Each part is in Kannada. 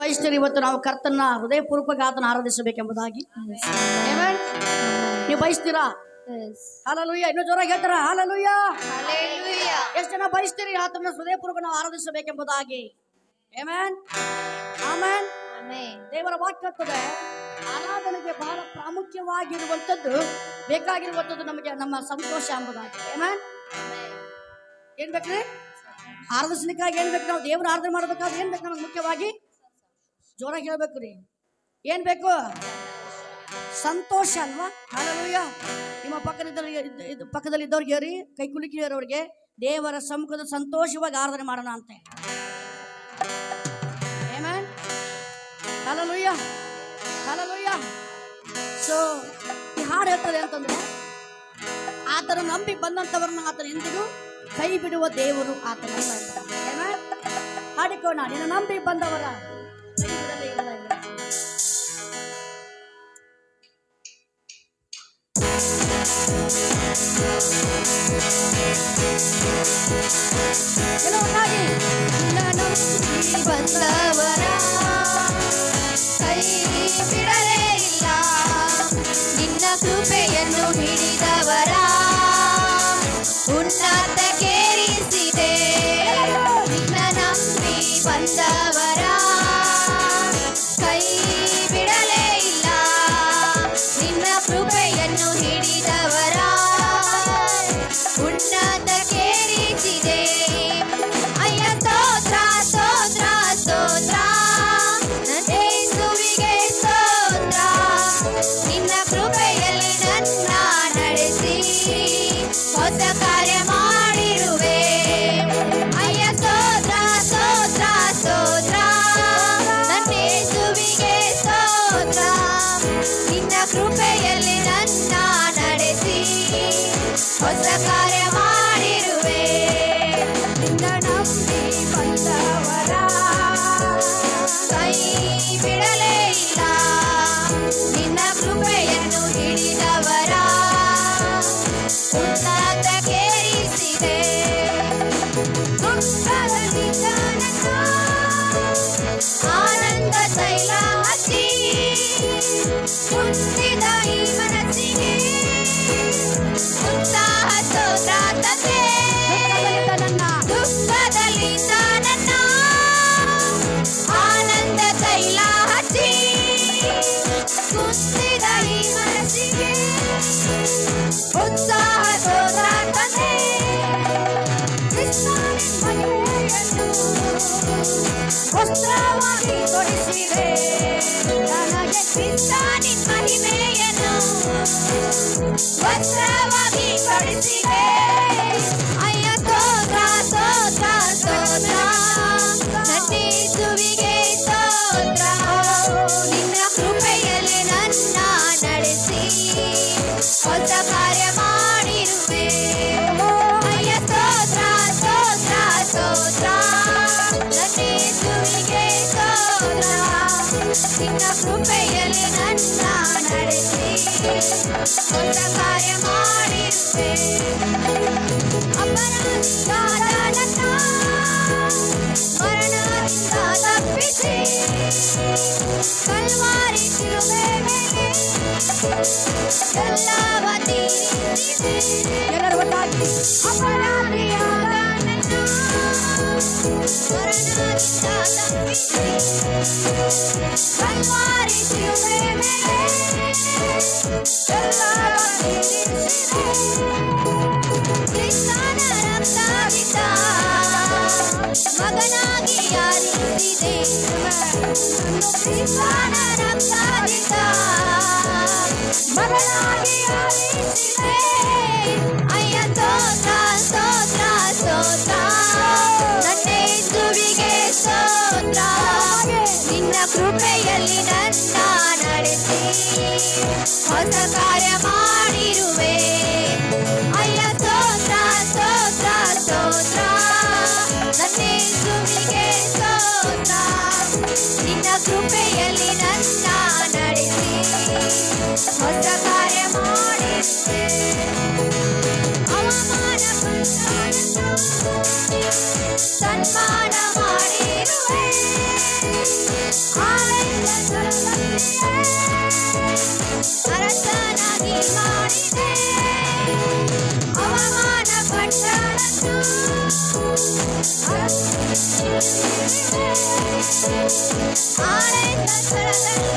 ಬಯಸ್ತೀರಿ ಇವತ್ತು ನಾವು ಕರ್ತನ ಹೃದಯಪೂರ್ವಕವಾಗಿ ಆತನ ಆರಾಧಿಸಬೇಕೆಂಬುದಾಗಿ. ಆಮೆನ್. ನೀವು ಬಯಸ್ತೀರಾ? ಹಲ್ಲೆಲೂಯಾ. ಇನ್ನೂ ಜೋರಾಗಿ ಹೇಳ್ತಾರ ಹಲ್ಲೆಲೂಯಾ. ಎಷ್ಟು ಜನ ಬಯಸ್ತೀರಿ ಆತನ ಹೃದಯಪೂರ್ವಕ ನಾವು ಆರಾಧಿಸಬೇಕೆಂಬುದಾಗಿ? ಆಮೆನ್. ಆಮೆನ್. ದೇವರ ವಾಕ್ಯ ಹೇಳ್ತದೆ, ಆರಾಧನೆಗೆ ಬಹಳ ಪ್ರಾಮುಖ್ಯವಾಗಿರುವಂತದ್ದು, ಬೇಕಾಗಿರುವಂತದ್ದು ನಮಗೆ ನಮ್ಮ ಸಂತೋಷ ಎಂಬುದಾಗಿ. ಆಮೆನ್. ಏನ್ ಬೇಕ್ರಿ? ಆರಾಧಿಸ್ಲಿಕ್ಕಾಗಿ ಏನ್ ಬೇಕು? ನಾವು ದೇವರ ಆರಾಧನೆ ಮಾಡಬೇಕಾದ್ರೆ ಏನ್ ಬೇಕು ನಮಗೆ? ಮುಖ್ಯವಾಗಿ ಜೋರಾಗಿ ಹೇಳ್ಬೇಕು ರೀ. ಏನ್ ಬೇಕು? ಸಂತೋಷ ಅಲ್ವಾ? ಹಲ್ಲೆಲೂಯಾ. ನಿಮ್ಮ ಪಕ್ಕದಲ್ಲಿದ್ದವ್ರಿಗೆ ಹೇಳಿ, ಕೈ ಕುಲುಕಿರೋರಿಗೆ, ದೇವರ ಸಮ್ಮುಖದ ಸಂತೋಷವಾಗಿ ಆರಾಧನೆ ಮಾಡೋಣ ಅಂತೆ. ಆಮೆನ್. ಹಲ್ಲೆಲೂಯಾ. ಹಲ್ಲೆಲೂಯಾ. ಸೊ ಈ ಹಾಡು ಹೇಳ್ತದೆ ಅಂತಂದ್ರೆ, ಆತನ ನಂಬಿ ಬಂದಂತವರನ್ನ ಆತನ ಎಂದಿಗೂ ಕೈ ಬಿಡುವ ದೇವರು ಆತನಲ್ಲ. ಆಮೆನ್. ಹಾಡಿಕೋಣ, ನಿನ್ನ ನಂಬಿ ಬಂದವರ ಕೈ ಬಿಡಲೇ ಇಲ್ಲ. ಕೆಲವೊಂದಾಗಿ ನಿನ್ನ ನಂಬಿ ಬಂದವರ ಕೈ ಬಿಡಲೇ ಇಲ್ಲ, ನಿನ್ನ ಕೃಪೆಯನ್ನು ಹಿಡಿದವರ ಉನ್ನತಕ್ಕೇರಿಸಿದೆ. ನಿನ್ನ ನಂಬಿ ಬಂದವರ ಕೈ ಬಿಡಲೇ ಇಲ್ಲ, ನಿನ್ನ ಕೃಪೆಯನ್ನು ಹಿಡಿದವರ ಉನ್ನತಕ್ಕೇರಿಸಿದೆ. ಅಯ್ಯ ಸ್ತೋತ್ರ ಸ್ತೋತ್ರ ಸ್ತೋತ್ರ, ಯೇಸುವಿಗೆ ಸ್ತೋತ್ರ. ನಿನ್ನ ಕೃಪೆಯಲ್ಲಿ ನನ್ನ ನಡೆಸಿ ಹೊಸ ಕಾರ್ಯ ಮಾಡಿರುವೆ. ಅಯ್ಯ ಸ್ತೋತ್ರ ಸ್ತೋತ್ರ ಸ್ತೋತ್ರ, ನನ್ನ ಯೇಸುವಿಗೆ ಸ್ತೋತ್ರ. ನಿನ್ನ ಕೃಪೆಯಲ್ಲಿ ನನ್ನ ನಡೆಸಿ ಹೊಸ ಕಾರ್ಯ ಮಾಡಿರುವೆ. ನಿನ್ನ ನಂಬಿ ಬಂದವರ ಕೈ ಬಿಡಲೇ ಇಲ್ಲ, ನಿನ್ನ ಕೃಪೆಯನ್ನು ಹಿಡಿದವರ ಉನ್ನತಕ್ಕೇರಿಸಿದೆ. ದುಃಖದಲ್ಲಿದ್ದ ನನ್ನ ಆನಂದ ತೈಲ ಹಚ್ಚಿ ಕುಂದಿದ ಈ ಮನಸ್ಸಿಗೆ ಉತ್ಸಾಹ ಸ್ತೋತ್ರ ತಂದೆ. ದುಃಖದಲ್ಲಿದ್ದ ನನ್ನ ಆನಂದ ತೈಲ ಹಚ್ಚಿ ಕುಂದಿದ ಈ ಮನಸ್ಸಿಗೆ ಉತ್ಸಾಹ ಸ್ತೋತ್ರ ತಂದೆ. ವಸ್ತ್ರವಾಗಿ ತೊಡಿಸಿದೆ ನನಗೆ ಕ್ರಿಸ್ತನಿನ್ ಮಹಿಮೆಯನ್ನು, ವಸ್ತ್ರವಾಗಿ ತೊಡಿಸಿದೆ. ಅಯ್ಯ ಸ್ತೋತ್ರ ಸ್ತೋತ್ರ ಸ್ತೋತ್ರ, ನನ್ನ ಯೇಸುವಿಗೆ ಸ್ತೋತ್ರ. ನಿನ್ನ ಕೃಪೆಯಲ್ಲಿ ನನ್ನ ನಡೆಸಿ ಹೊಸ ಕಾರ್ಯ ಮಾಡಿರುವೆ. ಅಯ್ಯ ಸ್ತೋತ್ರ ಸ್ತೋತ್ರ ಸ್ತೋತ್ರ, ನನ್ನ ಯೇಸುವಿಗೆ ಸ್ತೋತ್ರ. ನಿನ್ನ ಕೃಪೆಯಲ್ಲಿ ನನ್ನ ನಡೆಸಿ ಹೊಸ ಕಾರ್ಯ ಮಾಡಿರುವೆ. ಅಪರಾಧದ ನನ್ನ ಮರಣದಿಂದ ತಪ್ಪಿಸಿ ಕಲ್ವಾರಿ ಶಿಲುಬೆ ಮೇಲೆ ಎಲ್ಲವ ತೀರಿಸಿದೆ. ಎಲ್ಲರೂ ಒಟ್ಟಾಗಿ ಅಪರಾಧಿಯಾದ ನನ್ನ ಮರಣದಿಂದ ತಪ್ಪಿಸಿ ಕಲ್ವಾರಿ ಶಿಲುಬೆ ಮೇಲೆ ಎಲ್ಲವ ತೀರಿಸಿದೆ. ಕ್ರಿಸ್ತನ ರಕ್ತದಿಂದ ಮಗನಾಗಿ ಆರಿಸಿದೆ. ಕ್ರಿಸ್ತನ ರಕ್ತದಿಂದ ಮಗನಾಗಿ ಆರಿಸಿದೆ. ಅಯ್ಯ ಸ್ತೋತ್ರ ಸ್ತೋತ್ರ ಸ್ತೋತ್ರ, ನನ್ನ ಯೇಸುವಿಗೆ ಸ್ತೋತ್ರ. ನಿನ್ನ ಕೃಪೆಯಲ್ಲಿ ನನ್ನ ನಡೆಸಿ ಹೊಸ ಕಾರ್ಯ ಮಾಡಿರುವೆ. ಅಯ್ಯ ಸ್ತೋತ್ರ ಸ್ತೋತ್ರ ಸ್ತೋತ್ರ, ನನ್ನ ಯೇಸುವಿಗೆ ಸ್ತೋತ್ರ. ನಿನ್ನ ಕೃಪೆಯಲ್ಲಿ ನನ್ನ ನಡೆಸಿ ಹೊಸ ಕಾರ್ಯ ಮಾಡಿರುವೆ. ಅವಮಾನ ಸನ್ಮಾನ ಮಾಡಿರುವೆ. ಅರಸನಾಗಿ ಮಾಡಿದೆ ಅವಮಾನ ಪಟ್ಟಣನ್ನು ಆನಂದ ಸ್ಥಳದಲ್ಲಿ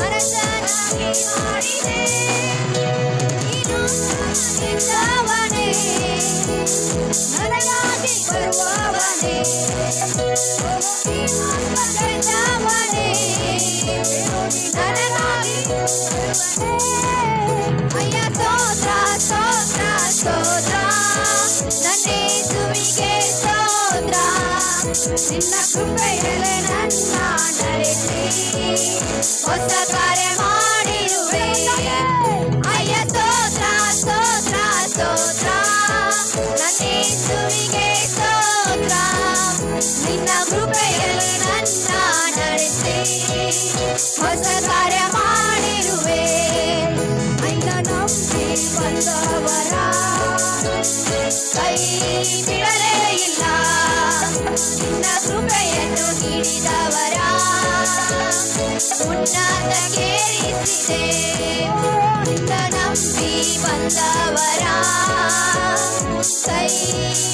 ಅರಸನಾಗಿ ಮಾಡಿದೆ ನೀನು ನಿಂತವನೇ ನನಗಾಗಿ ಬರುವವನೇ ಗೆದ್ದವನೇ ನನಗಾಗಿ ಅಯ್ಯ ಸ್ತೋತ್ರ ಸ್ತೋತ್ರ ಸ್ತೋತ್ರ ನನ್ನೇಸುವಿಗೆ ಸ್ತೋತ್ರ ನಿನ್ನ ಕೃಪೆಯಲ್ಲೇ ನನ್ನ ನಡೆಸಿ ಹೊಸ ಕಾರ್ಯ ಮಾಡಿರುವೆ ಅಯ್ಯ ಸ್ತೋತ್ರ ಸ್ತೋತ್ರ ಸ್ತೋತ್ರ ನನ್ನೇಸುವಿಗೆ ಸ್ತೋತ್ರ ನಿನ್ನ ಕೃಪೆಯಲ್ಲೇ ನನ್ನ ನಡೆಸಿ ಹೊಸ ಕಾರ್ಯ ಮಾಡಿರುವೆ ಅಯ್ಯ ನಂಬಿ ಬಂದವರ ಕೈ ಬಿಡಲೇ ಇಲ್ಲ ನಿನ್ನ ಕೃಪೆಯನ್ನು ನೀಡಿದವರ ಉನ್ನತಕ್ಕೇರಿಸಿದೆ ನಿನ್ನ ನಂಬಿ ಬಂದವರ ಕೈ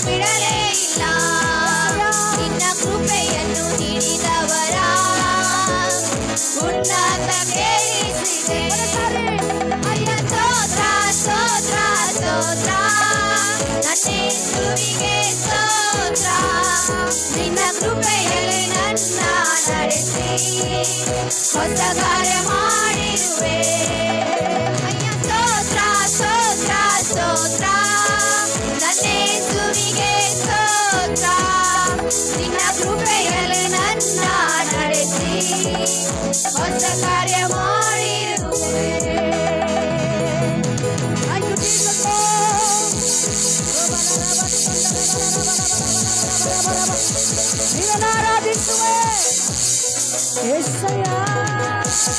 ಬಿಡಲೇ ಇಲ್ಲ ನಿನ್ನ ಕೃಪೆಯನ್ನು ನೀಡಿದವರ ಉನ್ನತಕ್ಕೇರಿಸಿದೆ ಅಯ್ಯ ಸ್ತೋತ್ರ ಸ್ತೋತ್ರ ಸ್ತೋತ್ರ ನನ್ನೇಸುವಿಗೆ ಸ್ತೋತ್ರ ನಿನ್ನ ಕೃಪೆಯಲ್ಲಿ ನನ್ನ ನಡೆಸಿ ಹೊಸ ಕಾರ್ಯ ಮಾಡಿರುವೆ ಅಯ್ಯ ಸ್ತೋತ್ರ ಸ್ತೋತ್ರ ಸ್ತೋತ್ರ ನನ್ನೇಸುವಿಗೆ ಸ್ತೋತ್ರ ನಿನ್ನ ಕೃಪೆಯಲ್ಲಿ ನನ್ನ ನಡೆಸಿ ಹೊಸ ಕಾರ್ಯ ಮಾಡಿರುವೆ ಆರಾಧಿಸುವೆ ಯೆಹೋವಯ್ಯ.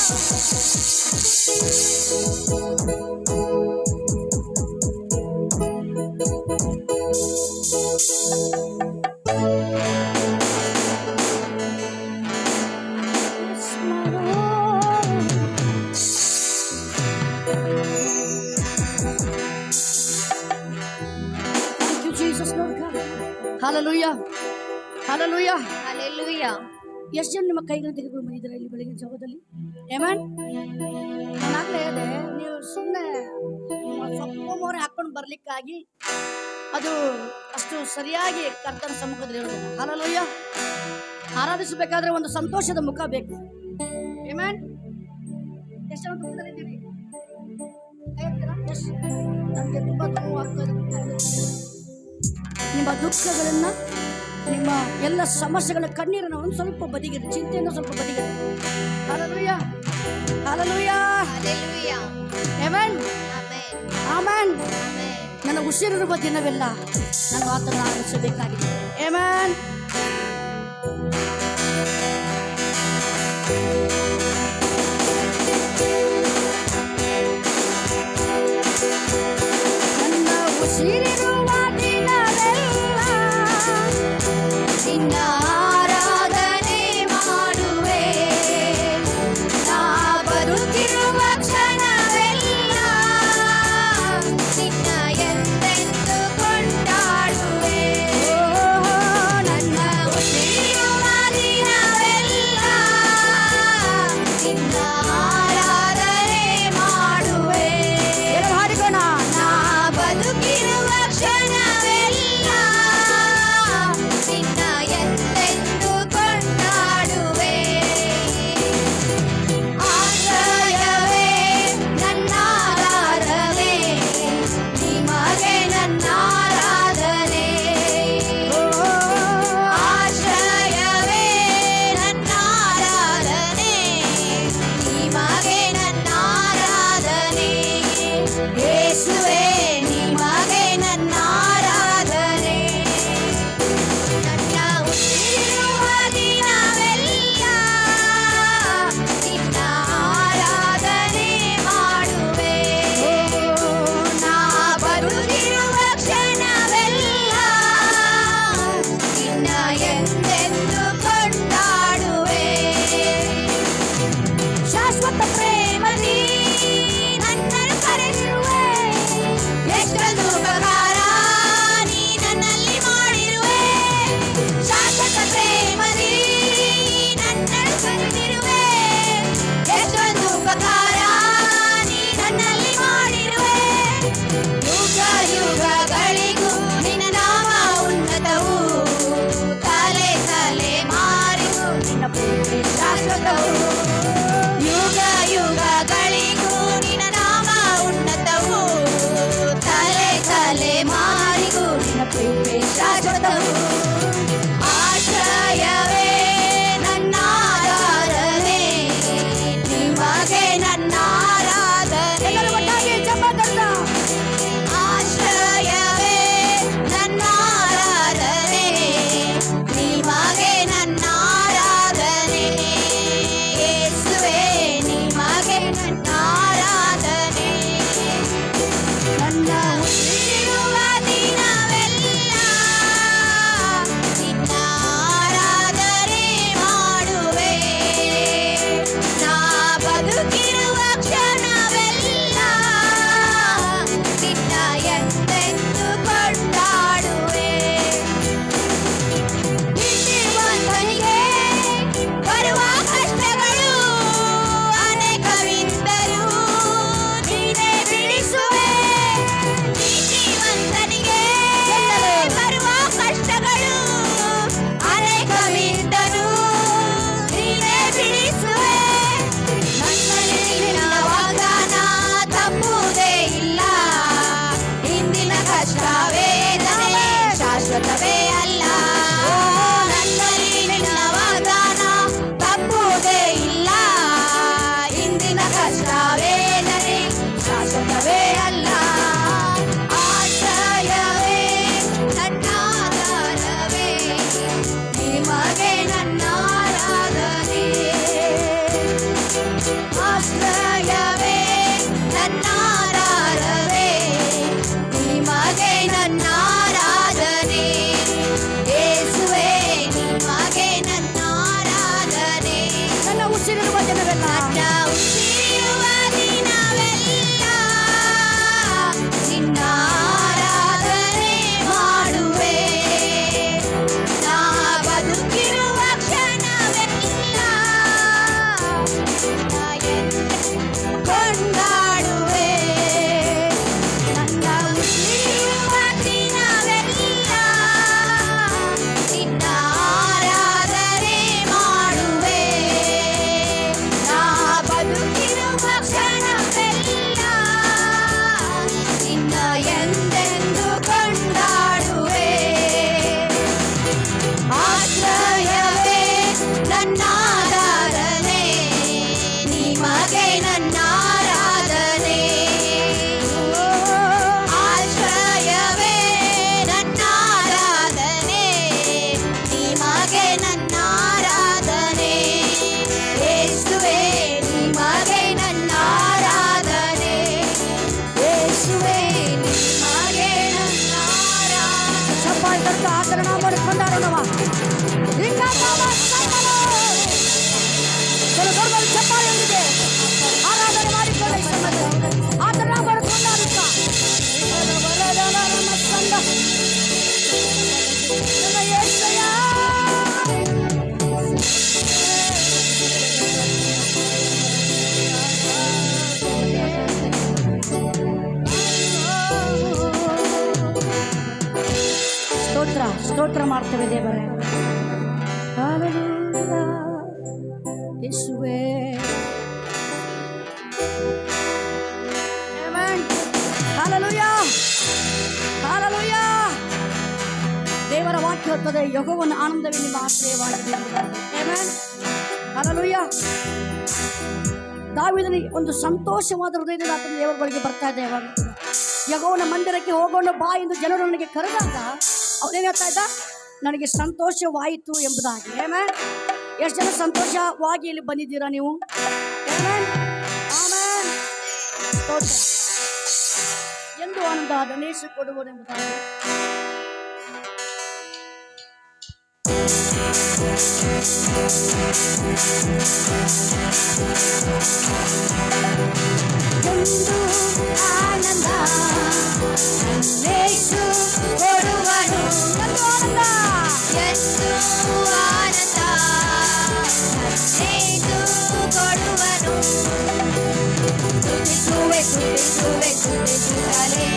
Thank you, Jesus, Lord God. Hallelujah. Hallelujah. Hallelujah. ಎಷ್ಟು ಜನ ನಿಮ್ಮ ಕೈಗಳು ತೆಗೆದುಕೊಂಡು ಬಂದಿದ್ದಾರೆ ಇಲ್ಲಿ ಬೆಳಗಿನ ಜಾವದಲ್ಲಿ? ಆಮೆನ್. ನಾನಾಗಲೇ ಹೇಳಿದೆ, ನೀವು ಸುಮ್ಮನೆ ಸೊಪ್ಪು ಮೋರೆ ಹಾಕೊಂಡು ಬರ್ಲಿಕ್ಕಾಗಿ ಅದು ಅಷ್ಟು ಸರಿಯಾಗಿ ಕರ್ತನ ಸಮ್ಮುಖದಲ್ಲಿ ಇರೋದಿಲ್ಲ. ಹಲ್ಲೆಲೂಯಾ. ಆರಾಧಿಸಬೇಕಾದ್ರೆ ಒಂದು ಸಂತೋಷದ ಮುಖ ಬೇಕು. ಆಮೆನ್. ಎಷ್ಟು ಜನ ದುಃಖದಲ್ಲಿದ್ದೀರಿ? ನನಗೆ ತುಂಬಾ ನೋವಾಗ್ತಾ ಇದೆ. ನಿಮ್ಮ ದುಃಖಗಳನ್ನ, ನಿಮ್ಮ ಎಲ್ಲ ಸಮಸ್ಯೆಗಳ ಕಣ್ಣೀರನ್ನು ಒಂದು ಸ್ವಲ್ಪ ಬದಿಗಿದೆ, ಚಿಂತೆಯನ್ನು ಸ್ವಲ್ಪ ಬದಿಗಿದೆ. Hallelujah. Hallelujah. Hallelujah. Amen. Amen. Amen. Amen. ನನ್ನ ಉಸಿರಿರುವ ದಿನವೆಲ್ಲ ನಾನು ಆತನ ಆರಾಧಿಸಬೇಕಾಗಿದೆ. ಆಮೆನ್. ನನ್ನ ಉಸಿರಿರುವ ದಿನವೆಲ್ಲ ನಿನ್ನ ಆರಾಧನೆ ಮಾಡುವೆ ನಾ ಬದುಕಿರುವ ಕ್ಷಣವೆಲ್ಲ ನಿನ್ನ ಎಂದೆಂದು ಕೊಂಡಾಡುವೆ ನನ್ನ ಉಸಿರಿರುವ ಜನವೆಲ್ಲ ನನ್ನ ಉಸಿರಿರುವ ದಿನವೆಲ್ಲ ನಿನ್ನ ಆರಾಧನೆ ಮಾಡುವೆ. ನಾ ಬದುಕಿರುವ ಕ್ಷಣವೆಲ್ಲ ಕೊಂಡಾಡುವೆ. ನನ್ನ ಉಸಿರಿರುವ ದಿನವೆಲ್ಲ ನಿನ್ನ ಆರಾಧನೆ ಮಾಡುವೆ. ನಾ ಬದುಕಿರುವ ಕ್ಷಣವೆಲ್ಲ ನಿನ್ನ ಎಂದೆಂದು ಕೊಂಡಾಡುವೆ. ಆಶ್ರಯವೇ ನನ್ನಾರಾಧನೆ, ನಿಮಗೆ ನನ್ನ ಆರಾಧನೆ. ಆಶ್ರಯವೇ ನನ್ನಾರಾಧನೆ, ನಿಮಗೆ ನನ್ನ ಆರಾಧನೆ. ಯೇಸುವೇ ನಿಮಗೆ ನನ್ನ ಆರಾಧನೆ. ಯೇಸುವೇ ನಿಮಗೆ ನನ್ನ ಆರಾಧನೆ. ಚಪ್ಪಾಳೆ ತಟ್ಟು ಆತನ ನಾಮ ಕೊಂಡಾಡೋಣವ ಈಗ ಚಪ್ಪಾಳೆಯೊಂದಿಗೆ ಆರಾಧನೆ ಮಾಡಿಕೊಳ್ಳ ಆತನ ನಾಮ ಕೊಂಡಾಡುತ್ತ ಸ್ತೋತ್ರ ಸ್ತೋತ್ರ ಮಾಡ್ತೇವೆ ದೇವರೇ. ಹಲ್ಲೆಲೂಯಾ. ಯೇಸುವೇ ಆಮೆನ್. ಹಲ್ಲೆಲೂಯಾ. ಹಲ್ಲೆಲೂಯಾ. ದೇವರ ವಾಕ್ಯ ಹೇಳ್ತದೆ, ಯೆಹೋವನ ಆನಂದವೇ ನಿಮ್ಮ ಆಶ್ರಯವಾಗಿದೆ ಎಂಬುದಾಗಿ. ಆಮೆನ್. ಹಲ್ಲೆಲೂಯಾ. ದಾವೀದನಿಗೆ ಒಂದು ಸಂತೋಷವಾದ ಹೃದಯದಿಂದ ಆತನ ದೇವರ ಬಳಿಗೆ ಬರ್ತಾ ಇದ್ದ ಯಾವಾಗ ಯೆಹೋವನ ಮಂದಿರಕ್ಕೆ ಹೋಗೋಣ ಬಾ ಎಂದು ಜನರು ನನಗೆ ಕರೆದಾಗ ಅವನೇನು ಹೇಳ್ತಾ ಇದ್ದ, ನನಗೆ ಸಂತೋಷವಾಯಿತು ಎಂಬುದಾಗಿ. ಆಮೆನ್. ಎಷ್ಟು ಜನ ಸಂತೋಷವಾಗಿ ಇಲ್ಲಿ ಬಂದಿದ್ದೀರಾ ನೀವು? ಆಮೆನ್. ಆಮೆನ್. ಸ್ತೋತ್ರ. ಎಂದು ಆನಂದ ಗಣೇಶ ಕೊಡುವನೆಂಬುದಾಗಿ. ಒಂದು ಆನಂದ ಯೇಸು ಕೊಡುವನು. ಒಂದು ಆನಂದ ಎಷ್ಟು ಆನಂದ ಯೇಸು ಕೊಡುವನು. ಸ್ತುತಿಸುವೆ ಸ್ತುತಿಸುವೆ ಸ್ತುತಿಸುತ್ತಲೇ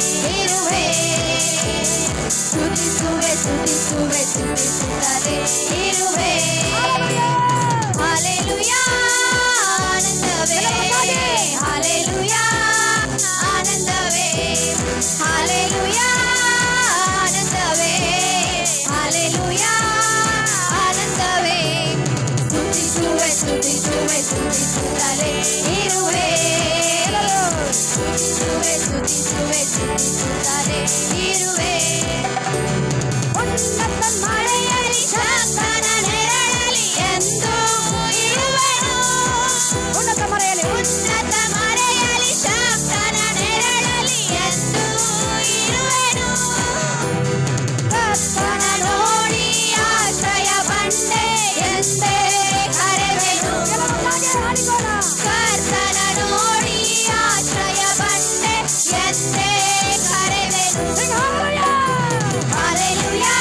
ಇರುವೆ. ಸ್ತುತಿಸುವೆ ಸ್ತುತಿಸುವೆ ಸ್ತುತಿಸುತ್ತಲೇ ಇರುವೆ. ಹಲ್ಲೆಲೂಯಾ ಆನಂದವೇ. ಹಲ್ಲೆಲೂಯಾ ಆನಂದವೇ. ಹಲ್ಲೆಲೂಯಾ ಆನಂದವೇ. ಹಲ್ಲೆಲೂಯಾ ಆನಂದವೇ. ಸ್ತುತಿಸುವೆ ಸ್ತುತಿಸುವೆ ಸ್ತುತಿಸುತ್ತಲೇ ಇರುವೆ. ಸ್ತುತಿಸುವೆ ಸ್ತುತಿಸುವೆ ಸ್ತುತಿಸುತ್ತಲೇ ಇರುವೆ. ಉನ್ನತ ಮಳೆಯಲ್ಲಿ ಶಾಸನ ನೆರಳಲಿ ಎಂದು ಇರುವೆನು. ಉನ್ನತ ಮರೆಯಲ್ಲಿ ಶಾಸನ ನೆರಳಲಿ ಎಂದು ಇರುವೆನು. ಕರ್ತನ ನೋಡಿ ಆಶ್ರಯ ಬಂಡೆ ಎಂದೇ ಕರೆವೆನು. ಕರ್ತನ ನೋಡಿ ಆಶ್ರಯ ಬಂಡೆ ಎಂದೇ ಕರೆವೆನು. ಹಲ್ಲೆಲೂಯಾ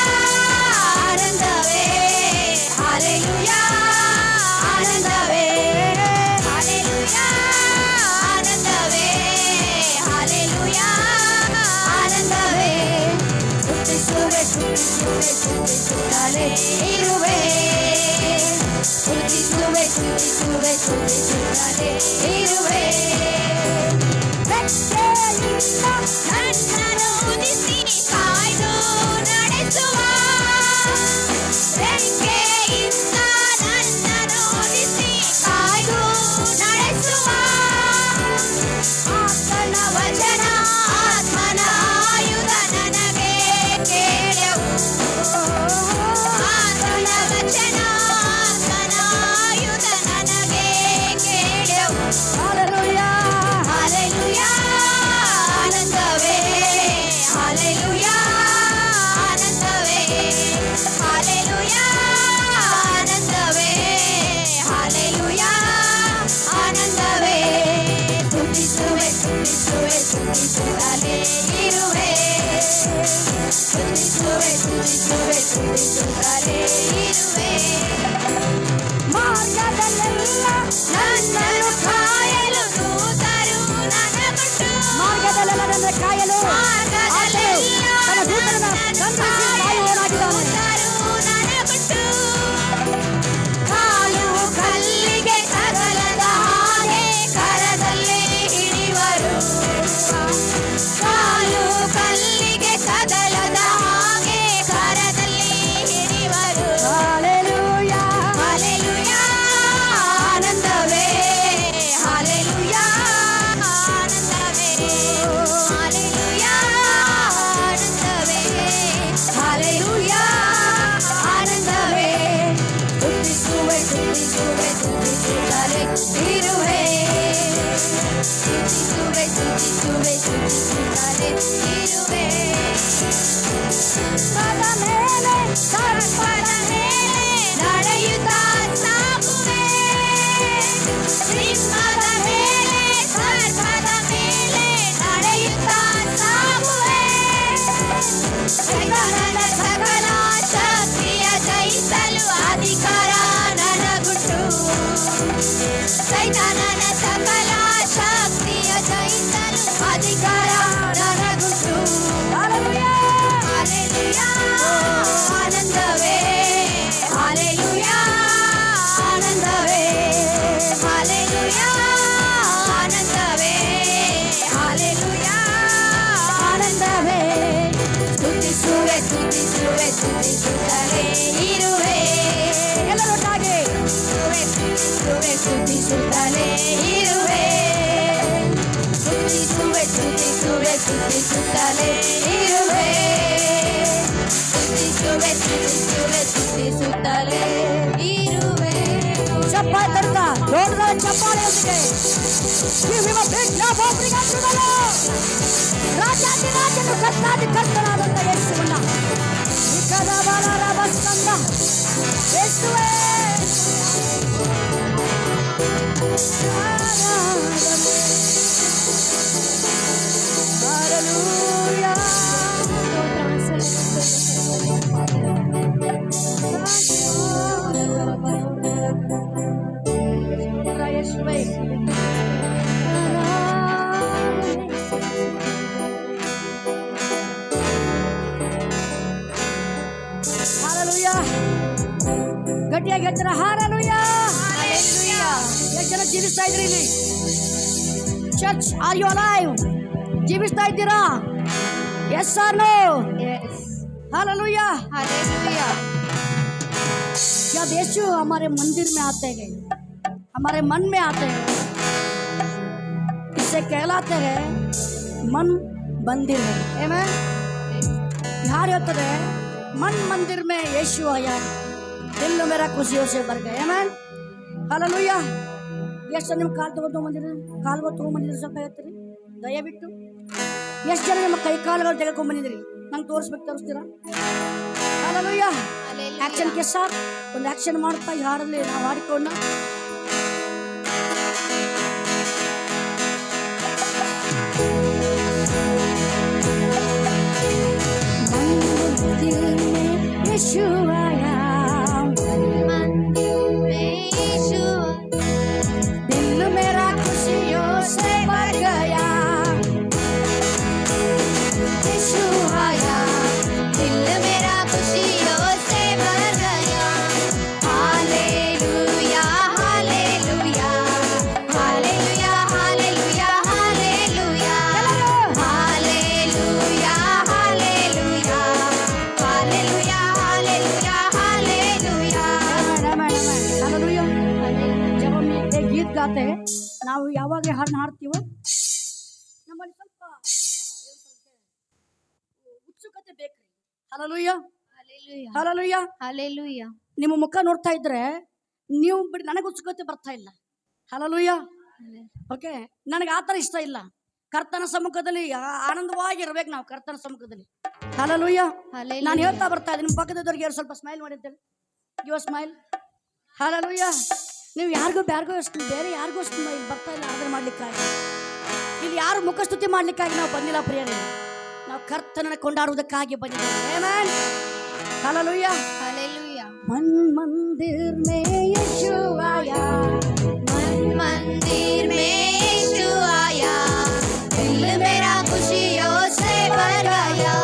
ಆನಂದವೇ. ಹಲ್ಲೆಲೂಯಾ ಆನಂದವೇ. ಹಲ್ಲೆಲೂಯಾ ಆನಂದವೇ. ಹಲ್ಲೆಲೂಯಾ ಆನಂದವೇ. ಸ್ತುತಿಸುವೆ ಸ್ತುತಿಸುವೆ ಸ್ತುತಿಸುತ್ತಲೇ ಇರುವೆ. ಸ್ತುತಿಸುವೆ ಸ್ತುತಿಸುವೆ ಸ್ತುತಿಸುತ್ತಲೇ ಇರುವೆ. ನನ್ನನ್ನು ಉದಿಸಿ ಕಾಯ್ದು ನಡೆಸುವ. ರೆಕ್ಕೆಯಿಂದ ನನ್ನನ್ನು ಉದಿಸಿ ಕಾಯ್ದು ನಡೆಸುವ. ಆತನ ವಚನ ಆತ್ಮನ ಆಯುಧ ನನಗೆ ಕೇಳವು. ಆತನ ವಚನ ಆತ್ಮನ ಆಯುಧ ನನಗೆ ಕೇಳವು. ಇರುವೆ ಸ್ತುತಿಸುವೆ ಸ್ತುತಿಸುವೆ ಸ್ತುತಿಸುತ್ತಲೇ ಇರುವೆ ಸರ್ಪದ ಮೇಲೆ ನಡೆಯುತ್ತಾ ಸಾಗುವೆ ಸಿಂಹದ ಮೇಲೆ ಸರ್ಪದ ಮೇಲೆ ನಡೆಯುತ್ತಾ ಸಾಗುವೆ ಸೈತಾನನ ಸಕಲ ಶಕ್ತಿಯ ಜಯಿಸಲು ಅಧಿಕಾರ ನನಗುಂಟು ಸೈತಾನನ ಸಕಲ ಶಕ್ತಿಯ ಜಯಿಸಲು ಅಧಿಕಾರ ನನಗುಂಟು ಹಾಲೆಲೂಯಾ ಹಾಲೆಲೂಯಾ ಆನಂದವೇ ಹಾಲೆಲೂಯಾ ಆನಂದವೇ ಹಾಲೆಲೂಯಾ ಆನಂದವೇ ಹಾಲೆಲೂಯಾ ಆನಂದವೇ ಸ್ತುತಿಸುವೆ ಸ್ತುತಿಸುವೆ ಸ್ತುತಿಸುತ್ತಲೇ ಇರುವೆ ಎಲ್ಲರೊಟ್ಟಾಗಿ ಸ್ತುತಿಸುವೆ ಸ್ತುತಿಸುತ್ತಲೇ ಇರುವೆ ಸ್ತುತಿಸುವೆ ಸ್ತುತಿಸುವೆ ಸ್ತುತಿಸುತ್ತಲೇ ಇರುವೆ ಸ್ತುತಿಸುವೆ ಸ್ತುತಿಸುವೆ ಸ್ತುತಿಸುತ್ತಲೇ ಇರುವೆ ಚಪ್ಪಾಳೆ ತರ್ತಾ ದೊಡ್ಡದಾದ ಚಪ್ಪಾಳೆಯೊಂದಿಗೆ Give him a big clap offering unto the Lord. ರಾಜಾದಿ ರಾಜನು ಕರ್ತಾದಿ ಕರ್ತನಾದಂತ ಯೇಸುವನ್ನ ಇಕರಬಲರಬಸ್ತಂದ ಯೇಸುವೇ Hallelujah. ಯೇಸುವೇ ಹಾಲೆಲೂಯಾ ಗಟ್ಟಿಯಾಗಿ ಹೇಳ್ತಾರೆ ಹಾಲೆಲೂಯಾ Hallelujah. ಎಷ್ಟು ಜನ ಜೀವಿಸ್ತಾ ಇದ್ರಿ ಇಲ್ಲಿ ಚರ್ಚ್ ಆರ್ ಯು ಅಲೈವ್ ಜೀವಿಸ್ತಾ ಇದ್ದೀರಾ S R no Yes. Hallelujah Hallelujah. जब यीशु हमारे मंदिर में आते हैं हमारे मन में आते हैं इसे कहलाते हैं मन मंदिर है आमेन यार ಹೇಳ್ತಾರೆ मन मंदिर में यीशु आया दिल मेरा खुशियों से भर गया आमेन हालेलुया ಎಷ್ಟು ನಿಮ್ಮ ಕಾಲು ತಗೊಂಡ್ಬಂದಿರಿ ಸ್ವಲ್ಪ ಹೇಳ್ತೀರಿ ದಯವಿಟ್ಟು ಎಷ್ಟು ಜನ ನಿಮ್ಮ ಕೈ ಕಾಲುಗಳು ತೆಗೆದುಕೊಂಡ್ಬಂದಿದ್ದೀರಿ ನಂಗೆ ತೋರಿಸ್ತೀರಾ हालेलुया ಆಕ್ಷನ್ ಕೆ ಸಾಥ್ ಒಂದು ಆಕ್ಷನ್ ಮಾಡ್ತಾ ಈ ಹಾಡಲ್ಲಿ ನಾವು ಹಾಡಿಕೊಂಡು यीशु आया मंदिर में यीशु दिल मेरा खुशियों से भर गया यीशु आया दिल मेरा खुशियों से भर गया hallelujah hallelujah hallelujah hallelujah hallelujah hallelujah hallelujah hallelujah hallelujah hallelujah hallelujah जब हम एक गीत गाते हैं ನಾವು ಯಾವಾಗ ಹಾಡನ್ನ ಹಾಡ್ತೀವೋ ನಮ್ಮಲ್ಲಿ ಸ್ವಲ್ಪ ಉತ್ಸುಕತೆ ಬೇಕ್ರಿ हालेलुया हालेलुया हालेलुया हालेलुया ನಿಮ್ಮ ಮುಖ ನೋಡ್ತಾ ಇದ್ರೆ ನೀವು ಬಿಡಿ ನನಗೆ ಉತ್ಸುಕತೆ ಬರ್ತಾ ಇಲ್ಲ हालेलुया ಓಕೆ ನನಗೆ ಆ ಥರ ಇಷ್ಟ ಇಲ್ಲ ಕರ್ತನ ಸಮ್ಮುಖದಲ್ಲಿ ಆನಂದವಾಗಿರ್ಬೇಕು ನಾವು ಕರ್ತನ ಸಮ್ಮುಖದಲ್ಲಿ हालेलुया ನಾನು ಹೇಳ್ತಾ ಬರ್ತಾ ಇದ್ದೀನಿ ನಿಮ್ಮ ಪಕ್ಕದವರಿಗೆ ಸ್ವಲ್ಪ ಸ್ಮೈಲ್ ಮಾಡಿದ್ದೇನೆ ಯುವ ಸ್ಮೈಲ್ हालेलुया ನೀವು ಬೇರೆ ಯಾರಿಗೂ ಸ್ಮೈಲ್ ಬರ್ತಾ ಇಲ್ಲ ಆರ್ಡರ್ ಮಾಡ್ಲಿಕ್ಕಾಗಿ ಇಲ್ಲಿ ಯಾರು ಮುಖಸ್ತುತಿ ಮಾಡ್ಲಿಕ್ಕಾಗಿ ನಾವು ಬಂದಿಲ್ಲ ಪ್ರಿಯರೇ ನಾವು ಕರ್ತನನ್ನ ಕೊಂಡಾಡುವುದಕ್ಕಾಗಿ ಬಂದಿದ್ದೇವೆ ಆಮೆನ್ हालेलुया हालेलुया मन मंदिर में यीशु आया मंदिर में यीशु आया दिल मेरा खुशियों से भर गया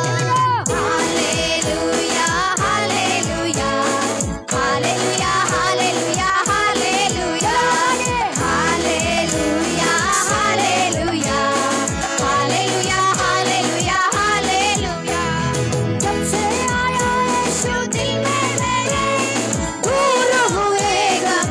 hallelujah hallelujah hallelujah hallelujah hallelujah hallelujah hallelujah hallelujah hallelujah hallelujah जब से आया यीशु दिल में मेरे दूर हुए गम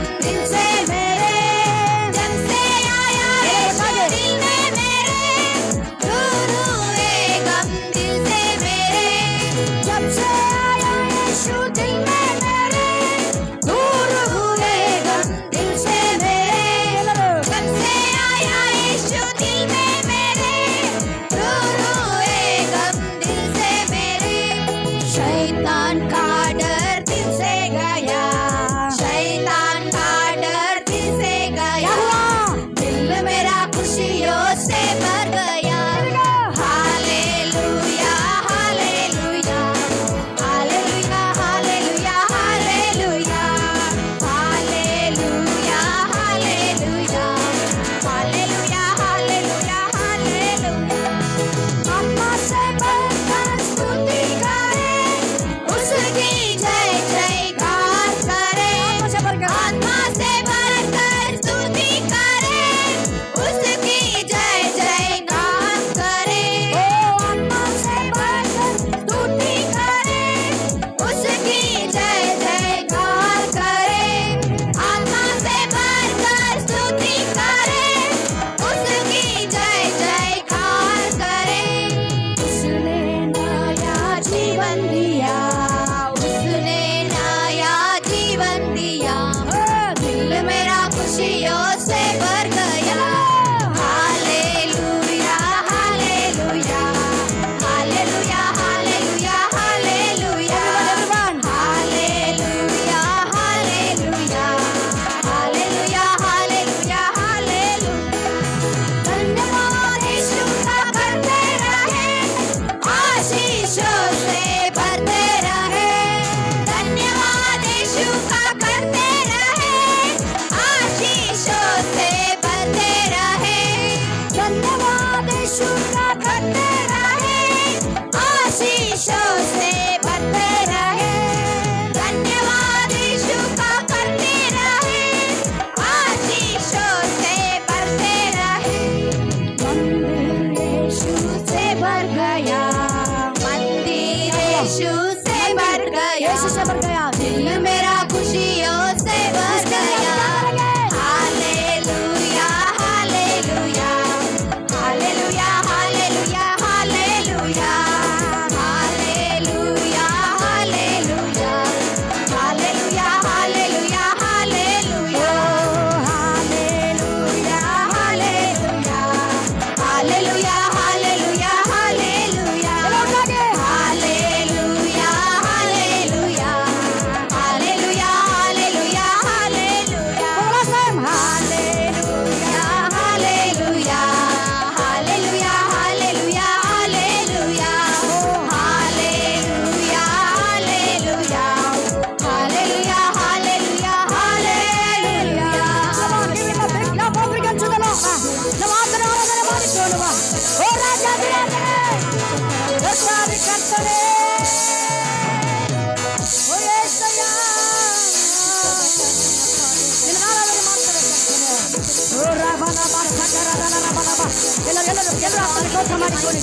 ಎಲ್ಲರೂ ಆತನ ಸ್ತೋತ್ರ ಮಾಡಿಕೊಳ್ಳಿ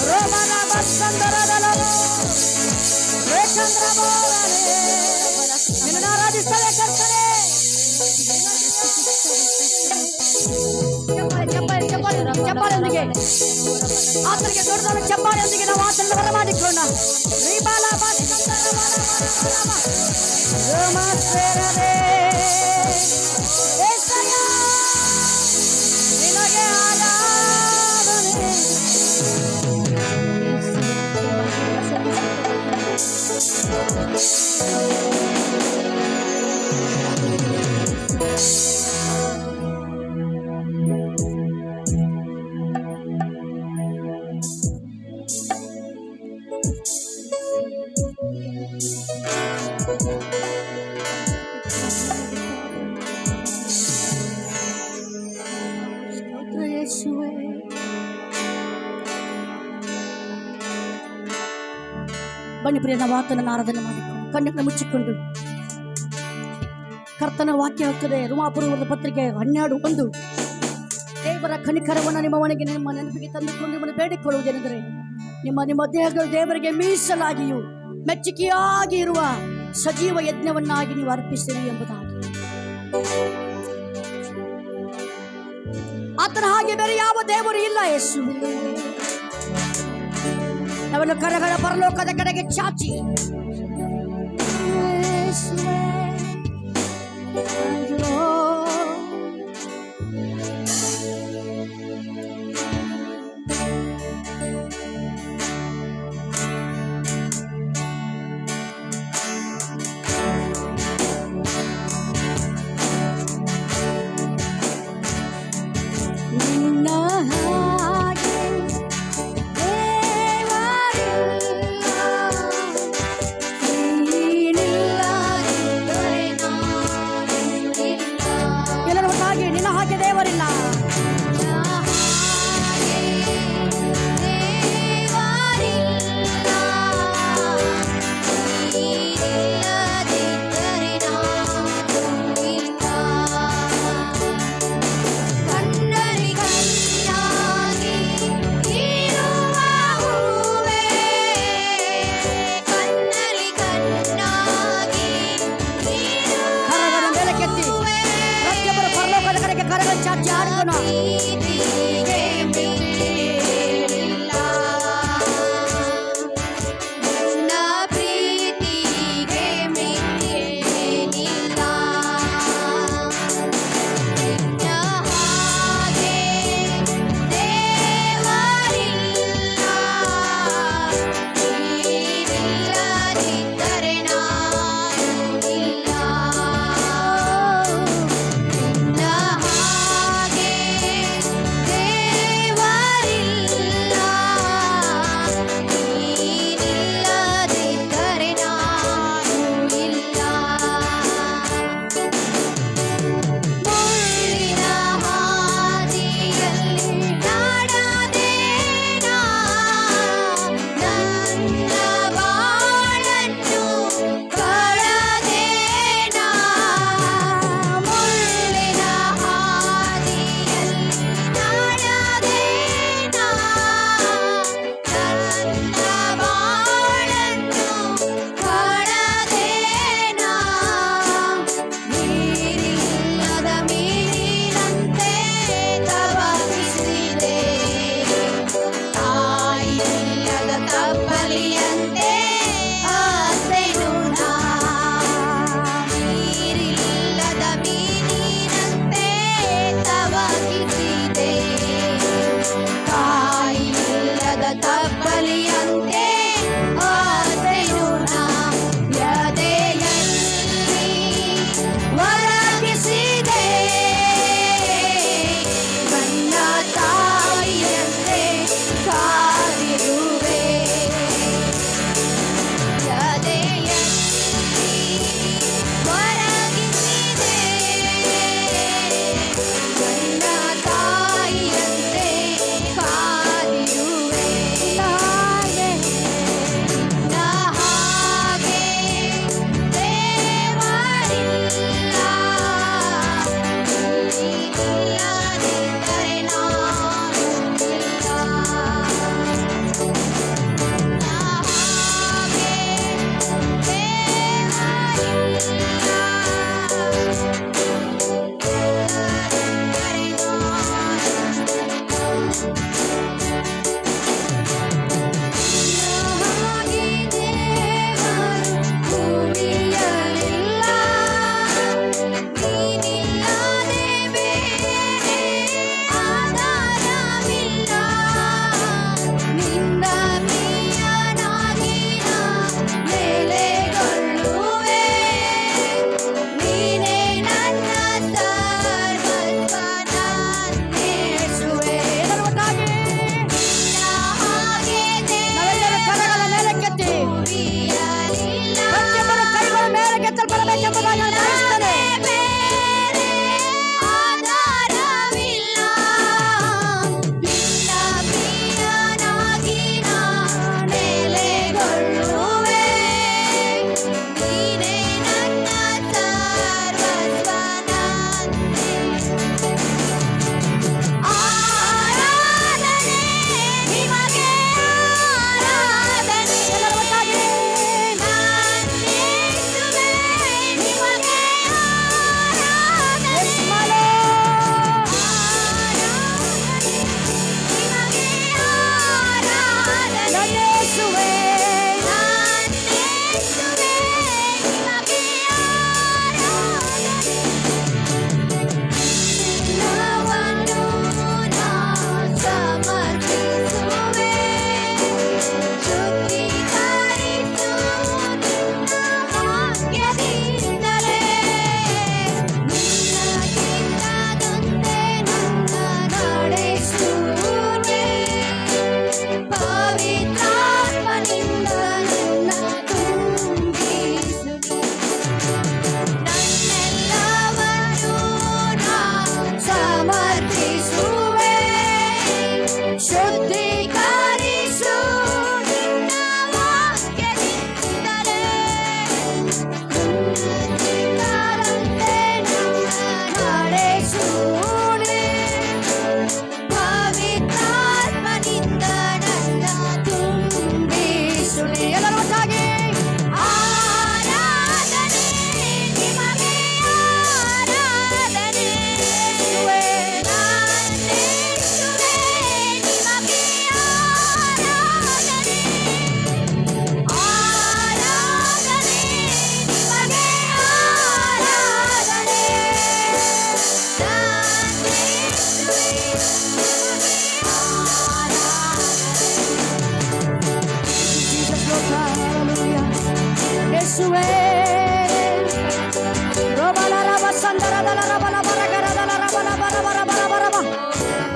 ರೋಮನ ಬಸ್ಸಂದರದಲ ನಿನ್ನನ್ನು ಆರಾಧಿಸ್ತೇವೆ ಕರ್ತನೇ. ಚಪ್ಪಾಳೆಯೊಂದಿಗೆ ಆತನಿಗೆ ದೊಡ್ಡದಾದ ಚಪ್ಪಾಳೆಯೊಂದಿಗೆ ನಾವು ಆತನನ್ನು ಬರಮಾಡಿಕೊಳ್ಳೋಣ. ನಿನಗೆ ಆರಾಧನೆ. ಸ್ತೋತ್ರ ಯೇಸುವೇ. ಬನ್ನಿ ಪ್ರಿಯ, ನಾವು ಆತನನ್ನು ಆರಾಧನೆ ಮಾಡಿಕೊಂಡು ಕಣ್ಣನ್ನು ಮುಚ್ಚಿಕೊಂಡು ಕರ್ತನ ವಾಕ್ಯ ಹೇಳ್ತದೆ. ರೋಮಾಪುರದ ಪತ್ರಿಕೆ 12:1 ದೇವರ ಕನಿಕರವನ್ನು ನಿಮ್ಮ ಮನೆಗೆ ನಿಮ್ಮ ನೆನಪಿಗೆ ತಂದುಕೊಂಡು ನಿಮ್ಮನ್ನು ಬೇಡಿಕೊಳ್ಳುವುದೇನೆಂದರೆ ನಿಮ್ಮ ದೇಹಗಳು ದೇವರಿಗೆ ಮೀಸಲಾಗಿಯೂ ಮೆಚ್ಚುಗೆಯಾಗಿ ಇರುವ ಸಜೀವ ಯಜ್ಞವನ್ನಾಗಿ ನೀವು ಅರ್ಪಿಸಿರಿ ಎಂಬುದಾಗಿ. ಆತನ ಹಾಗೆ ಬೇರೆ ಯಾವ ದೇವರು ಇಲ್ಲ ಯೇಸು. ನಾವೆಲ್ಲ ಕರಗಳ ಪರಲೋಕದ ಕಡೆಗೆ ಚಾಚಿ ಯೇಸುವೇ, ಅಯ್ಯೋ ನಿನ್ನ ಹಾಗೆ ದೇವರಿಲ್ಲ, ನೀನಿಲ್ಲದಿದ್ದರೆ ನಾನಿಲ್ಲ. ಎಲ್ಲರೂ ಒಟ್ಟಾಗಿ ನಿನ್ನ ಹಾಗೆ ದೇವರಿಲ್ಲ.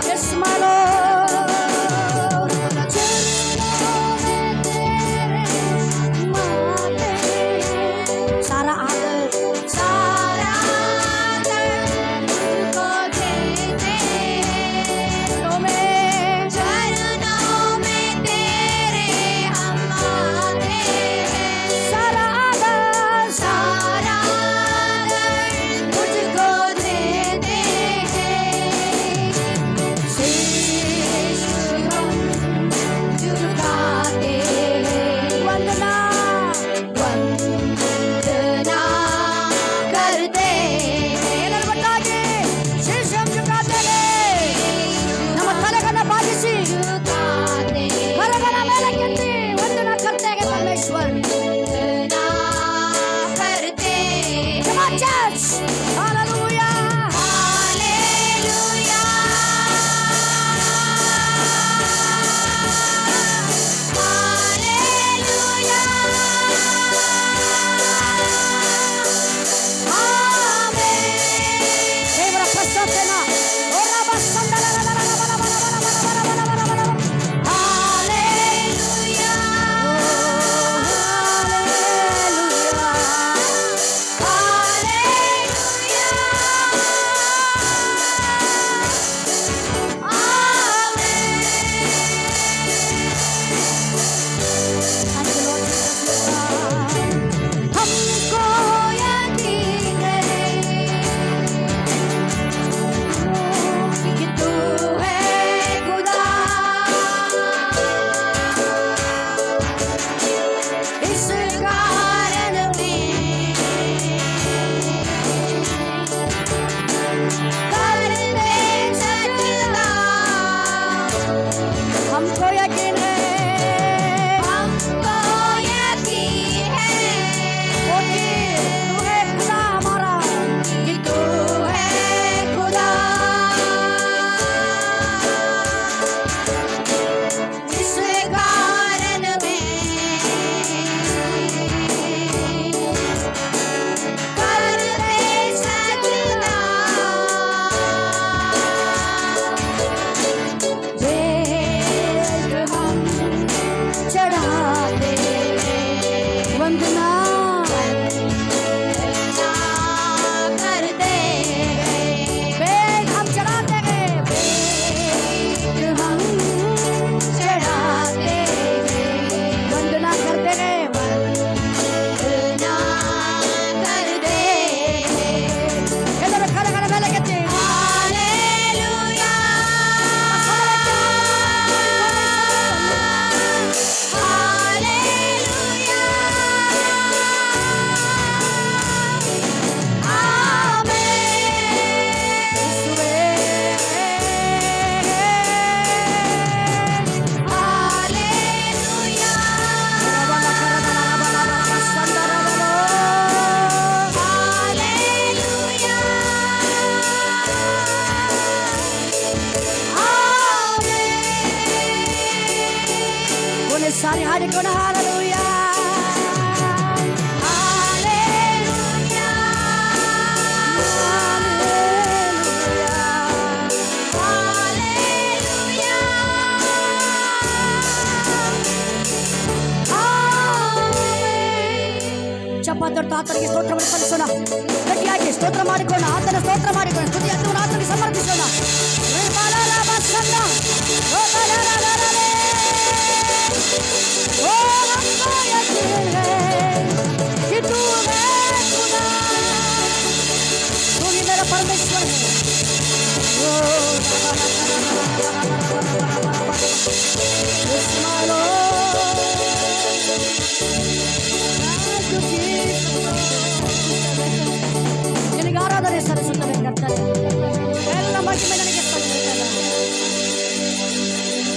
Yes, my Lord. सारा आदर सारा तुझको देते चरणों में तेरे हम आते हैं सारा आदर सारा तुझको देते हैं शीश हम झुकाते हैं वंदना वंदना करते ಎಲ್ಲರೂ ಒಟ್ಟಾಗಿ शीश हम झुकाते हैं ನಮ್ಮ ತಲೆಗಳನ್ನ ಬಾಗಿಸಿ झुकाते ಕರಗಳ ಮೇಲಕ್ಕೆತ್ತಿ ವಂದನ ಕರ್ತೇವೆ ಪರಮೇಶ್ವರ್ वंदना करते Come on, church. Hallelujah. Hallelujah hallelujah amen ದೇವರ ಪ್ರಸ್ತುತನ हालेलुया हालेलुया हमको यकीन है कि तू है खुदा इस कारण में कर दे सजदा हमको यकीन है हमको यकीन है वो कि तू है खुदा हमारा कि तू है खुदा जिस कारण में कर दे सजदा भेंट हम चढ़ाते वंदना वंदना करते भेंट हम चढ़ाते हैं भेंट हम चढ़ाते वंदना करते हैं वंदना करते ಎಲ್ಲರೂ ಕರಗಳ ಮೇಲಕ್ಕೆತ್ತಿ hallelujah hallelujah amen hallelujah hallelujah amen बोले सारे हाಡಿಕೊಂಡು हालेलुया हालेलुया हालेलुया आमेन ಚಪ್ಪಾಳೆ ಆತನಿಗೆ ಸ್ತೋತ್ರವನ್ನು ಸಲ್ಲಿಸೋಣ ಗಟ್ಟಿಯಾಗಿ ಸ್ತೋತ್ರ ಮಾಡಿಕೊಳ್ಳೋಣ ಆತನ ಸ್ತೋತ್ರ ಮಾಡಿಕೊಳ್ಳೋಣ ಸ್ತುತಿ ಯಜ್ಞವನ್ನು ಆತನಿಗೆ ಸಮರ್ಪಿಸೋಣ ओ हमको यकीन है कि तू है खुदा तू ही मेरा परमेश्वर है ओ Yes, my Lord. Thank you, Jesus. ನಿನಗೆ ಆರಾಧನೆ ಸಲ್ಲಿಸುತ್ತೇವೆ ಕರ್ತನೇ ಎಲ್ಲ ಮಹಿಮೆ ನನಗೆ ಸಲ್ಲಿಸುತ್ತೇವೆ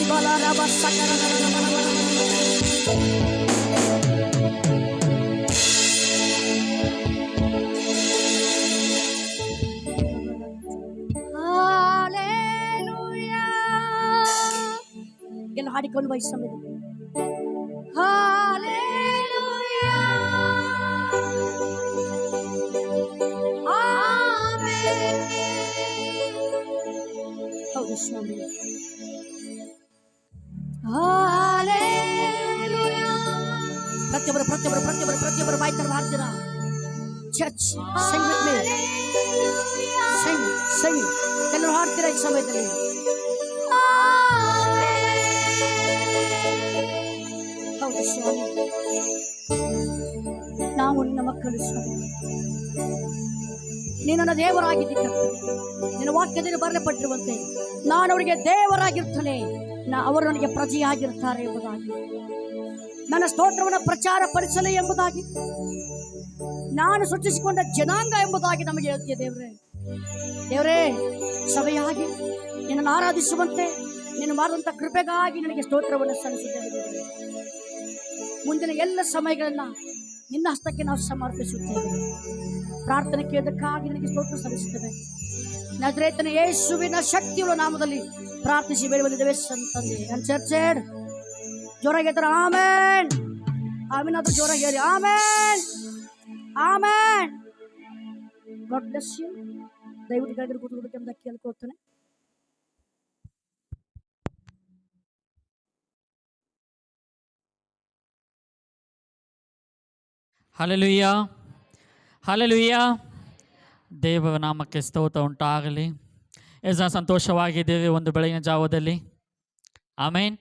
ಬಲರಬ ಸಕರ ಹಾಲೆಲೂಯಾ ಎಲ್ಲ ಹಾಡಿಕೊಂಡು ವಹಿಸಬೇಕು आमेन ಸ್ವಾಮಿ. ಪ್ರತಿಯೊಬ್ಬರು ಬಾಯಿ ತರ ಹಾಡ್ತೀರಾ. ಚರ್ಚ್ ಸಂಗ್ ಎಲ್ಲರೂ ಹಾಡ್ತೀರಾ ಈ ಸಮಯದಲ್ಲಿ. ಹೌದು ಸ್ವಾಮಿ, ನಾವು ನಿನ್ನ ಮಕ್ಕಳು ಸ್ವಾಮಿ. ನೀನು ನನ್ನ ದೇವರಾಗಿದ್ದ ನಿನ್ನ ವಾಕ್ಯದಲ್ಲಿ ಬರೆಯಲ್ಪಟ್ಟಿರುವಂತೆ ನಾನು ಅವರಿಗೆ ದೇವರಾಗಿರ್ತಾನೆ, ಅವರು ನನಗೆ ಪ್ರಜೆಯಾಗಿರ್ತಾರೆ ಎಂಬುದಾಗಿ, ನನ್ನ ಸ್ತೋತ್ರವನ್ನು ಪ್ರಚಾರ ಪಡಿಸಲಿ ಎಂಬುದಾಗಿ, ನಾನು ಸೃಷ್ಟಿಸಿಕೊಂಡ ಜನಾಂಗ ಎಂಬುದಾಗಿ ನಮಗೆ ಹೇಳ್ತೀಯ ದೇವರೇ. ದೇವರೇ, ಸಭೆಯಾಗಿ ನಿನ್ನನ್ನು ಆರಾಧಿಸುವಂತೆ ನೀನು ಮಾಡಿದಂಥ ಕೃಪೆಗಾಗಿ ನನಗೆ ಸ್ತೋತ್ರವನ್ನು ಸಲ್ಲಿಸಿದ್ದೇವೆ ದೇವರೇ. ಮುಂದಿನ ಎಲ್ಲ ಸಮಯಗಳನ್ನ ನಿನ್ನ ಹಸ್ತಕ್ಕೆ ನಾವು ಸಮರ್ಪಿಸುತ್ತೇವೆ. ಪ್ರಾರ್ಥನೆ ಕೇಳೋದಕ್ಕಾಗಿ ನನಗೆ ಸ್ತೋತ್ರ ಸಲ್ಲಿಸುತ್ತೇವೆ. ನಜರೇತನ ಯೇಸುವಿನ ಶಕ್ತಿಯುಳ್ಳ ನಾಮದಲ್ಲಿ ಪ್ರಾರ್ಥಿಸಿ ಬೇಡಿ ಬಂದಿದ್ದೇವೆ ಸಂತಂದೆ. ನನ್ನ ಚರ್ಚೆಡ್ ಜೋರಾಗಿ ಹೇಳ್ತಾರೆ ಆಮೇನ್. ಆಮೇನ್ ಅದು ಜೋರಾಗಿ ಹೇಳಿ amen, amen. God bless you. ದಯವಿಟ್ಟು ಕೆಳಗಡೆ ಕೂತ್ಕೊಳ್ಳೋಕೆ ಅಂತ ಕೇಳ್ಕೊಳ್ತೇನೆ. Hallelujah, hallelujah. ದೇವರ ನಾಮಕ್ಕೆ ಸ್ತೋತ್ರ ಉಂಟಾಗಲಿ. ಎಷ್ಟು ಸಂತೋಷವಾಗಿದ್ದೀವಿ ಒಂದು ಬೆಳಗಿನ ಜಾವದಲ್ಲಿ. ಆಮೇನ್.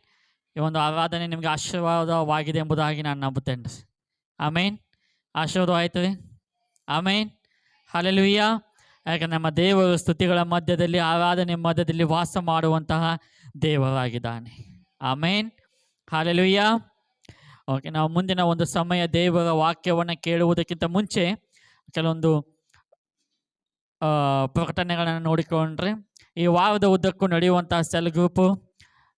ಈ ಒಂದು ಆರಾಧನೆ ನಿಮಗೆ ಆಶೀರ್ವಾದವಾಗಿದೆ ಎಂಬುದಾಗಿ ನಾನು ನಂಬುತ್ತೇನೆ. ಆಮೇನ್. ಆಶೀರ್ವಾದ ಆಯ್ತು ರೀ. ಆಮೇನ್. ಹಲ್ಲೆಲೂಯ. ಯಾಕಂದರೆ ನಮ್ಮ ದೇವರು ಸ್ತುತಿಗಳ ಮಧ್ಯದಲ್ಲಿ, ಆರಾಧನೆ ಮಧ್ಯದಲ್ಲಿ ವಾಸ ಮಾಡುವಂತಹ ದೇವರಾಗಿದ್ದಾನೆ. ಆಮೇನ್. ಹಲ್ಲೆಲೂಯ. ಓಕೆ, ನಾವು ಮುಂದಿನ ಒಂದು ಸಮಯ ದೇವರ ವಾಕ್ಯವನ್ನು ಕೇಳುವುದಕ್ಕಿಂತ ಮುಂಚೆ ಕೆಲವೊಂದು ಪ್ರಕಟಣೆಗಳನ್ನು ನೋಡಿಕೊಂಡ್ರೆ, ಈ ವಾರದ ಉದ್ದಕ್ಕೂ ನಡೆಯುವಂತಹ ಸೆಲ್ ಗ್ರೂಪು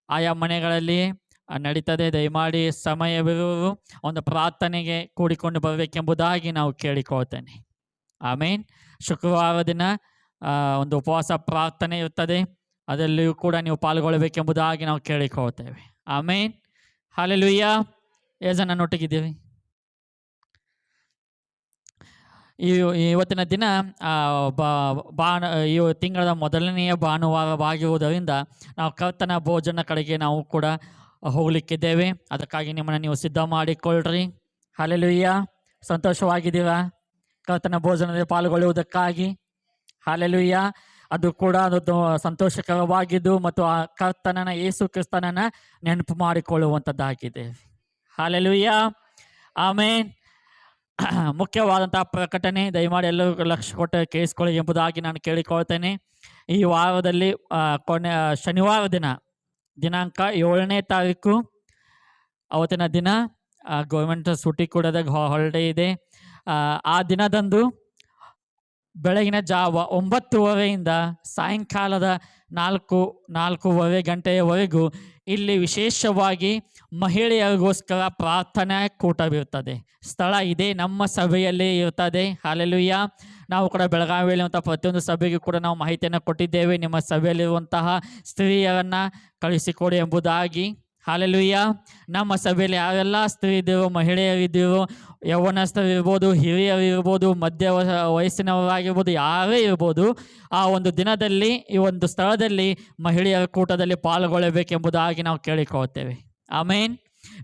ಆಯಾ ಮನೆಗಳಲ್ಲಿ ನಡೀತದೆ. ದಯಮಾಡಿ ಸಮಯವಿರುವುದು ಒಂದು ಪ್ರಾರ್ಥನೆಗೆ ಕೂಡಿಕೊಂಡು ಬರಬೇಕೆಂಬುದಾಗಿ ನಾವು ಕೇಳಿಕೊಳ್ತೇನೆ. ಆಮೇನ್. ಶುಕ್ರವಾರ ದಿನ ಒಂದು ಉಪವಾಸ ಪ್ರಾರ್ಥನೆ ಇರ್ತದೆ, ಅದರಲ್ಲಿಯೂ ಕೂಡ ನೀವು ಪಾಲ್ಗೊಳ್ಳಬೇಕೆಂಬುದಾಗಿ ನಾವು ಕೇಳಿಕೊಳ್ತೇವೆ. ಆಮೇನ್. ಹಲ್ಲೆಲೂಯ. ನನ್ನೊಟ್ಟಿಗಿದ್ದೀವಿ. ಇವತ್ತಿನ ದಿನ ಈ ತಿಂಗಳ ಮೊದಲನೆಯ ಭಾನುವಾರವಾಗಿರುವುದರಿಂದ ನಾವು ಕರ್ತನ ಭೋಜನ ಕಡೆಗೆ ನಾವು ಕೂಡ ಹೋಗಲಿಕ್ಕಿದ್ದೇವೆ. ಅದಕ್ಕಾಗಿ ನಿಮ್ಮನ್ನು ನೀವು ಸಿದ್ಧ ಮಾಡಿಕೊಳ್ಳ್ರಿ. ಹಲ್ಲೆಲೂಯ. ಸಂತೋಷವಾಗಿದ್ದೀರಾ ಕರ್ತನ ಭೋಜನದಲ್ಲಿ ಪಾಲ್ಗೊಳ್ಳುವುದಕ್ಕಾಗಿ? ಹಲ್ಲೆಲೂಯ. ಅದು ಕೂಡ ಅದು ಸಂತೋಷಕರವಾಗಿದ್ದು ಮತ್ತು ಆ ಕರ್ತನನ್ನ ಯೇಸು ಕ್ರಿಸ್ತನನ್ನ ನೆನಪು ಮಾಡಿಕೊಳ್ಳುವಂಥದ್ದಾಗಿದೆ. ಹಲ್ಲೆಲೂಯ. ಆಮೇನ್. ಮುಖ್ಯವಾದಂತಹ ಪ್ರಕಟಣೆ ದಯಮಾಡಿ ಎಲ್ಲರಿಗೂ ಲಕ್ಷ್ಯ ಕೊಟ್ಟು ಕೇಳಿಸ್ಕೊಳ್ಳಿ ಎಂಬುದಾಗಿ ನಾನು ಕೇಳಿಕೊಳ್ತೇನೆ. ಈ ವಾರದಲ್ಲಿ ಶನಿವಾರ ದಿನಾಂಕ 7ನೇ ತಾರೀಕು, ಅವತ್ತಿನ ದಿನ ಗೌರ್ಮೆಂಟ್ ಸೂಟಿ ಕೂಡ ಹಾಲಿಡೇ ಇದೆ. ಆ ದಿನದಂದು ಬೆಳಗಿನ ಜಾವ 9:30 ಸಾಯಂಕಾಲದ 4:30 ಗಂಟೆಯವರೆಗೂ ಇಲ್ಲಿ ವಿಶೇಷವಾಗಿ ಮಹಿಳೆಯರಿಗೋಸ್ಕರ ಪ್ರಾರ್ಥನಾ ಕೂಟವಿರ್ತದೆ. ಸ್ಥಳ ಇದೆ, ನಮ್ಮ ಸಭೆಯಲ್ಲಿ ಇರ್ತದೆ. ಹಲ್ಲೆಲೂಯ. ನಾವು ಕೂಡ ಬೆಳಗಾವಿಯಲ್ಲಿರುವಂಥ ಪ್ರತಿಯೊಂದು ಸಭೆಗೂ ಕೂಡ ನಾವು ಮಾಹಿತಿಯನ್ನು ಕೊಟ್ಟಿದ್ದೇವೆ, ನಿಮ್ಮ ಸಭೆಯಲ್ಲಿರುವಂತಹ ಸ್ತ್ರೀಯರನ್ನು ಕಳಿಸಿಕೊಡಿ ಎಂಬುದಾಗಿ. ಹಲ್ಲೆಲೂಯ. ನಮ್ಮ ಸಭೆಯಲ್ಲಿ ಯಾವೆಲ್ಲ ಸ್ತ್ರೀ ಇದ್ದೀರೋ, ಮಹಿಳೆಯರಿದ್ದೀರೋ, ಯೌವನಸ್ಥರಿರ್ಬೋದು, ಹಿರಿಯರಿರ್ಬೋದು, ಮಧ್ಯ ವಯಸ್ಸಿನವರಾಗಿರ್ಬೋದು, ಯಾರೇ ಇರ್ಬೋದು, ಆ ಒಂದು ದಿನದಲ್ಲಿ ಈ ಒಂದು ಸ್ಥಳದಲ್ಲಿ ಮಹಿಳೆಯರ ಕೂಟದಲ್ಲಿ ಪಾಲ್ಗೊಳ್ಳಬೇಕೆಂಬುದಾಗಿ ನಾವು ಕೇಳಿಕೊಳ್ತೇವೆ. ಆಮೇನ್.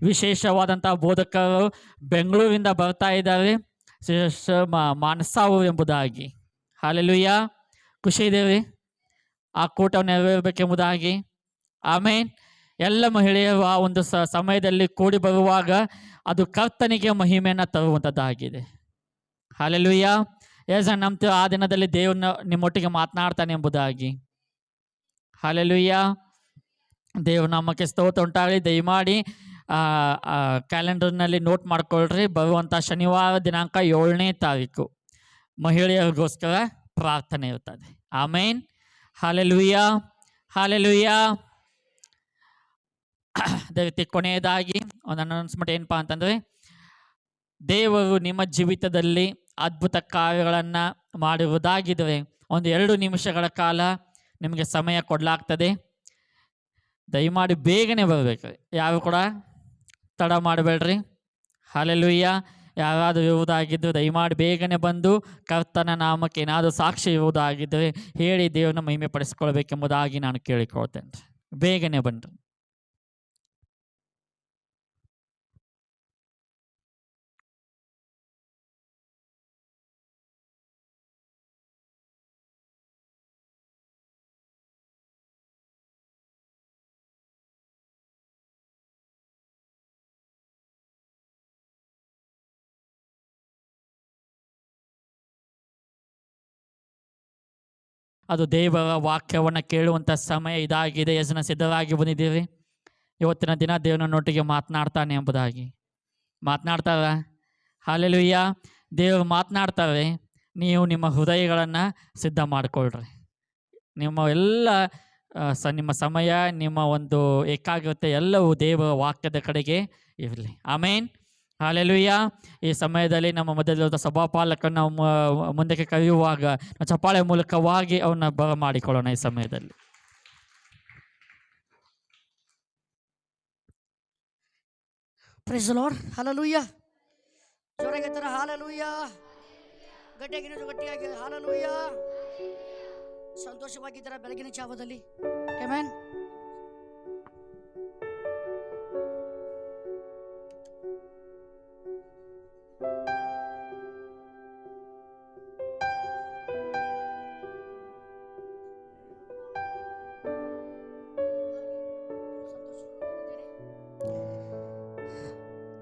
ವಿಶೇಷವಾದಂಥ ಬೋಧಕರು ಬೆಂಗಳೂರಿಂದ ಬರ್ತಾ ಇದ್ದಾರೆ, ಮಾನಸಾವು ಎಂಬುದಾಗಿ. ಹಲ್ಲೆಲೂಯ. ಖುಷಿ ಇದ್ದೇವೆ ಆ ಕೂಟವನ್ನು ನೆರವೇರಬೇಕೆಂಬುದಾಗಿ. ಆಮೇನ್. ಎಲ್ಲ ಮಹಿಳೆಯರು ಆ ಒಂದು ಸಮಯದಲ್ಲಿ ಕೂಡಿ ಬರುವಾಗ ಅದು ಕರ್ತನಿಗೆ ಮಹಿಮೆಯನ್ನು ತರುವಂಥದ್ದಾಗಿದೆ. ಹಲ್ಲೆಲೂಯ. ನಂಬ್ತೀವಿ ಆ ದಿನದಲ್ಲಿ ದೇವ್ರನ್ನ ನಿಮ್ಮೊಟ್ಟಿಗೆ ಮಾತನಾಡ್ತಾನೆ ಎಂಬುದಾಗಿ. ಹಲ್ಲೆಲೂಯ. ದೇವ್ರ ನಾಮಕ್ಕೆ ಸ್ತೋತ್ರ ಉಂಟಾಗಲಿ. ದಯಮಾಡಿ ಕ್ಯಾಲೆಂಡರ್ನಲ್ಲಿ ನೋಟ್ ಮಾಡ್ಕೊಳ್ರಿ. ಬರುವಂಥ ಶನಿವಾರ ದಿನಾಂಕ 7ನೇ ತಾರೀಕು ಮಹಿಳೆಯರಿಗೋಸ್ಕರ ಪ್ರಾರ್ಥನೆ ಇರ್ತದೆ. ಆಮೇನ್. ಹಲ್ಲೆಲೂಯ. ಹಲ್ಲೆಲೂಯ. ಅದೇ ರೀತಿ ಕೊನೆಯದಾಗಿ ಒಂದು ಅನೌನ್ಸ್ಮೆಂಟ್ ಏನಪ್ಪ ಅಂತಂದರೆ, ದೇವರು ನಿಮ್ಮ ಜೀವಿತದಲ್ಲಿ ಅದ್ಭುತ ಕಾರ್ಯಗಳನ್ನು ಮಾಡಿರುವುದಾಗಿದ್ದರೆ 2 ನಿಮಿಷಗಳ ಕಾಲ ನಿಮಗೆ ಸಮಯ ಕೊಡಲಾಗ್ತದೆ. ದಯಮಾಡಿ ಬೇಗನೆ ಬರಬೇಕು, ಯಾರು ಕೂಡ ತಡ ಮಾಡಬೇಡ್ರಿ. ಹಲ್ಲೆಲೂಯ. ಯಾರಾದರೂ ಇರುವುದಾಗಿದ್ದು ದಯಮಾಡಿ ಬೇಗನೆ ಬಂದು ಕರ್ತನ ನಾಮಕ್ಕೆ ಏನಾದರೂ ಸಾಕ್ಷಿ ಇರುವುದಾಗಿದ್ದರೆ ಹೇಳಿ ದೇವರನ್ನ ಮಹಿಮೆ ಪಡಿಸ್ಕೊಳ್ಬೇಕೆಂಬುದಾಗಿ ನಾನು ಕೇಳಿಕೊಳ್ತೇನೆ. ಬೇಗನೆ ಬಂದು. ಅದು ದೇವರ ವಾಕ್ಯವನ್ನು ಕೇಳುವಂಥ ಸಮಯ ಇದಾಗಿದೆ. ಎಷ್ಟು ಜನ ಸಿದ್ಧರಾಗಿ ಬಂದಿದ್ದೀರಿ? ಇವತ್ತಿನ ದಿನ ದೇವನೊಟ್ಟಿಗೆ ಮಾತನಾಡ್ತಾನೆ ಎಂಬುದಾಗಿ. ಮಾತನಾಡ್ತಾರ? ಹಲ್ಲೆಲೂಯಾ. ದೇವರು ಮಾತನಾಡ್ತಾರೆ. ನೀವು ನಿಮ್ಮ ಹೃದಯಗಳನ್ನು ಸಿದ್ಧ ಮಾಡಿಕೊಳ್ಳ್ರಿ. ನಿಮ್ಮ ಎಲ್ಲ ನಿಮ್ಮ ಸಮಯ, ನಿಮ್ಮ ಒಂದು ಏಕಾಗ್ರತೆ ಎಲ್ಲವೂ ದೇವರ ವಾಕ್ಯದ ಕಡೆಗೆ ಇರಲಿ. ಆಮೇನ್. ಹಲ್ಲೆಲೂಯಾ. ಈ ಸಮಯದಲ್ಲಿ ನಮ್ಮ ಮಧ್ಯದಲ್ಲಿರುವ ಸಭಾಪಾಲಕನ್ನು ಮುಂದಕ್ಕೆ ಕರೆಯುವಾಗ ಚಪ್ಪಾಳೆ ಮೂಲಕವಾಗಿ ಅವನ್ನ ಬರಮಾಡಿಕೊಳ್ಳೋಣ. ಈ ಸಮಯದಲ್ಲಿ ಪ್ರೈಸ್ ದಿ ಲಾರ್ಡ್. ಹಲ್ಲೆಲೂಯಾ. ಜೋರಾಗಿ ತರ ಹಲ್ಲೆಲೂಯಾ. ಗಟ್ಟಿಯಾಗಿ ಹಲ್ಲೆಲೂಯಾ. ಸಂತೋಷವಾಗಿದ್ದೀರಾ ಬೆಳಗಿನ ಜಾವದಲ್ಲಿ? ಆಮೆನ್.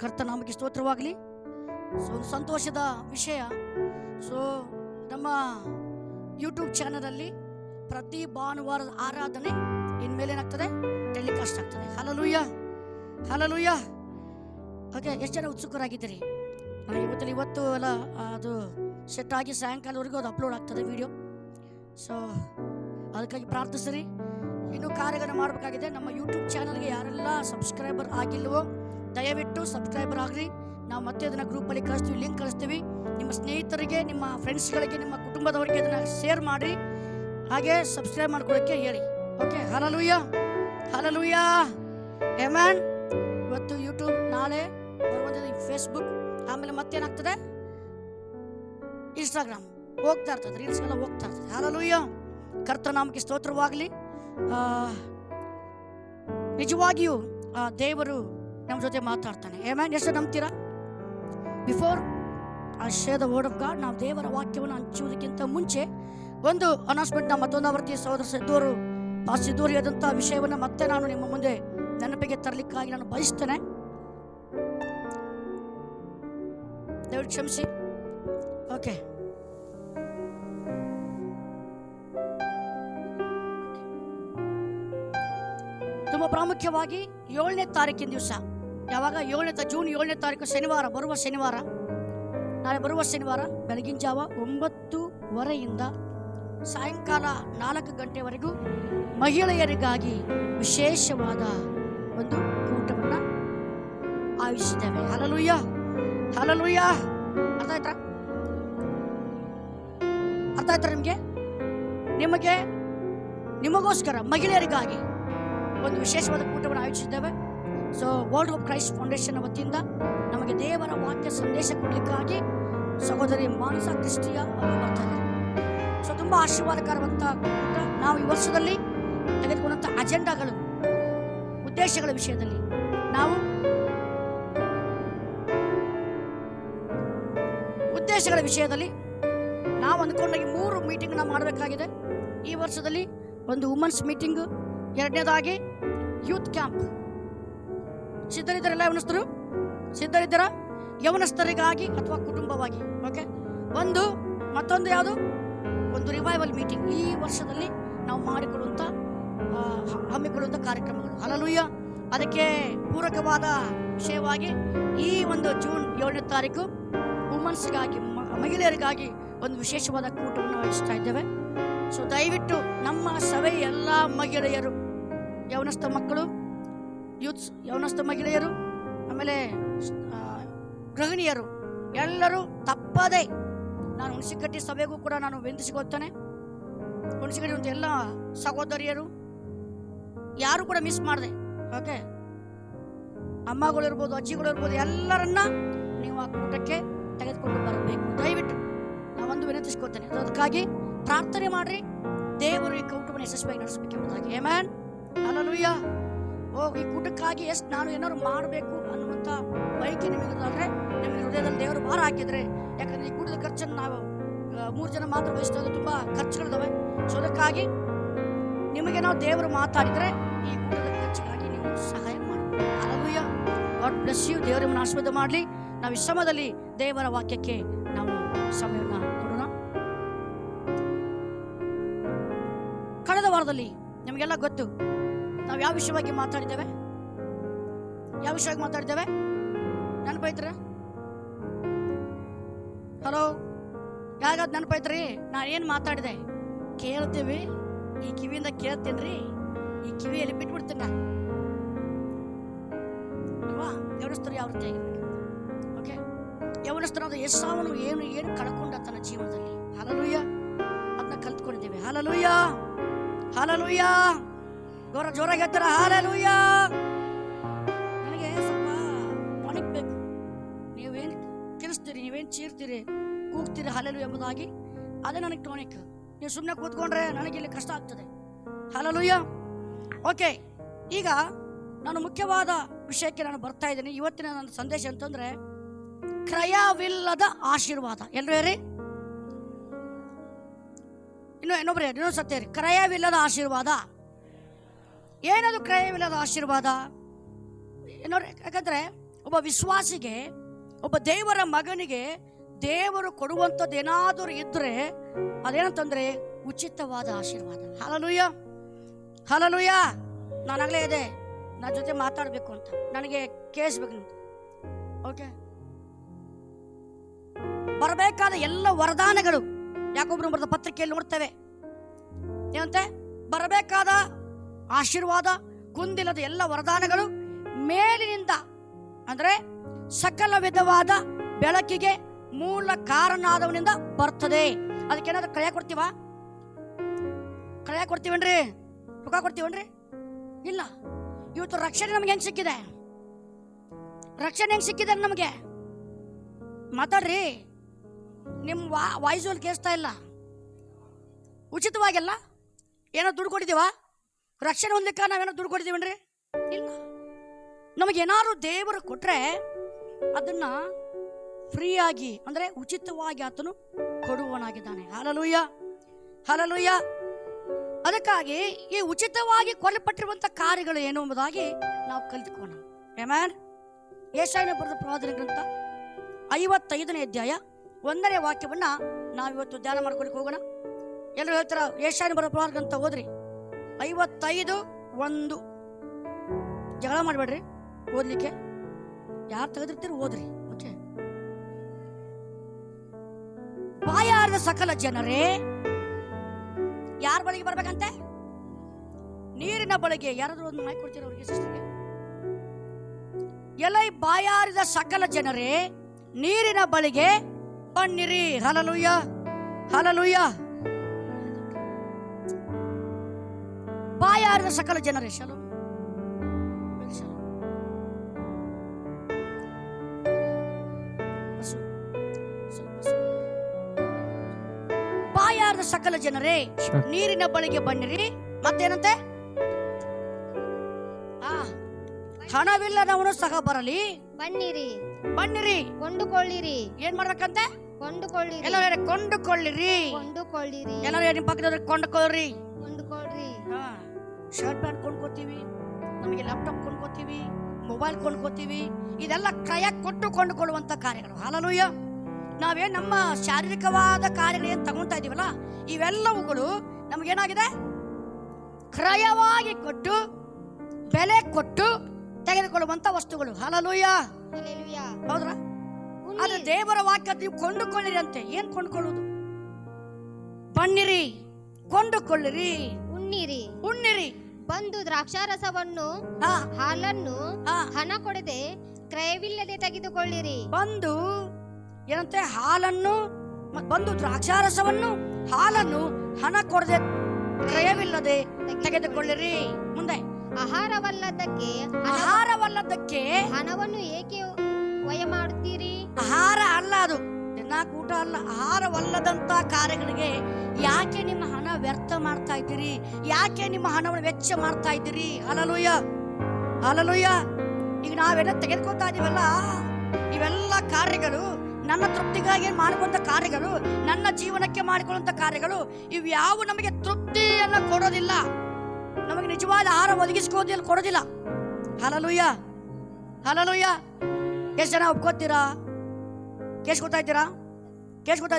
ಕರ್ತ ನಾಮಕ್ಕೆ ಸ್ತೋತ್ರವಾಗಲಿ. ಒಂದು ಸಂತೋಷದ ವಿಷಯ. ನಮ್ಮ ಯೂಟ್ಯೂಬ್ ಚಾನಲಲ್ಲಿ ಪ್ರತಿ ಭಾನುವಾರದ ಆರಾಧನೆ ಇನ್ಮೇಲೆ ಏನಾಗ್ತದೆ? ಟೆಲಿಕಾಸ್ಟ್ ಆಗ್ತದೆ. ಹಲ್ಲೆಲೂಯಾ. ಹಲ್ಲೆಲೂಯಾ. ಓಕೆ, ಎಷ್ಟು ಜನ ಉತ್ಸುಕರಾಗಿದ್ದೀರಿ? ಇವತ್ತು ಎಲ್ಲ ಅದು ಸೆಟ್ ಆಗಿ ಸಾಯಂಕಾಲವರೆಗೂ ಅದು ಅಪ್ಲೋಡ್ ಆಗ್ತದೆ ವಿಡಿಯೋ. ಅದಕ್ಕಾಗಿ ಪ್ರಾರ್ಥಿಸಿರಿ. ಇನ್ನೂ ಕಾರ್ಯಗಳನ್ನು ಮಾಡಬೇಕಾಗಿದೆ. ನಮ್ಮ ಯೂಟ್ಯೂಬ್ ಚಾನಲ್ಗೆ ಯಾರೆಲ್ಲ ಸಬ್ಸ್ಕ್ರೈಬರ್ ಆಗಿಲ್ವೋ ದಯವಿಟ್ಟು ಸಬ್ಸ್ಕ್ರೈಬರ್ ಆಗ್ರಿ. ನಾವು ಮತ್ತೆ ಅದನ್ನು ಗ್ರೂಪಲ್ಲಿ ಕಳಿಸ್ತೀವಿ, ಲಿಂಕ್ ಕಳಿಸ್ತೀವಿ. ನಿಮ್ಮ ಸ್ನೇಹಿತರಿಗೆ, ನಿಮ್ಮ ಫ್ರೆಂಡ್ಸ್ಗಳಿಗೆ, ನಿಮ್ಮ ಕುಟುಂಬದವರಿಗೆ ಅದನ್ನು ಶೇರ್ ಮಾಡಿ, ಹಾಗೆ ಸಬ್ಸ್ಕ್ರೈಬ್ ಮಾಡ್ಕೊಳ್ಳೋಕ್ಕೆ ಹೇಳಿ. ಓಕೆ. ಹಲ್ಲೆಲೂಯಾ. ಹಲ್ಲೆಲೂಯಾ. ಆಮೆನ್. ಇವತ್ತು ಯೂಟ್ಯೂಬ್, ನಾಳೆ ಬರುವಂಥದ್ದು ಫೇಸ್ಬುಕ್, ಆಮೇಲೆ ಮತ್ತೇನಾಗ್ತದೆ? ಇನ್ಸ್ಟಾಗ್ರಾಮ್ ಹೋಗ್ತಾ ಇರ್ತದೆ, ರೀಲ್ಸ್ ಎಲ್ಲ ಹೋಗ್ತಾ ಇರ್ತದೆ. ಹಲ್ಲೆಲೂಯಾ. ಕರ್ತನ ನಾಮಕ್ಕೆ ಸ್ತೋತ್ರವಾಗಲಿ. ನಿಜವಾಗಿಯೂ ದೇವರು ನಮ್ಮ ಜೊತೆ ಮಾತಾಡ್ತಾನೆ. ಆಮೆನ್. ಎಷ್ಟು ನಂಬ್ತೀರಾ? Before I share the word of God, ನಾವು ದೇವರ ವಾಕ್ಯವನ್ನು ಹಂಚುವುದಕ್ಕಿಂತ ಮುಂಚೆ ಒಂದು ಅನೌನ್ಸ್ಮೆಂಟ್ ಮತ್ತೊಂದು ಆವೃತ್ತಿ ಸಹೋದರ ಸಿದ್ದೂರು ಹೇಳಿದಂಥ ವಿಷಯವನ್ನು ಮತ್ತೆ ನಾನು ನಿಮ್ಮ ಮುಂದೆ ನೆನಪಿಗೆ ತರಲಿಕ್ಕಾಗಿ ನಾನು ಬಯಸ್ತೇನೆ. ದಯವಿಟ್ಟು ಕ್ಷಮಿಸಿ. ಓಕೆ. ತುಂಬ ಪ್ರಾಮುಖ್ಯವಾಗಿ 7ನೇ ತಾರೀಕಿನ ದಿವಸ, ಯಾವಾಗ? ಜೂನ್ 7ನೇ ತಾರೀಕು ಶನಿವಾರ, ನಾಳೆ ಬರುವ ಶನಿವಾರ ಬೆಳಗಿನ ಜಾವ 9:30ಯಿಂದ ಸಾಯಂಕಾಲ 4 ಗಂಟೆವರೆಗೂ ಮಹಿಳೆಯರಿಗಾಗಿ ವಿಶೇಷವಾದ ಒಂದು ಕೂಟವನ್ನು ಆಯೋಜಿಸಿದ್ದೇವೆ. ಹಲ್ಲೆಲೂಯಾ. ಹಲ್ಲೆಲೂಯಾ. ಅರ್ಥ ಆಯ್ತಾ ನಿಮಗೋಸ್ಕರ ಮಹಿಳೆಯರಿಗಾಗಿ ಒಂದು ವಿಶೇಷವಾದ ಕೂಟವನ್ನು ಆಯೋಜಿಸಿದ್ದೇವೆ. ವರ್ಲ್ಡ್ ಆಫ್ ಕ್ರೈಸ್ಟ್ ಫೌಂಡೇಶನ್ ವತಿಯಿಂದ ನಮಗೆ ದೇವರ ವಾಕ್ಯ ಸಂದೇಶ ಕೊಡಲಿಕ್ಕಾಗಿ ಸಹೋದರಿ ಮಾನಸ ಕ್ರಿಸ್ಟಿಯಾ ಅವರು ಬರ್ತಾರೆ. ತುಂಬ ಆಶೀರ್ವಾದಕರವಂತ ಕೂಟ. ನಾವು ಈ ವರ್ಷದಲ್ಲಿ ತೆಗೆದುಕೊಂಡಂಥ ಅಜೆಂಡಾಗಳು, ಉದ್ದೇಶಗಳ ವಿಷಯದಲ್ಲಿ ನಾವು ಅಂದ್ಕೊಂಡಾಗಿ 3 ಮೀಟಿಂಗ್ನ ಮಾಡಬೇಕಾಗಿದೆ ಈ ವರ್ಷದಲ್ಲಿ. ಒಂದು ವುಮೆನ್ಸ್ ಮೀಟಿಂಗ್, ಎರಡನೇದಾಗಿ ಯೂತ್ ಕ್ಯಾಂಪ್. ಸಿದ್ಧರಿದ್ದಾರೆಲ್ಲ ಯವನಸ್ಥರು? ಸಿದ್ಧರಿದ್ದಾರಾ? ಯವನಸ್ಥರಿಗಾಗಿ ಅಥವಾ ಕುಟುಂಬವಾಗಿ? ಓಕೆ. ಮತ್ತೊಂದು ಯಾವುದು? ಒಂದು ರಿವೈವಲ್ ಮೀಟಿಂಗ್ ಈ ವರ್ಷದಲ್ಲಿ ನಾವು ಹಮ್ಮಿಕೊಳ್ಳುವಂಥ ಕಾರ್ಯಕ್ರಮಗಳು. ಹಲ್ಲೆಲೂಯಾ. ಅದಕ್ಕೆ ಪೂರಕವಾದ ವಿಷಯವಾಗಿ ಈ ಒಂದು ಜೂನ್ 7ನೇ ತಾರೀಕು ವುಮೆನ್ಸ್ಗಾಗಿ, ಮಹಿಳೆಯರಿಗಾಗಿ ಒಂದು ವಿಶೇಷವಾದ ಕೂಟವನ್ನು ಆಯೋಜಿಸ್ತಾ ಇದ್ದೇವೆ. ದಯವಿಟ್ಟು ನಮ್ಮ ಸಭೆಯ ಎಲ್ಲ ಮಹಿಳೆಯರು, ಯವನಸ್ಥ ಮಕ್ಕಳು, ಯವನಸ್ಥ ಮಹಿಳೆಯರು, ಆಮೇಲೆ ಗೃಹಿಣಿಯರು ಎಲ್ಲರೂ ತಪ್ಪದೆ, ನಾನು ಹುಣಸಿಕಟ್ಟಿ ಸಭೆಗೂ ಕೂಡ ನಾನು ವಂದಿಸಿಕೊಳ್ತೇನೆ. ಹುಣಸಿಕಟ್ಟಿ ಎಲ್ಲ ಸಹೋದರಿಯರು ಯಾರು ಕೂಡ ಮಿಸ್ ಮಾಡಿದೆ. ಓಕೆ. ಅಮ್ಮಗಳಿರ್ಬೋದು, ಅಜ್ಜಿಗಳಿರ್ಬೋದು, ಎಲ್ಲರನ್ನ ನೀವು ಆ ಕೂಟಕ್ಕೆ ತೆಗೆದುಕೊಂಡು ಬರಬೇಕು. ದಯವಿಟ್ಟು ನಾವೊಂದು ವಿನಂತಿಸ್ಕೊತೇನೆ. ಅದಕ್ಕಾಗಿ ಪ್ರಾರ್ಥನೆ ಮಾಡ್ರಿ, ದೇವರು ಈ ಕೂಟವನ್ನು ಯಶಸ್ವಿಯಾಗಿ ನಡೆಸಬೇಕೆಂಬುದಾಗಿ. ಆಮೆನ್. ಹಲ್ಲೆಲೂಯಾ. ಈ ಕೂಟಕ್ಕಾಗಿ ಎಷ್ಟು ನಾನು ಏನಾದ್ರು ಮಾಡಬೇಕು ಅನ್ನುವಂಥ ಬಯಕೆ ನಿಮಗಿದಾದ್ರೆ, ನಿಮಗೆ ಹೃದಯದಲ್ಲಿ ದೇವರು ಭಾರ ಹಾಕಿದ್ರೆ, ಯಾಕಂದ್ರೆ ಈ ಕೂಟದ ಖರ್ಚನ್ನು ನಾವು 3 ಜನ ಮಾತ್ರ ವಹಿಸ್ತೇವೆ, ತುಂಬ ಖರ್ಚುಗಳಿದಾವೆ. ಸೊ ಅದಕ್ಕಾಗಿ ನಿಮಗೆ ನಾವು ದೇವರು ಮಾತಾಡಿದರೆ ಈ ಕೂಟದ ಖರ್ಚಿಗಾಗಿ ನೀವು ಸಹಾಯ ಮಾಡಬೇಕು. ಹಲ್ಲೆಲೂಯಾ. God bless you. ದೇವರು ನಿಮ್ಮನ್ನು ಆಶೀರ್ವಾದ ಮಾಡಲಿ. ನಾವು ಈ ಸಮಯದಲ್ಲಿ ದೇವರ ವಾಕ್ಯಕ್ಕೆ ನಾವು ಸಮಯವನ್ನು ಕೊಡೋಣ. ಕಳೆದ ವಾರದಲ್ಲಿ ನಿಮಗೆಲ್ಲ ಗೊತ್ತು ನಾವು ಯಾವ ವಿಷಯವಾಗಿ ಮಾತಾಡಿದ್ದೇವೆ. ನೆನಪೈತ್ರ? ಹಲೋ, ಯಾಗಾದ್ ನೆನಪೈತ್ರಿ? ನಾನು ಏನು ಮಾತಾಡಿದೆ ಕೇಳ್ತೀವಿ, ಈ ಕಿವಿಯಿಂದ ಕೇಳ್ತೇನ್ರಿ, ಈ ಕಿವಿಯಲ್ಲಿ ಬಿಟ್ಬಿಡ್ತೀನಿ ನಾನು ಅಲ್ವಾ? ಯವನಸ್ಥರು ಯಾವ ರೀತಿ ಆಗಿರ್ಬೇಕು? ಓಕೆ, ಯವನಸ್ಥರಾದ ಯೆಸಾವನು ಏನು ಕಳ್ಕೊಂಡ ತನ್ನ ಜೀವನದಲ್ಲಿ. ಹಲ್ಲೆಲೂಯಾ. ಅದನ್ನ ಕಲ್ತ್ಕೊಂಡಿದ್ದೇವೆ. ಹಲ್ಲೆಲೂಯಾ. ಹಲ್ಲೆಲೂಯಾ. ಜೋರಾಗಿ ಹೇಳ್ತಾರ ಹಲ್ಲೆಲೂಯಾ. ನನಗೆ ಸ್ವಲ್ಪ ಒಣಗಬೇಕು. ನೀವೇನು ಕಿರಿಸ್ತೀರಿ, ನೀವೇನು ಚೀರ್ತೀರಿ, ಕೂಗ್ತೀರಿ ಹಲ್ಲೆಲೂಯಾ ಎಂಬುದಾಗಿ, ಅದೇ ನನಗೆ ಟಾನಿಕ್. ನೀವು ಸುಮ್ಮನೆ ಕೂತ್ಕೊಂಡ್ರೆ ನನಗೆ ಇಲ್ಲಿ ಕಷ್ಟ ಆಗ್ತದೆ. ಹಲ್ಲೆಲೂಯಾ. ಓಕೆ, ಈಗ ನಾನು ಮುಖ್ಯವಾದ ವಿಷಯಕ್ಕೆ ನಾನು ಬರ್ತಾ ಇದ್ದೀನಿ. ಇವತ್ತಿನ ನನ್ನ ಸಂದೇಶ ಅಂತಂದ್ರೆ ಕ್ರಯವಿಲ್ಲದ ಆಶೀರ್ವಾದ. ಎಲ್ಲರೂ ಹೇಳಿ, ಇನ್ನೊಂದು ಸತ್ಯ ರೀ. ಕ್ರಯವಿಲ್ಲದ ಆಶೀರ್ವಾದ. ಏನದು ಕ್ರಯವಿಲ್ಲದ ಆಶೀರ್ವಾದ? ನೋಡ್ರಿ, ಯಾಕಂದ್ರೆ ಒಬ್ಬ ವಿಶ್ವಾಸಿಗೆ, ಒಬ್ಬ ದೇವರ ಮಗನಿಗೆ ದೇವರು ಕೊಡುವಂಥದ್ದು ಏನಾದರೂ ಇದ್ರೆ ಅದೇನಂತಂದ್ರೆ ಉಚಿತವಾದ ಆಶೀರ್ವಾದ. ಹಲ್ಲೆಲೂಯಾ. ಹಲ್ಲೆಲೂಯಾ. ನಾನಾಗಲೇ ಇದೆ ನನ್ನ ಜೊತೆ ಮಾತಾಡಬೇಕು ಅಂತ, ನನಗೆ ಕೇಳಿಸ್ಬೇಕು ನಿಮ್ದು. ಓಕೆ, ಬರಬೇಕಾದ ಎಲ್ಲ ವರದಾನಗಳು, ಯಾಕೊಬ್ರು ಬರೆದ ಪತ್ರಿಕೆಯಲ್ಲಿ ನೋಡ್ತೇವೆ ಏನಂತೆ, ಬರಬೇಕಾದ ಆಶೀರ್ವಾದ, ಕುಂದಿಲ್ಲದ ಎಲ್ಲ ವರದಾನಗಳು ಮೇಲಿನಿಂದ, ಅಂದ್ರೆ ಸಕಲ ವಿಧವಾದ ಬೆಳಕಿಗೆ ಮೂಲ ಕಾರಣನಾದವನಿಂದ ಬರ್ತದೆ. ಅದಕ್ಕೇನಾದ್ರೂ ಕ್ರಯ ಕೊಡ್ತೀವೇನ್ರಿ? ರೊಕ್ಕ ಕೊಡ್ತೀವನ್ರಿ? ಇಲ್ಲ. ಇವತ್ತು ರಕ್ಷಣೆ ನಮ್ಗೆ ಹೆಂಗ್ ಸಿಕ್ಕಿದೆ? ನಮಗೆ? ಮಾತಾಡ್ರಿ. ನಿಮ್ಮ ವಾಯ್ಸಲ್ಲಿ ಕೇಳಿಸ್ತಾ ಇಲ್ಲ. ಉಚಿತವಾಗಿಲ್ಲ. ಏನೋ ದುಡ್ಡು ಕೊಟ್ಟಿದ್ದೀವ? ರಕ್ಷಣೆ ಹೊಂದಲಿಕ್ಕೆ ನಾವೇನೋ ದುಡ್ಡು ಕೊಟ್ಟಿದ್ದೀವನ್ರಿ? ಇಲ್ಲ. ನಮಗೇನಾದ್ರು ದೇವರು ಕೊಟ್ರೆ ಅದನ್ನ ಫ್ರೀಯಾಗಿ, ಅಂದ್ರೆ ಉಚಿತವಾಗಿ ಆತನು ಕೊಡುವನಾಗಿದ್ದಾನೆ. ಹಲ್ಲೆಲೂಯಾ. ಹಲ್ಲೆಲೂಯಾ. ಅದಕ್ಕಾಗಿ ಈ ಉಚಿತವಾಗಿ ಕೊಡಲ್ಪಟ್ಟಿರುವಂತಹ ಕಾರ್ಯಗಳು ಏನು ಎಂಬುದಾಗಿ ನಾವು ಕಲಿತುಕೋಣ. ಆಮೆನ್. ಯೆಶಾಯನ ಬರೆದ ಪ್ರವಾದನೆ ಗ್ರಂಥ 55ನೇ ಅಧ್ಯಾಯ 1ನೇ ವಾಕ್ಯವನ್ನ ನಾವಿವತ್ತು ಧ್ಯಾನ ಮಾಡ್ಕೊಳಕ್ಕೆ ಹೋಗೋಣ. ಎಲ್ಲರೂ ಹೇಳ್ತಾರ ಯೆಶಾಯನ ಬರೆದ ಪ್ರವಾದನೆ ಗ್ರಂಥ ಓದ್ರಿ. 55:1. ಜಗಳ ಮಾಡಬೇಡ್ರಿ, ಓದ್ಲಿಕ್ಕೆ ಯಾರು ತೆಗೆದಿರ್ತೀರಿ ಓದ್ರಿ. ಓಕೆ. ಬಾಯಾರದ ಸಕಲ ಜನರೇ, ಯಾರ ಬಳಿಗೆ ಬರ್ಬೇಕಂತೆ? ನೀರಿನ ಬಳಿಗೆ. ಯಾರಾದ್ರೂ ಒಂದು ಮೈಕ್ ಕೊಡ್ತೀರ ಅವ್ರಿಗೆ, ಸಿಸ್ಟರ್ಗೆ? ಎಲೈ ಬಾಯಾರಿದ ಸಕಲ ಜನರೇ, ನೀರಿನ ಬಳಿಗೆ ಬನ್ನಿರಿ. ಹಲ್ಲೆಲೂಯಾ. ಹಲ್ಲೆಲೂಯಾ. ಬಾಯಾರಿದ ಸಕಲ ಜನರೇ. ಶಲೋ. ಬಾಯಾರದ ಸಕಲ ಜನರೇ, ನೀರಿನ ಬಳಿಗೆ ಬನ್ನಿರಿ. ಮತ್ತೇನಂತೆ? ಹಣವಿಲ್ಲದವನು ಸಹ ಬರಲಿ. ಬನ್ನಿರಿ. ಬನ್ನಿರಿ. ಕೊಂಡುಕೊಳ್ಳಿರಿ. ಏನ್ ಮಾಡ್ಬೇಕಂತೆ? ಕೊಂಡುಕೊಳ್ಳಿರಿ. ಎಲ್ಲರೂ ಕೊಂಡುಕೊಳ್ಳಿರಿ. ಕೊಂಡುಕೊಳ್ಳಿರಿ. ಎಲ್ಲರೂ ನಿಮ್ಮ ಪಕ್ಕದವ್ರಿಗೆ ಕೊಂಡುಕೊಳ್ಳ್ರಿ. ಕೊಂಡುಕೊಳ್ಳ್ರಿ. ಶರ್ಟ್ ಪ್ಯಾಂಟ್ ಕೊಂಡ್ಕೋತೀವಿ, ನಮಗೆ ಲ್ಯಾಪ್ಟಾಪ್ ಕೊಂಡ್ಕೋತೀವಿ, ಮೊಬೈಲ್ ಕೊಂಡ್ಕೋತೀವಿ. ಇದೆಲ್ಲ ಕ್ರಯ ಕೊಟ್ಟು ಕೊಂಡುಕೊಳ್ಳುವಂತ ಕಾರ್ಯಗಳು. ಹಲ್ಲೆಲೂಯಾ. ನಾವೇನ್ ನಮ್ಮ ಶಾರೀರಿಕವಾದ ಕಾರ್ಯಗಳು ಏನ್ ತಗೊಂತಾ ಇದೀವಲ್ಲ, ಇವೆಲ್ಲವುಗಳು ನಮಗೇನಾಗಿದೆ? ಕ್ರಯವಾಗಿ ಕೊಟ್ಟು, ಬೆಲೆ ಕೊಟ್ಟು ತೆಗೆದುಕೊಳ್ಳುವಂತ ವಸ್ತುಗಳು. ಹಲ್ಲೆಲೂಯಾ. ಹೌದ್ರಾ? ಆದ್ರೆ ದೇವರ ವಾಕ್ಯ ನೀವು ಕೊಂಡುಕೊಳ್ಳಿರಿ ಅಂತೆ. ಏನ್ ಕೊಂಡುಕೊಳ್ಳುವುದು? ಬನ್ನಿರಿ, ಕೊಂಡುಕೊಳ್ಳಿರಿ, ಉಣ್ಣಿರಿ. ಉಣ್ಣಿರಿ. ಬಂದು ದ್ರಾಕ್ಷಾರಸವನ್ನು, ಹಾಲನ್ನು ಹಣ ಕೊಡದೆ ಕ್ರಯವಿಲ್ಲದೆ ತೆಗೆದುಕೊಳ್ಳಿರಿ. ಬಂದು ಏನಂತೆ? ಹಾಲನ್ನು, ಬಂದು ದ್ರಾಕ್ಷಾರಸವನ್ನು, ಹಾಲನ್ನು ಹಣ ಕೊಡದೆ ಕ್ರಯವಿಲ್ಲದೆ ತೆಗೆದುಕೊಳ್ಳಿರಿ. ಮುಂದೆ ಆಹಾರವಲ್ಲದಕ್ಕೆ ಹಣವನ್ನು ಏಕೆ ವ್ಯಯ ಮಾಡುತ್ತೀರಿ? ಆಹಾರ ಅಲ್ಲ, ಅದು ತಿನ್ನಾಕ ಊಟ ಅಲ್ಲ, ಆಹಾರವಲ್ಲದಂತ ಕಾರ್ಯಗಳಿಗೆ ಯಾಕೆ ನಿಮ್ಮ ಹಣ ವ್ಯರ್ಥ ಮಾಡ್ತಾ ಇದ್ದೀರಿ? ಯಾಕೆ ನಿಮ್ಮ ಹಣವನ್ನು ವೆಚ್ಚ ಮಾಡ್ತಾ ಇದ್ದೀರಿ? Hallelujah, hallelujah. ಈಗ ನಾವೆಲ್ಲ ತೆಗೆದುಕೊತಾ ಇದೀವಲ್ಲ, ಇವೆಲ್ಲ ಕಾರ್ಯಗಳು ನನ್ನ ತೃಪ್ತಿಗಾಗಿ ಮಾಡುವಂತ ಕಾರ್ಯಗಳು, ನನ್ನ ಜೀವನಕ್ಕೆ ಮಾಡಿಕೊಳ್ಳುವಂತ ಕಾರ್ಯಗಳು, ಇವ್ಯಾವು ನಮಗೆ ತೃಪ್ತಿಯನ್ನು ಕೊಡೋದಿಲ್ಲ, ನಮಗೆ ನಿಜವಾದ ಆಹಾರ ಕೊಡೋದಿಲ್ಲ. Hallelujah, hallelujah. ಎಷ್ಟು ಜನ ಒಪ್ಕೋತೀರಾ? ಕೇಳಿಸ್ಕೊತಾ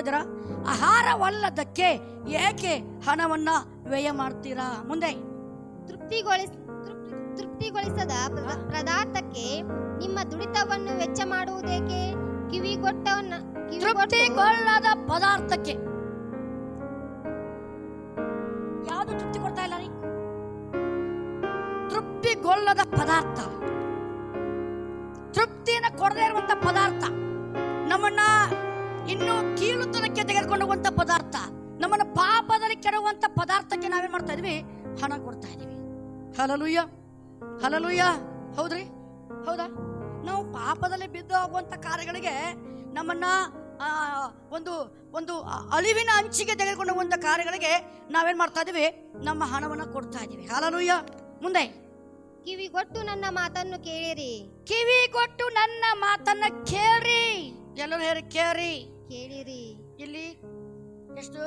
ಇದ್ದೀರಾ? ಆಹಾರವಲ್ಲದಕ್ಕೆ ಏಕೆ ಹಣವನ್ನ ವ್ಯಯ ಮಾಡ್ತೀರಾ? ಮುಂದೆ ತೃಪ್ತಿಗೊಳಿಸದ ಪದಾರ್ಥಕ್ಕೆ ನಿಮ್ಮ ದುಡಿತವನ್ನು ವೆಚ್ಚ ಮಾಡುವುದೇಕೆ? ತೃಪ್ತಿಗೊಳ್ಳದ ಪದಾರ್ಥಕ್ಕೆ ಯಾವುದು ತೃಪ್ತಿ ಕೊಡ್ತಾ ಇಲ್ಲ ರೀ? ತೃಪ್ತಿಗೊಳ್ಳದ ಪದಾರ್ಥ, ತೃಪ್ತಿಯನ್ನು ಕೊಡದೇ ಇರುವಂತ ಪದಾರ್ಥ, ನಮ್ಮನ್ನ ಇನ್ನು ಕೀಳುತನಕ್ಕೆ ತೆಗೆದುಕೊಂಡು ಹೋಗುವಂತ ಪದಾರ್ಥ, ನಮ್ಮನ್ನ ಪಾಪದಲ್ಲಿ ಕೆಡುವಂತ ಪದಾರ್ಥಕ್ಕೆ ನಾವೇನ್ ಮಾಡ್ತಾ ಇದೀವಿ? ಹಣ ಕೊಡ್ತಾ ಇದೀವಿ. Hallelujah, hallelujah. ಹೌದ್ರಿ, ಹೌದಾ? ನಾವು ಪಾಪದಲ್ಲಿ ಬಿದ್ದು ಹೋಗುವಂತ ಕಾರ್ಯಗಳಿಗೆ, ನಮ್ಮನ್ನ ಒಂದು ಅಳಿವಿನ ಅಂಚಿಗೆ ತೆಗೆದುಕೊಂಡು ಹೋಗುವಂತ ಕಾರ್ಯಗಳಿಗೆ ನಾವೇನ್ ಮಾಡ್ತಾ ಇದೀವಿ? ನಮ್ಮ ಹಣವನ್ನ ಕೊಡ್ತಾ ಇದೀವಿ. ಹಲ್ಲೆಲೂಯಾ. ಮುಂದೆ ಕಿವಿಗೊಟ್ಟು ನನ್ನ ಮಾತನ್ನು ಕೇಳಿರಿ. ಕಿವಿಗೊಟ್ಟು ನನ್ನ ಮಾತನ್ನ ಕೇಳ್ರಿ. ಎಲ್ಲರೂ ಹೇಳಿ ಕೇಳಿರಿ. ಇಲ್ಲಿ ಎಷ್ಟು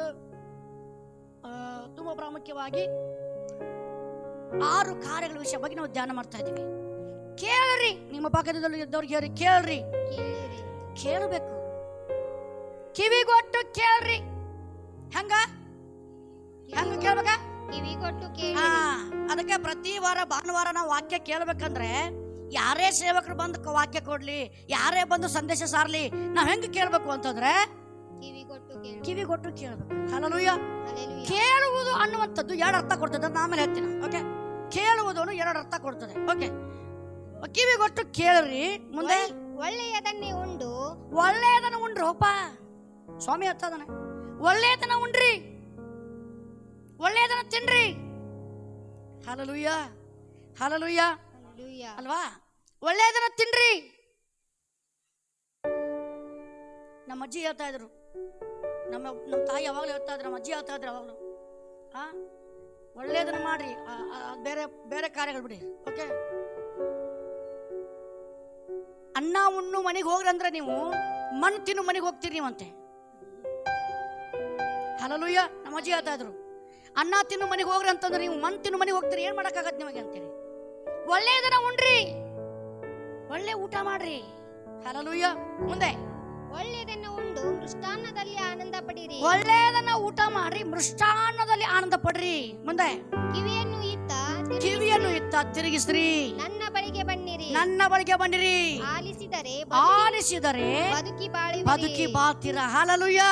ತುಂಬಾ ಪ್ರಾಮುಖ್ಯವಾಗಿ 6 ಕಾರ್ಯಗಳ ವಿಷಯ ಬಗ್ಗೆ ನಾವು ಧ್ಯಾನ ಮಾಡ್ತಾ ಇದ್ದೀವಿ. ಕೇಳ್ರಿ. ನಿಮ್ಮ ಪಕ್ಕದಲ್ಲಿ ಇದ್ದವ್ರಿಗೆ ಹೇಳಿ ಕೇಳ್ರಿ. ಕೇಳಬೇಕು, ಕಿವಿಗೊಟ್ಟು ಕೇಳ್ರಿ. ಹೆಂಗ ಕೇಳ್ಬೇಕ? ಕಿವಿಗೊಟ್ಟು ಅದಕ್ಕೆ ಪ್ರತಿ ವಾರ ಭಾನುವಾರ ನಾವು ವಾಕ್ಯ ಕೇಳ್ಬೇಕಂದ್ರೆ, ಯಾರೇ ಸೇವಕರು ಬಂದು ವಾಕ್ಯ ಕೊಡ್ಲಿ, ಯಾರೇ ಬಂದು ಸಂದೇಶ ಸಾರ್ಲಿ, ನಾವ್ ಹೆಂಗ್ ಕೇಳ್ಬೇಕು ಅಂತಂದ್ರೆ ಕಿವಿಗೊಟ್ಟು ಕೇಳ್ಬೇಕು. ಹಲ್ಲೆಲೂಯಾ. ಕೇಳುವುದು ಅನ್ನುವಂಥದ್ದು 2 ಅರ್ಥ ಕೊಡ್ತದೆ, ನಾನು ಆಮೇಲೆ ಹೇಳ್ತೀನಿ. ಓಕೆ, ಕೇಳುವುದು 2 ಅರ್ಥ ಕೊಡ್ತದೆ. ಓಕೆ, ಕಿವಿಗೊಟ್ಟು ಕೇಳ್ರಿ. ಮುಂದೆ ಒಳ್ಳೆಯದನ್ನೇ ಉಂಡು. ಒಳ್ಳೆಯದನ್ನ ಉಂಡ್ರೋಪ ಸ್ವಾಮಿ ಹತ್ತದನ. ಒಳ್ಳೆಯದನ್ನ ಉಂಡ್ರಿ, ಒಳ್ಳೆಯದನ್ನ ತಿನ್ರಿ. ಹಲ್ಲೆಲೂಯಾ, ಹಲ್ಲೆಲೂಯಾ ಅಲ್ವಾ? ಒಳ್ಳೆಯದನ್ನ ತಿನ್ರಿ. ನಮ್ಮ ಅಜ್ಜಿ ಹೇಳ್ತಾ ಇದ್ರು, ನಮ್ಮ ತಾಯಿ ಯಾವಾಗಲೂ ಹೇಳ್ತಾ ಇದ್ರು, ನಮ್ಮ ಅಜ್ಜಿ ಹೇಳ್ತಾ ಇದ್ರು ಯಾವಾಗಲೂ, ಒಳ್ಳೆಯದನ್ನ ಮಾಡ್ರಿ, ಬೇರೆ ಬೇರೆ ಕಾರ್ಯಗಳು ಬಿಡಿ. ಓಕೆ, ಅನ್ನ ಉಣ್ಣು ಮನೆಗೆ ಹೋಗ್ರಿ ಅಂದ್ರೆ ನೀವು ಮಣ್ಣು ತಿನ್ನು ಮನೆಗೆ ಹೋಗ್ತೀರಿ ನೀವಂತೆ. ಹಲ್ಲೆಲೂಯಾ. ನಮ್ಮ ಅಜ್ಜಿ ಹೇಳ್ತಾ ಇದ್ರು, ಅನ್ನ ತಿನ್ನು ಮನೆಗೆ ಹೋಗ್ರಿ ಅಂತಂದ್ರೆ ನೀವು ಮಣ್ಣು ತಿನ್ನು ಮನೆಗೆ ಹೋಗ್ತೀರಿ, ಏನ್ ಮಾಡಕ್ಕಾಗತ್ತೆ ನಿಮಗೆ ಅಂತೇಳಿ. ಒಳ್ಳೆಯದನ್ನ ಉಣ್ರಿ, ಒಳ್ಳೆ ಊಟ ಮಾಡ್ರಿ. ಹಲ್ಲೆಲೂಯಾ. ಮುಂದೆ ಒಳ್ಳೆಯದನ್ನು ಉಂಡು ಮೃಷ್ಟಾನ್ನದಲ್ಲಿ ಆನಂದ ಪಡಿರಿ. ಒಳ್ಳೆಯದನ್ನ ಊಟ ಮಾಡ್ರಿ, ಮೃಷ್ಟಾನ್ನದಲ್ಲಿ ಆನಂದ ಪಡ್ರಿ. ಮುಂದೆ ಕಿವಿಯನ್ನು ಇತ್ತ ತಿರುಗಿಸ್ರಿ. ನನ್ನ ಬಳಿಗೆ ಬನ್ನಿರಿ. ಆಲಿಸಿದರೆ ಬದುಕಿ ಬಾಳ್ತೀರ. Hallelujah,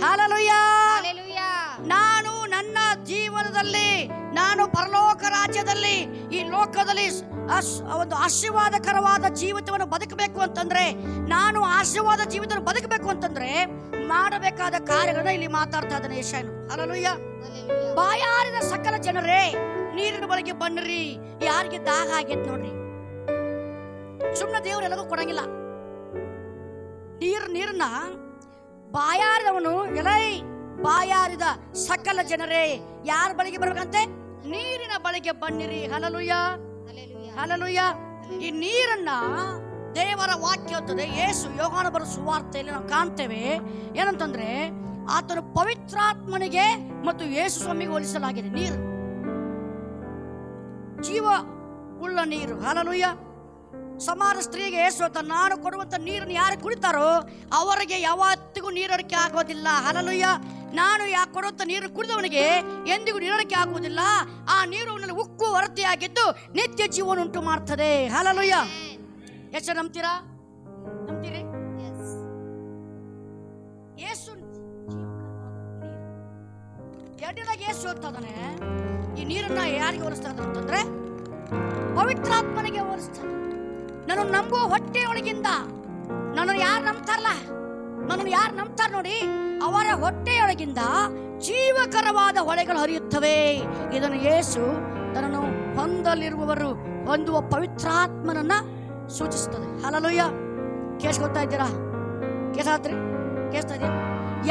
hallelujah. ನಾನು ನನ್ನ ಜೀವನದಲ್ಲಿ, ನಾನು ಪರಲೋಕ ರಾಜ್ಯದಲ್ಲಿ, ಈ ಲೋಕದಲ್ಲಿ ಒಂದು ಆಶೀರ್ವಾದಕರವಾದ ಜೀವಿತವನ್ನು ಬದುಕಬೇಕು ಅಂತಂದ್ರೆ, ನಾನು ಆಶೀರ್ವಾದ ಜೀವಿತವನ್ನು ಬದುಕಬೇಕು ಅಂತಂದ್ರೆ ಮಾಡಬೇಕಾದ ಕಾರ್ಯಗಳನ್ನ ಇಲ್ಲಿ ಮಾತಾಡ್ತಾ ಇದ್ದಾನೆ ಯೆಶಾಯನು. ಹಲ್ಲೆಲೂಯಾ. ಬಾಯಾರಿದ ಸಕಲ ಜನರೇ ನೀರಿನ ಬಳಿಗೆ ಬನ್ನಿರಿ. ಯಾರಿಗೆ ದಾಹ ಆಗೈತೆ ನೋಡ್ರಿ, ಸುಮ್ಮನೆ ದೇವ್ರು ಎಲ್ಲರಿಗೂ ಕೊಡಂಗಿಲ್ಲ. ನೀರನ್ನ ಬಾಯಾರಿದವನು, ಬಾಯಾರಿದ ಸಕಲ ಜನರೇ ಯಾರ ಬಳಿಗೆ ಬರ್ಬೇಕಂತೆ? ನೀರಿನ ಬಳಿಗೆ ಬನ್ನಿರಿ. Hallelujah, hallelujah. ಈ ನೀರನ್ನ ದೇವರ ವಾಕ್ಯ ಇರ್ತದೆ. ಯೇಸು ಯೋಹಾನ ಬರೋ ಸುವಾರ್ತೆಯಲ್ಲಿ ನಾವು ಕಾಣ್ತೇವೆ ಏನಂತಂದ್ರೆ, ಆತನು ಪವಿತ್ರಾತ್ಮನಿಗೆ ಮತ್ತು ಯೇಸು ಸ್ವಾಮಿಗೆ ಹೋಲಿಸಲಾಗಿದೆ. ನೀರು ಜೀವ ಉಳ್ಳ ನೀರು. ಹಲ್ಲೆಲೂಯಾ. ಸಮಾನ ಸ್ತ್ರೀಗೆ ಯೇಸು ನಾನು ಕೊಡುವಂತ ನೀರನ್ನು ಯಾರು ಕುಡಿತಾರೋ ಅವರಿಗೆ ಯಾವತ್ತಿಗೂ ನೀರಡಿಕೆ ಆಗೋದಿಲ್ಲ. ಹಲ್ಲೆಲೂಯಾ. ನಾನು ಕೊಡುವಂತ ನೀರು ಕುಡಿದವನಿಗೆ ಎಂದಿಗೂ ನೀರಡಿಕೆ ಆಗುವುದಿಲ್ಲ. ಆ ನೀರು ಅವನಲ್ಲಿ ಉಕ್ಕು ಹೊರತೆಯಾಗಿದ್ದು ನಿತ್ಯ ಜೀವನ ಉಂಟು ಮಾಡ್ತದೆ. ಹಲ್ಲೆಲೂಯಾ. ಎಷ್ಟು ನಂಬ್ತೀರಿ? ಯೇಸು ಎರಡನೇದಾಗಿ ಯೇಸು ಹೇಳ್ತಾನೆ, ಈ ನೀರನ್ನ ಯಾರಿಗೆ ಹೋಲಿಸ್ತಾ ಇದ್ದಾರೆ ಅಂತಂದ್ರೆ ಪವಿತ್ರಾತ್ಮನಿಗೆ ಹೋಲಿಸ್ತಾರೆ. ನಾನು ನಂಬುವ ಹೊಟ್ಟೆಯೊಳಗಿಂದ, ನನ್ನನ್ನು ಯಾರು ನಂಬ್ತಾರ ನೋಡಿ, ಅವರ ಹೊಟ್ಟೆಯೊಳಗಿಂದ ಜೀವಕರವಾದ ಹೊಳೆಗಳು ಹರಿಯುತ್ತವೆ. ಇದನ್ನು ಯೇಸು ತನ್ನನ್ನು ಹೊಂದಲಿರುವವರು ಹೊಂದುವ ಪವಿತ್ರಾತ್ಮನನ್ನ ಸೂಚಿಸುತ್ತದೆ. ಹಲ್ಲೆಲೂಯಾ. ಕೇಳಿಸ್ಕೊತಾ ಇದ್ದೀರಾ? ಕೇಸಾತ್ರಿ? ಕೇಳಿಸ್ತಾ ಇದೆಯಾ?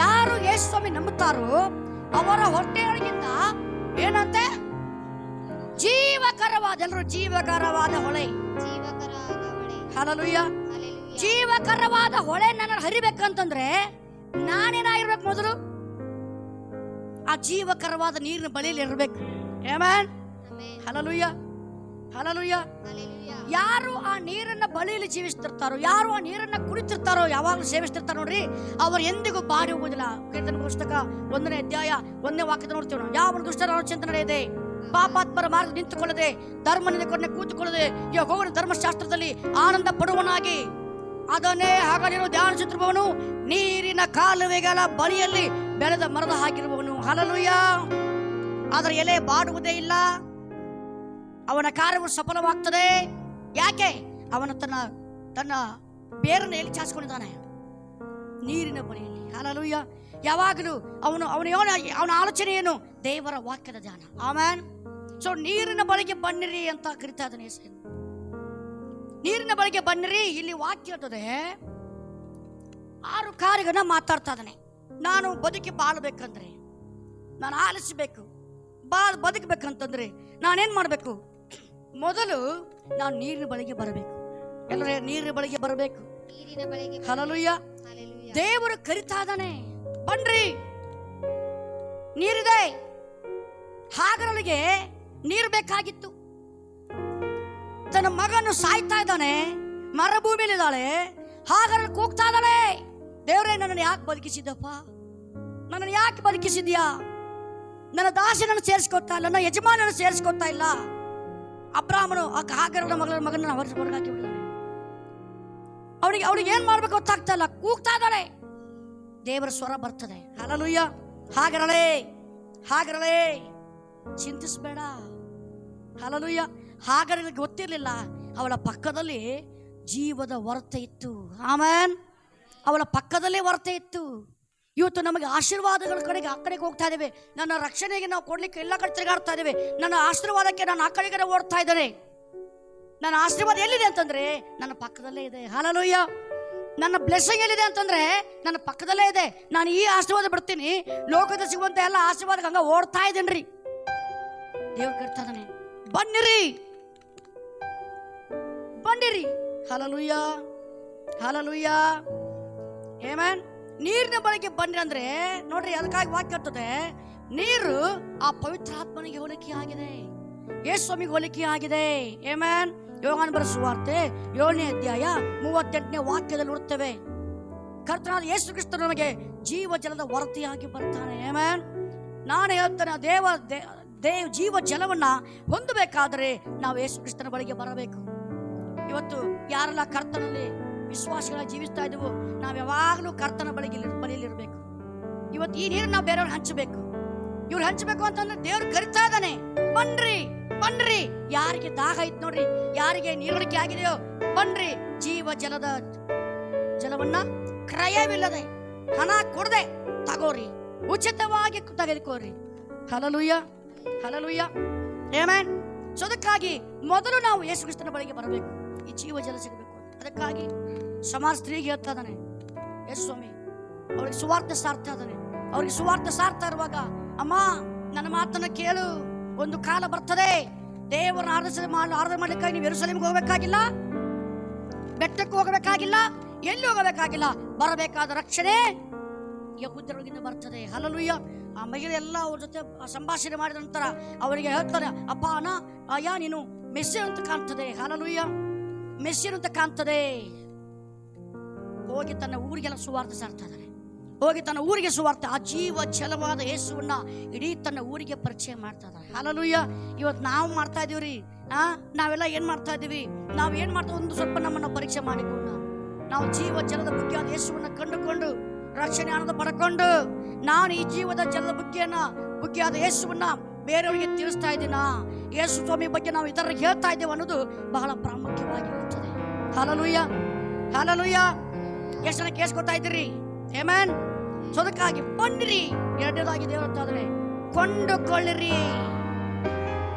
ಯಾರು ಯೇಸು ಸ್ವಾಮಿ ನಂಬುತ್ತಾರೋ ಅವರ ಹೊಟ್ಟೆಯೊಳಗಿಂದ ಏನಂತೆ? ಜೀವಕರವಾದ, ಎಲ್ಲರೂ ಜೀವಕರವಾದ ಹೊಳೆ. ಹಲ್ಲೆಲೂಯಾ. ಜೀವಕರವಾದ ಹೊಳೆ ನನ್ನ ಹರಿಬೇಕಂತಂದ್ರೆ ನಾನೇನಾಗಿರ್ಬೇಕು? ಮೊದಲು ಆ ಜೀವಕರವಾದ ನೀರಿನ ಬಳಿಯಲ್ಲಿ ಇರಬೇಕು. ಆಮೆನ್. ಹಲ್ಲೆಲೂಯಾ. ಹಲ್ಲೆಲೂಯಾ. ಯಾರು ಆ ನೀರನ್ನ ಬಳಿಯಲ್ಲಿ ಜೀವಿಸ್ತಿರ್ತಾರೋ, ಯಾರು ಆ ನೀರನ್ನ ಕುಡಿತಿರ್ತಾರೋ, ಯಾವಾಗಲೂ ಸೇವಿಸ್ತಿರ್ತಾರೋ ನೋಡ್ರಿ, ಅವರು ಎಂದಿಗೂ ಬಾಡಿ ಹೋಗುದಿಲ್ಲ. ಕೀರ್ತನ ಪುಸ್ತಕ 1ನೇ ಅಧ್ಯಾಯ 1ನೇ ವಾಕ್ಯದ ನೋಡ್ತೀವಿ ನಾವು. ಯಾವ ದುಷ್ಟರ ಆಲೋಚನೆ ನಡೆಯದೆ, ಪಾಪಾತ್ಮರ ಮಾರ್ಗ ನಿಂತುಕೊಳ್ಳದೆ, ಧರ್ಮ ನಿಂತುಕೊಂಡೆ ಕೂತುಕೊಳ್ಳದೆ, ಯೆಹೋವನ ಧರ್ಮಶಾಸ್ತ್ರದಲ್ಲಿ ಆನಂದ ಪಡುವನಾಗಿ ಅದನ್ನೇ ಹಗಲಿರುಳು ಧ್ಯಾನಿಸುತ್ತಿರುವವನು ನೀರಿನ ಕಾಲುವೆಗಳ ಬಳಿಯಲ್ಲಿ ಬೆಳೆದ ಮರದ ಹಾಕಿರುವವನು. ಹಲ್ಲೆಲೂಯಾ. ಅದರ ಎಲೆ ಬಾಡುವುದೇ ಇಲ್ಲ, ಅವನ ಕಾರ್ಯವು ಸಫಲವಾಗ್ತದೆ. ಯಾಕೆ? ಅವನ ತನ್ನ ಬೇರನ್ನು ಎಲ್ಲಿ ಚಾಚಿಕೊಂಡಿದ್ದಾನೆ? ನೀರಿನ ಬಳಿಯಲ್ಲಿ. ಹಲ್ಲೆಲೂಯಾ. ಯಾವಾಗಲೂ ಅವನ ಆಲೋಚನೆ ಏನು? ದೇವರ ವಾಕ್ಯದ ಧ್ಯಾನ. ಆಮೆನ್. ಸೊ ನೀರಿನ ಬಳಿಗೆ ಬನ್ನಿರಿ ಅಂತ ಕರಿತಾ ಇದ್ದಾನೆ ಯೇಸು. ನೀರಿನ ಬಳಿಗೆ ಬನ್ನಿರಿ. ಇಲ್ಲಿ ವಾಕ್ಯ ಇರ್ತದೆ, 6 ಕಾರ್ಯಗಳನ್ನ ಮಾತಾಡ್ತಾ ಇದ್ದಾನೆ. ನಾನು ಬದುಕಿ ಬಾಳ್ಬೇಕಂದ್ರೆ, ನಾನು ಆಲಿಸಬೇಕು, ಬದುಕಬೇಕಂತಂದ್ರೆ ನಾನೇನ್ ಮಾಡ್ಬೇಕು? ಮೊದಲು ನಾನು ನೀರಿನ ಬಳಿಗೆ ಬರಬೇಕು. ಎಲ್ಲರೇ ನೀರಿನ ಬಳಿಗೆ ಬರಬೇಕು. ಹಲ್ಲೆಲೂಯಾ. ದೇವರು ಕರಿತಾ ಇದ್ದಾನೆ, ಬನ್ರಿ, ನೀರಿದೆ. ಹಾಗರಳಿಗೆ ನೀರು ಬೇಕಾಗಿತ್ತು. ತನ್ನ ಮಗನು ಸಾಯ್ತಾ ಇದ್ದಾನೆ, ಮರುಭೂಮಿಯಲ್ಲಿದ್ದಾಳೆ. ಹಾಗರಳು ಕೂಗ್ತಾ ಇದ್ದಾಳೆ, ದೇವರೇ ನನ್ನನ್ನು ಯಾಕೆ ಬದುಕಿಸಿದ್ದಪ್ಪ? ನನ್ನನ್ನು ಯಾಕೆ ಬದುಕಿಸಿದ್ಯಾ? ನನ್ನ ದಾಸನನ್ನು ಸೇರಿಸ್ಕೊತಾ ಇಲ್ಲ, ನನ್ನ ಯಜಮಾನನ್ನು ಸೇರಿಸ್ಕೊತಾ ಇಲ್ಲ. ಅಬ್ರಾಹ್ಮನು ಹಾಗರಳ ಮಗನನ್ನು ಹೊರಗಾಕಿ ಬಿಟ್ಟಿದ್ದಾನೆ. ಅವಳಿಗೆ ಏನ್ ಮಾಡ್ಬೇಕು ಗೊತ್ತಾಗ್ತಾ ಇಲ್ಲ, ಕೂಗ್ತಾ ಇದ್ದಾಳೆ. ದೇವರ ಸ್ವರ ಬರ್ತದೆ. ಹಲ್ಲೆಲೂಯಾ. ಹಾಗರಳೆ ಚಿಂತಿಸಬೇಡ. ಹಲ್ಲೆಲೂಯಾ. ಹಾಗರಳಿಗೆ ಗೊತ್ತಿರಲಿಲ್ಲ, ಅವಳ ಪಕ್ಕದಲ್ಲಿ ಜೀವದ ಹೊರತೆ ಇತ್ತು. ಆಮೆನ್. ಅವಳ ಪಕ್ಕದಲ್ಲೇ ಹೊರತೆ ಇತ್ತು. ಇವತ್ತು ನಮಗೆ ಆಶೀರ್ವಾದಗಳ ಕಡೆಗೆ ಆ ಕಡೆಗೆ ಹೋಗ್ತಾ ಇದ್ದೇವೆ. ನನ್ನ ರಕ್ಷಣೆಗೆ ನಾವು ಕೊಡ್ಲಿಕ್ಕೆ ಎಲ್ಲ ಕಡೆ ತಿರುಗಾಡ್ತಾ ಇದ್ದೇವೆ. ನನ್ನ ಆಶೀರ್ವಾದಕ್ಕೆ ನಾನು ಆ ಕಡೆಗೆ ಓಡ್ತಾ ಇದ್ದೇನೆ. ನನ್ನ ಆಶೀರ್ವಾದ ಎಲ್ಲಿದೆ ಅಂತಂದ್ರೆ ನನ್ನ ಪಕ್ಕದಲ್ಲೇ ಇದೆ. ಹಲ್ಲೆಲೂಯಾ. ನನ್ನ ಬ್ಲೆಸ್ಸಿಂಗ್ ಎಲ್ಲಿದೆ ಅಂತಂದ್ರೆ ನನ್ನ ಪಕ್ಕದಲ್ಲೇ ಇದೆ. ನಾನು ಈ ಆಶೀರ್ವಾದ ಬಿಡ್ತೀನಿ, ಲೋಕದ ಸಿಗುವಂತ ಎಲ್ಲ ಆಶೀರ್ವಾದಕ್ಕೆ ಹಂಗ ಓಡ್ತಾ ಇದ್ದೇನ್ರಿ. ದೇವ್ರು ಕರ್ತಾ ಇದ್ದಾನೆ, ಬನ್ನಿರಿ, ಬನ್ನಿರಿ. ಹಲ್ಲೆಲೂಯಾ. ಹಲ್ಲೆಲೂಯಾ. ಆಮೆನ್. ನೀರಿನ ಬಳಿಗೆ ಬನ್ನಿ ಅಂದ್ರೆ ನೋಡ್ರಿ, ಅದಕ್ಕಾಗಿ ವಾಕ್ಯ ಇರ್ತದೆ, ನೀರು ಆ ಪವಿತ್ರಾತ್ಮನಿಗೆ ಹೋಲಿಕೆ ಆಗಿದೆ, ಯೇಸು ಸ್ವಾಮಿಗೆ ಹೋಲಿಕೆ ಆಗಿದೆ. ಆಮೆನ್. ಯೋಹಾನ ಬರೆದ ಸುವಾರ್ತೆ 7ನೇ ಅಧ್ಯಾಯ 38ನೇ ವಾಕ್ಯದಲ್ಲಿ ನೋಡುತ್ತೇವೆ, ಕರ್ತನಾದ ಯೇಸು ಕ್ರಿಸ್ತನು ನಮಗೆ ಜೀವ ಜಲದ ಹೊರತೆಯಾಗಿ ಬರ್ತಾನೆ. ಆಮೆನ್. ನಾನು ಹೇಳ್ತೇನೆ, ಜೀವ ಜಲವನ್ನ ಹೊಂದಬೇಕಾದರೆ ನಾವು ಯೇಸು ಕ್ರಿಸ್ತನ ಬಳಿಗೆ ಬರಬೇಕು. ಇವತ್ತು ಯಾರೆಲ್ಲ ಕರ್ತನಲ್ಲಿ ವಿಶ್ವಾಸಗಳ ಜೀವಿಸ್ತಾ ಇದ್ದೀವೋ ನಾವು ಯಾವಾಗಲೂ ಕರ್ತನ ಬಳಿಯಲ್ಲಿರಬೇಕು. ಇವತ್ತು ಈ ನೀರು ನಾವು ಬೇರೆಯವ್ರು ಹಂಚಬೇಕು. ಇವ್ರು ಹಂಚಬೇಕು ಅಂತಂದ್ರೆ ದೇವ್ರು ಕರಿತಾ ಇದ್ದಾನೆ, ಬನ್ರಿ, ಬನ್ರಿ. ಯಾರಿಗೆ ದಾಹ ಐತ್ ನೋಡ್ರಿ, ಯಾರಿಗೆ ನೀರಡಿಕೆ ಆಗಿದೆಯೋ ಬನ್ರಿ. ಜೀವ ಜಲವನ್ನ ಕ್ರಯವಿಲ್ಲದೆ, ಹಣ ಕೊಡದೆ ತಗೋರಿ, ಉಚಿತವಾಗಿ ತೆಗೆದುಕೋರಿ. ಹಲ್ಲೆಲೂಯಾ. ಹಲ್ಲೆಲೂಯಾ. ಆಮೆನ್. ಸೊ ಅದಕ್ಕಾಗಿ ಮೊದಲು ನಾವು ಯೇಸು ಕ್ರಿಸ್ತನ ಬಳಿಗೆ ಬರಬೇಕು, ಈ ಜೀವ ಜಲ ಸಿಗಬೇಕು. ಅದಕ್ಕಾಗಿ ಸಮಾಜ ಸ್ತ್ರೀಗೆ ಹೇಳ್ತಾ ಇದ್ದಾನೆ ಯೇಸು ಸ್ವಾಮಿ, ಅವಳಿಗೆ ಸುವಾರ್ತೆ ಸಾರ್ತಾ ಇದ್ದಾನೆ. ಅವ್ರಿಗೆ ಸುವಾರ್ತೆ ಸಾರ್ತಾ ಇರುವಾಗ, ಅಮ್ಮ ನನ್ನ ಮಾತನ್ನ ಕೇಳು, ಒಂದು ಕಾಲ ಬರ್ತದೆ, ದೇವರನ್ನ ಆರಾಧನೆ ಮಾಡ್ಲಿಕ್ಕಾಗಿ ನೀವು ಯೆರೂಸಲೇಮಿಗೆ ಹೋಗಬೇಕಾಗಿಲ್ಲ, ಬೆಟ್ಟಕ್ಕೆ ಹೋಗಬೇಕಾಗಿಲ್ಲ, ಎಲ್ಲಿ ಹೋಗಬೇಕಾಗಿಲ್ಲ. ಬರಬೇಕಾದ ರಕ್ಷಣೆ ಯಹೂದ್ಯರೊಳಗಿಂದ ಬರ್ತದೆ. ಹಲ್ಲೆಲೂಯಾ. ಆ ಮಹಿಳೆ ಎಲ್ಲ ಅವ್ರ ಜೊತೆ ಸಂಭಾಷಣೆ ಮಾಡಿದ ನಂತರ ಅವರಿಗೆ ಹೇಳ್ತಾರೆ, ಅಪ್ಪ ಅಯ್ಯ ನೀನು ಮೆಸ್ಸಿಯನ್ ಅಂತ ಕಾಣ್ತದೆ. ಹಲ್ಲೆಲೂಯಾ. ಮೆಸ್ಸಿಯನ್ ಅಂತ ಕಾಣ್ತದೆ. ಹೋಗಿ ತನ್ನ ಊರಿಗೆಲ್ಲ ಸುವಾರ್ತೆ ಸಾರ್ತಾ ಇದ್ದಾನೆ. ಹೋಗಿ ತನ್ನ ಊರಿಗೆ ಸುವಾರ್ತೆ, ಆ ಜೀವ ಜಲವಾದ ಯೇಸುವನ್ನ ಇಡೀ ತನ್ನ ಊರಿಗೆ ಪರಿಚಯ ಮಾಡ್ತಾ ಇದ್ದಾರೆ. ಹಲ್ಲೆಲೂಯಾ. ಇವತ್ತು ನಾವು ಮಾಡ್ತಾ ಇದೀವ್ರಿ, ನಾವೆಲ್ಲ ಏನ್ ಮಾಡ್ತಾ ಇದೀವಿ? ನಾವು ಏನ್ ಮಾಡ್ತಾ, ಒಂದು ಸ್ವಲ್ಪ ನಮ್ಮನ್ನ ಪರೀಕ್ಷೆ ಮಾಡಿಕೊಂಡು ನಾವು ಜೀವ ಜಲದ ಬಗ್ಗೆ ಆದ ಯೇಸುವನ್ನ ಕಂಡುಕೊಂಡು ರಕ್ಷಣೆ ಆನಂದ ಪಡ್ಕೊಂಡು ನಾನು ಈ ಜೀವದ ಜಲದ ಬುಗ್ಗೆಯಾದ ಯೇಸುವನ್ನ ಬೇರೆಯವರಿಗೆ ತಿಳಿಸ್ತಾ ಇದ್ದೀನ, ಯೇಸು ಸ್ವಾಮಿ ಬಗ್ಗೆ ನಾವು ಇತರರಿಗೆ ಹೇಳ್ತಾ ಇದ್ದೇವೆ ಅನ್ನೋದು ಬಹಳ ಪ್ರಾಮುಖ್ಯವಾಗಿರುತ್ತದೆ. ಹಲ್ಲೆಲೂಯಾ. ಹಲ್ಲೆಲೂಯಾ. ಎಷ್ಟು ಜನ ಕೇಳಿಸ್ಕೊತಾ ಇದ್ದೀರಿ? ಆಮೆನ್. ಸೊ ಅದಕ್ಕಾಗಿ ಬನ್ನಿರಿ. ಎರಡನೇದಾಗಿ ದೇವರು ಹೇಳ್ತಾ ಇದ್ದಾನೆ, ಕೊಂಡುಕೊಳ್ಳಿರಿ.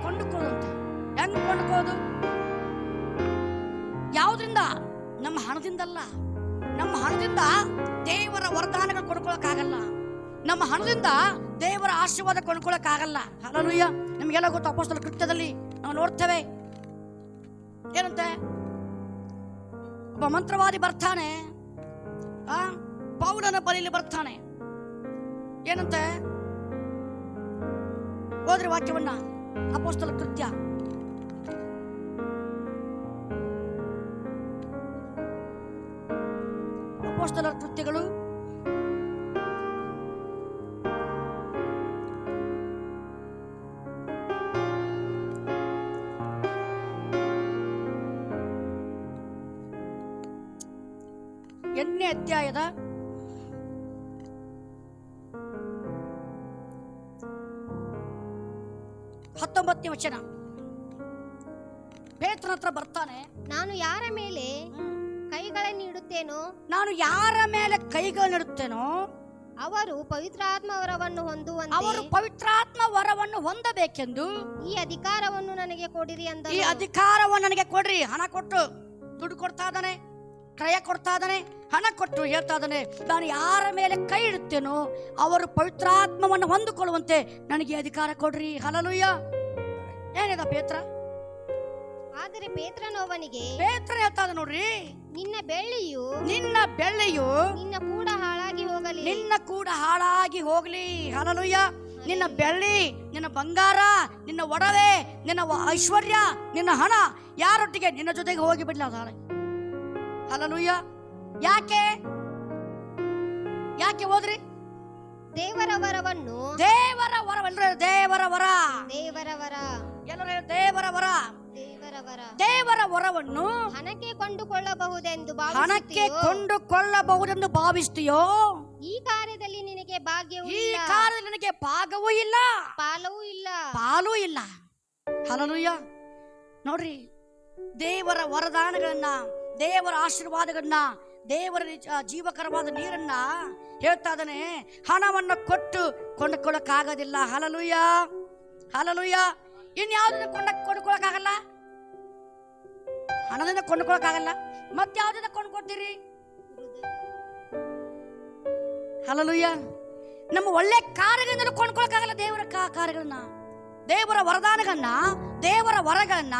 ಕೊಂಡುಕೊಳ್ಳುವಂತ ಹೆಂಗ್ ಕೊಂಡುಕೊಳ್ಳೋದು? ಯಾವುದರಿಂದ? ನಮ್ಮ ಹಣದಿಂದಲ್ಲ, ನಮ್ಮ ಹಣದಿಂದ ದೇವರ ವರದಾನಗಳು ಕೊಂಡ್ಕೊಳಕ್ಕಾಗಲ್ಲ. ನಮ್ಮ ಹಣದಿಂದ ದೇವರ ಆಶೀರ್ವಾದ ಕೊಂಡ್ಕೊಳಕ್ಕಾಗಲ್ಲ. ಹಲ್ಲೆಲೂಯಾ. ನಿಮಗೆಲ್ಲ ಗೊತ್ತು, ಅಪೊಸ್ತಲರ ಕೃತ್ಯದಲ್ಲಿ ನಾವು ನೋಡ್ತೇವೆ ಏನಂತೆ, ಒಬ್ಬ ಮಂತ್ರವಾದಿ ಬರ್ತಾನೆ, ಪೌಲನ ಬಳಿಯಲ್ಲಿ ಬರ್ತಾನೆ. ಏನಂತೆ ಹೋದ್ರಿ ವಾಕ್ಯವನ್ನ, ಅಪೊಸ್ತಲರ ಕೃತ್ಯ ಅಪೊಸ್ತಲರ ಕೃತ್ಯಗಳು 8ನೇ ಅಧ್ಯಾಯದ 19ನೇ ವಚನ. ಪೇತ್ರನ ಹತ್ರ ಬರ್ತಾನೆ, ನಾನು ಯಾರ ಮೇಲೆ ಕೈಗಳನ್ನಿಡುತ್ತೇನೋ ನಾನು ಯಾರ ಮೇಲೆ ಕೈಗಳನ್ನಿಡುತ್ತೇನೋ ಅವರು ಪವಿತ್ರಾತ್ಮ ವರವನ್ನು ಹೊಂದುವಂತೆ, ಅವರು ಪವಿತ್ರಾತ್ಮ ವರವನ್ನು ಹೊಂದಬೇಕೆಂದು ಈ ಅಧಿಕಾರವನ್ನು ನನಗೆ ಕೊಡಿರಿ ಅಂತ. ಈ ಅಧಿಕಾರವನ್ನು ನನಗೆ ಕೊಡ್ರಿ. ಹಣ ಕೊಟ್ಟು ದುಡ್ಡು ಕೊಡ್ತಾ ಇದ್ದಾನೆ, ಕ್ರಯ ಕೊಡ್ತಾ ಇದ್ದಾನೆ, ಹಣ ಕೊಟ್ಟು ಹೇಳ್ತಾ ಇದ್ದಾನೆ, ನಾನು ಯಾರ ಮೇಲೆ ಕೈ ಇಡುತ್ತೇನೋ ಅವರು ಪವಿತ್ರಾತ್ಮವನ್ನು ಹೊಂದಿಕೊಳ್ಳುವಂತೆ ನನಗೆ ಅಧಿಕಾರ ಕೊಡ್ರಿ. ಹಲ್ಲೆಲೂಯಾ. ಏನಿದ ಪೇತ್ರ? ಆದರೆ ಪೇತ್ರನವನಿಗೆ, ಪೇತ್ರ ಹೇಳ್ತಾ ಇದ್ದ ನೋಡ್ರಿ, ನಿನ್ನ ಬೆಳ್ಳಿಯು ನಿನ್ನ ಕೂಡ ಹಾಳಾಗಿ ಹೋಗಲಿ, ನಿನ್ನ ಕೂಡ ಹಾಳಾಗಿ ಹೋಗ್ಲಿ. ಹಲ್ಲೆಲೂಯಾ. ನಿನ್ನ ಬೆಳ್ಳಿ, ನಿನ್ನ ಬಂಗಾರ, ನಿನ್ನ ಒಡವೆ, ನಿನ್ನ ಐಶ್ವರ್ಯ, ನಿನ್ನ ಹಣ ಯಾರೊಟ್ಟಿಗೆ ನಿನ್ನ ಜೊತೆಗೆ ಹೋಗಿ ಬಿಡ್ಲಿ ಅದು ಹಾಳಾಗಿ. ಹಲ್ಲೆಲೂಯಾ. ಯಾಕೆ ಹೋದ್ರಿ? ದೇವರ ವರವನ್ನು, ದೇವರ ವರ. ಎಲ್ಲರೂ ದೇವರ ವರ, ದೇವರ ವರ, ಎಲ್ಲರೂ ದೇವರ ವರ, ದೇವರ ವರ, ದೇವರ ವರವನ್ನು ಹಣಕ್ಕೆ ಕೊಂಡುಕೊಳ್ಳಬಹುದೆಂದು ಭಾವಿಸ್ತೀಯೋ? ಈ ಕಾರ್ಯದಲ್ಲಿ ನಿನಗೆ ಭಾಗ್ಯವೂ ಈ ಇಲ್ಲ, ಕಾರ್ಯದಲ್ಲಿ ನಿನಗೆ ಭಾಗವೂ ಇಲ್ಲ, ಪಾಲೂ ಇಲ್ಲ. ಹಲ್ಲೆಲೂಯಾ. ನೋಡ್ರಿ, ದೇವರ ವರದಾನಗಳನ್ನ, ದೇವರ ಆಶೀರ್ವಾದಗಳನ್ನ, ದೇವರ ಜೀವಕರವಾದ ನೀರನ್ನ ಹೇಳ್ತಾ ಇದ್ದಾನೆ, ಹಣವನ್ನು ಕೊಟ್ಟು ಕೊಂಡುಕೊಳ್ಳಕ್ಕಾಗೋದಿಲ್ಲ. ಹಲ್ಲೆಲೂಯಾ. ಹಲ್ಲೆಲೂಯಾ. ಇನ್ಯಾವುದನ್ನ ಕೊಂಡುಕೊಳ್ಳಕ್ಕಾಗಲ್ಲ? ಹಣದಿಂದ ಕೊಂಡುಕೊಳ್ಳಕ್ಕಾಗಲ್ಲ. ಮತ್ತೆ ಯಾವ್ದನ್ನ ಕೊಂಡ್ಕೊಡ್ತೀರಿ? ಹಲ್ಲೆಲೂಯಾ. ನಮ್ಮ ಒಳ್ಳೆ ಕಾರ್ಯಗಳಿಂದಲೂ ಕೊಂಡ್ಕೊಳಕ್ಕಾಗಲ್ಲ ದೇವರ ಕಾರ್ಯಗಳನ್ನ, ದೇವರ ವರದಾನಗಳನ್ನ, ದೇವರ ವರಗಳನ್ನ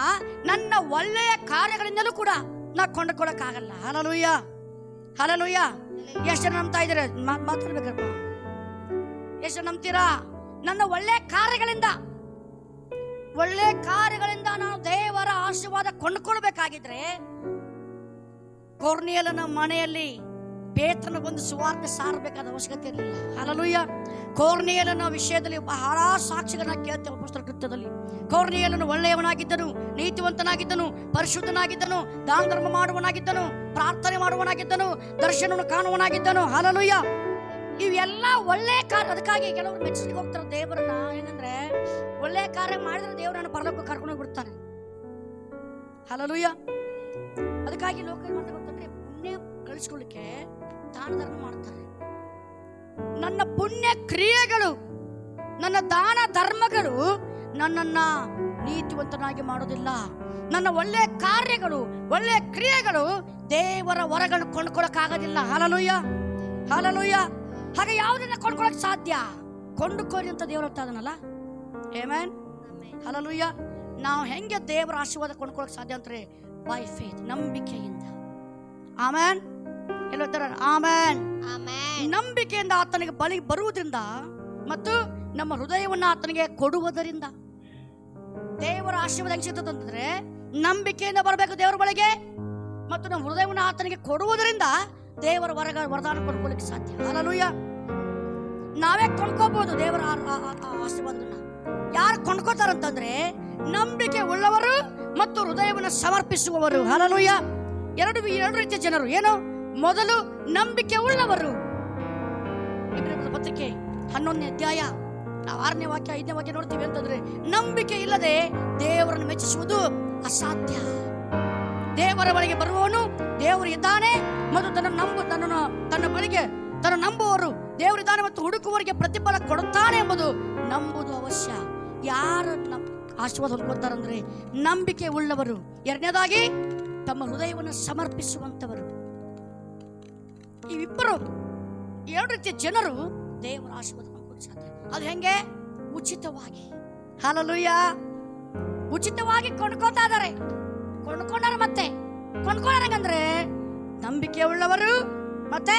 ನನ್ನ ಒಳ್ಳೆಯ ಕಾರ್ಯಗಳಿಂದಲೂ ಕೂಡ ನಾ ಕೊಂಡುಕೊಳ್ಳಕ್ಕಾಗಲ್ಲ. ಹಲ್ಲೆಲೂಯಾ. ಹಲ್ಲೆಲೂಯಾ. ಎಷ್ಟು ಜನ ನಂಬ್ತಾ ಇದ್ದಾರೆ? ಮಾತಾಡ್ಬೇಕಪ್ಪ. ಎಷ್ಟು ಜನ ನಂಬ್ತೀರಾ? ನನ್ನ ಒಳ್ಳೆ ಕಾರ್ಯಗಳಿಂದ ನಾನು ದೇವರ ಆಶೀರ್ವಾದ ಕೊಂಡುಕೊಳ್ಬೇಕಾಗಿದ್ರೆ ಕೊರ್ನೇಲನ ಮನೆಯಲ್ಲಿ ಪೇತ್ರನ ಒಂದು ಸುವಾರ್ತೆ ಸಾರಬೇಕಾದ ಅವಶ್ಯಕತೆ ಇರಲಿಲ್ಲ. ಹಲ್ಲೆಲೂಯಾ. ಕೊರ್ನೇಲನ ವಿಷಯದಲ್ಲಿ ಬಹಳ ಸಾಕ್ಷಿಗಳನ್ನ ಕೇಳ್ತೇವೆ ಅಪೊಸ್ತಲರ ಕೃತ್ಯದಲ್ಲಿ. ಕೊರ್ನೇಲನು ಒಳ್ಳೆಯವನಾಗಿದ್ದನು, ನೀತಿವಂತನಾಗಿದ್ದನು, ಪರಿಶುದ್ಧನಾಗಿದ್ದನು, ದಾನ ಧರ್ಮ ಮಾಡುವನಾಗಿದ್ದನು, ಪ್ರಾರ್ಥನೆ ಮಾಡುವನಾಗಿದ್ದನು, ದರ್ಶನವನ್ನು ಕಾಣುವನಾಗಿದ್ದನು. ಹಲ್ಲೆಲೂಯಾ. ಇವೆಲ್ಲ ಒಳ್ಳೆ ಕಾರ್ಯ. ಅದಕ್ಕಾಗಿ ಕೆಲವರು ಮೆಚ್ಚಲಿಕ್ಕೆ ಹೋಗ್ತಾರೆ ದೇವರನ್ನ. ಏನಂದ್ರೆ ಒಳ್ಳೆ ಕಾರ್ಯ ಮಾಡಿದ್ರೆ ದೇವರನ್ನು ಪರಲೋಕಕ್ಕೆ ಕರ್ಕೊಂಡು ಹೋಗ್ಬಿಡ್ತಾನೆ. ಹಲ್ಲೆಲೂಯಾ. ಅದಕ್ಕಾಗಿ ಲೋಕ ಏನ್ ಮಾಡ್ತಾರೆ ಗೊತ್ತಂದ್ರೆ, ಪುಣ್ಯ ಗಳಿಸ್ಕೊಳ್ಳಿಕ್ಕೆ ದಾನ ಧರ್ಮ ಮಾಡ್ತಾರೆ. ನನ್ನ ಪುಣ್ಯ ಕ್ರಿಯೆಗಳು, ನನ್ನ ದಾನ ಧರ್ಮಗಳು ನನ್ನನ್ನ ನೀತಿವಂತನಾಗಿ ಮಾಡೋದಿಲ್ಲ. ನನ್ನ ಒಳ್ಳೆ ಕಾರ್ಯಗಳು, ಒಳ್ಳೆ ಕ್ರಿಯೆಗಳು ದೇವರ ವರಗಳನ್ನು ಕೊಂಡ್ಕೊಳಕ್ಕಾಗೋದಿಲ್ಲ. ಹಲ್ಲೆಲೂಯಾ. ಹಲ್ಲೆಲೂಯಾ. ಹಾಗೆ ಯಾವುದನ್ನ ಕೊಂಡ್ಕೊಳಕ್ ಸಾಧ್ಯ? ಕೊಂಡುಕೋರಿ ಅಂತ ದೇವರು ಹೇಳ್ತಾ ಇದ್ದಾನಲ್ಲ. ಆಮೆನ್. ಹಲ್ಲೆಲೂಯಾ. ನಾವು ಹೆಂಗೆ ದೇವರ ಆಶೀರ್ವಾದ ಕೊಂಡ್ಕೊಳಕ್ ಸಾಧ್ಯ ಅಂದ್ರೆ ಬೈ ಫೇತ್, ನಂಬಿಕೆಯಿಂದ. ಆಮೆನ್. ಹೇಳ್ತಾರೆ ಆಮೆನ್. ನಂಬಿಕೆಯಿಂದ ಆತನಿಗೆ ಬಳಿ ಬರುವುದರಿಂದ ಮತ್ತು ನಮ್ಮ ಹೃದಯವನ್ನು ಆತನಿಗೆ ಕೊಡುವುದರಿಂದ ದೇವರ ಆಶೀರ್ವಾದ ಹೆಂಗೆ ಸಿಗ್ತದೆ ಅಂತಂದ್ರೆ ನಂಬಿಕೆಯಿಂದ ಬರಬೇಕು ದೇವರ ಬಳಿಗೆ, ಮತ್ತು ನಮ್ಮ ಹೃದಯವನ್ನು ಆತನಿಗೆ ಕೊಡುವುದರಿಂದ ದೇವರ ವರದಾನ ಕೊಂಡ್ಕೊಳ್ಳಿಕ್ಕೆ ಸಾಧ್ಯ. ಹಲ್ಲೆಲೂಯಾ. ನಾವೇ ಕೊಂಡ್ಕೋಬಹುದು ದೇವರ ಆಶೀರ್ವಾದಗಳನ್ನ. ಯಾರು ಕೊಂಡ್ಕೋತಾರಂತಂದ್ರೆ ನಂಬಿಕೆ ಉಳ್ಳವರು ಮತ್ತು ಹೃದಯವನ್ನು ಸಮರ್ಪಿಸುವವರು. ಹಲ್ಲೆಲೂಯಾ. ಎರಡು ರೀತಿಯ ಜನರು. ಏನು? ಮೊದಲು ನಂಬಿಕೆ ಉಳ್ಳವರು. ಇಬ್ರಿಯರ ಪತ್ರಿಕೆ 11ನೇ ಅಧ್ಯಾಯ 6ನೇ ವಾಕ್ಯ 5ನೇ ವಾಕ್ಯ ನೋಡ್ತೀವಿ ಅಂತಂದ್ರೆ, ನಂಬಿಕೆ ಇಲ್ಲದೆ ದೇವರನ್ನು ಮೆಚ್ಚಿಸುವುದು ಅಸಾಧ್ಯ. ದೇವರ ಬಳಿಗೆ ಬರುವವನು ದೇವರು ಇದ್ದಾನೆ ಮತ್ತು ತನ್ನ ಬಳಿಗೆ ತನ್ನ ನಂಬುವವರು ದೇವರಿದ್ದಾನೆ ಮತ್ತು ಹುಡುಕುವವರಿಗೆ ಪ್ರತಿಫಲ ಕೊಡುತ್ತಾನೆ ಎಂಬುದು ನಂಬುವುದು ಅವಶ್ಯ. ಯಾರು ಆಶೀರ್ವಾದ ಹೊಂದ್ಕೊಳ್ತಾರಂದ್ರೆ ನಂಬಿಕೆ ಉಳ್ಳವರು. ಎರಡನೇದಾಗಿ ತಮ್ಮ ಹೃದಯವನ್ನು ಸಮರ್ಪಿಸುವಂತವರು. ಇವಿಬ್ಬರು ಎರಡು ರೀತಿಯ ಜನರು ದೇವರ ಆಶೀರ್ವಾದ ಸಾಧ್ಯ. ಅದು ಹೆಂಗೆ? ಉಚಿತವಾಗಿ. ಹಲ್ಲೆಲೂಯಾ. ಉಚಿತವಾಗಿ ಕೊಂಡ್ಕೋತಾ ಇದಾರೆ. ಕೊಂಡ್ಕೊಂಡಾರ ಮತ್ತೆ ಕೊಂಡ್ಕೊಂಡ್ರೆ ನಂಬಿಕೆ ಉಳ್ಳವರು ಮತ್ತೆ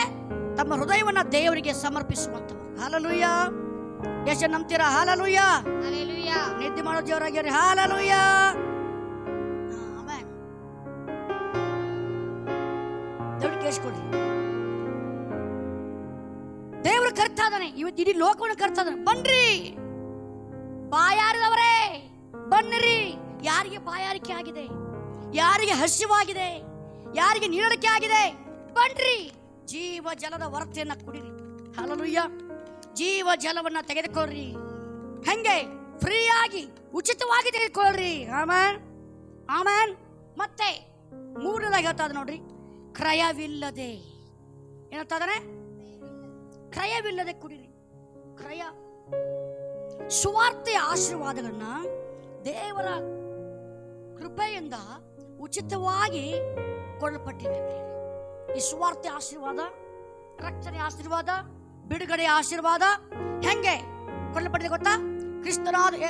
ತಮ್ಮ ಹೃದಯವನ್ನ ದೇವರಿಗೆ ಸಮರ್ಪಿಸುವಂತವರು. ಹಲ್ಲೆಲೂಯಾ. ಎಷ್ಟು ಜನ ನಂಬ್ತೀರಾ? ಹಲ್ಲೆಲೂಯಾ. Hallelujah. ನಿದ್ದೆ ಮಾಡೋ ಜೋರಾಗ್ಯಾರಿ. ಹಲ್ಲೆಲೂಯಾ. ಆಮೆನ್. ದೇವ್ರಿಗೆ ಕೇಳಿಸ್ಕೊಡ್ರಿ. ದೇವರು ಕರ್ತಾ ಇದ್ದಾನೆ. ಇವತ್ತು ಇಡೀ ಲೋಕವನ್ನು ಕರ್ತಾ ಇದ್ದಾನೆ. ಬನ್ರಿ ಬಾಯಾರಿದವರೇ ಬನ್ನಿರಿ. ಯಾರಿಗೆ ಬಾಯಾರಿಕೆ ಆಗಿದೆ, ಯಾರಿಗೆ ಹಸಿವಾಗಿದೆ, ಯಾರಿಗೆ ನೀರಡಿಕೆ ಆಗಿದೆ, ಬನ್ರಿ ಜೀವ ಜಲದ ವರತೆಯನ್ನ ಕುಡಿರಿ. ಹಲ್ಲೆಲೂಯಾ. ಜೀವ ಜಲವನ್ನ ತೆಗೆದುಕೊಳ್ಳ್ರಿ. ಹೆಂಗೆ? ಫ್ರೀಯಾಗಿ ಉಚಿತವಾಗಿ ತೆಗೆದುಕೊಳ್ಳ್ರಿ. Amen, amen. ಮತ್ತೆ ಮೂರನೇದಾಗಿ ಹೇಳ್ತಾ ಇದ್ದಾನೆ ನೋಡ್ರಿ, ಕ್ರಯವಿಲ್ಲದೆ. ಏನಂತ ಇದ್ದಾನೆ? ಕ್ರಯವಿಲ್ಲದೆ ಕುಡಿರಿ. ಕ್ರಯ ಸುವಾರ್ತೆಯ ಆಶೀರ್ವಾದಗಳನ್ನ ದೇವರ ಕೃಪೆಯಿಂದ ಉಚಿತವಾಗಿ ಕೊಳ್ಳಲ್ಪಟ್ಟಿದೆ. ಈ ಸುವಾರ್ತೆ ಆಶೀರ್ವಾದ, ರಕ್ಷಣೆ ಆಶೀರ್ವಾದ, ಬಿಡುಗಡೆಯ ಆಶೀರ್ವಾದ ಹೆಂಗೆ ಕೊಳ್ಳಲ್ಪಟ್ಟಿದೆ ಗೊತ್ತಾ?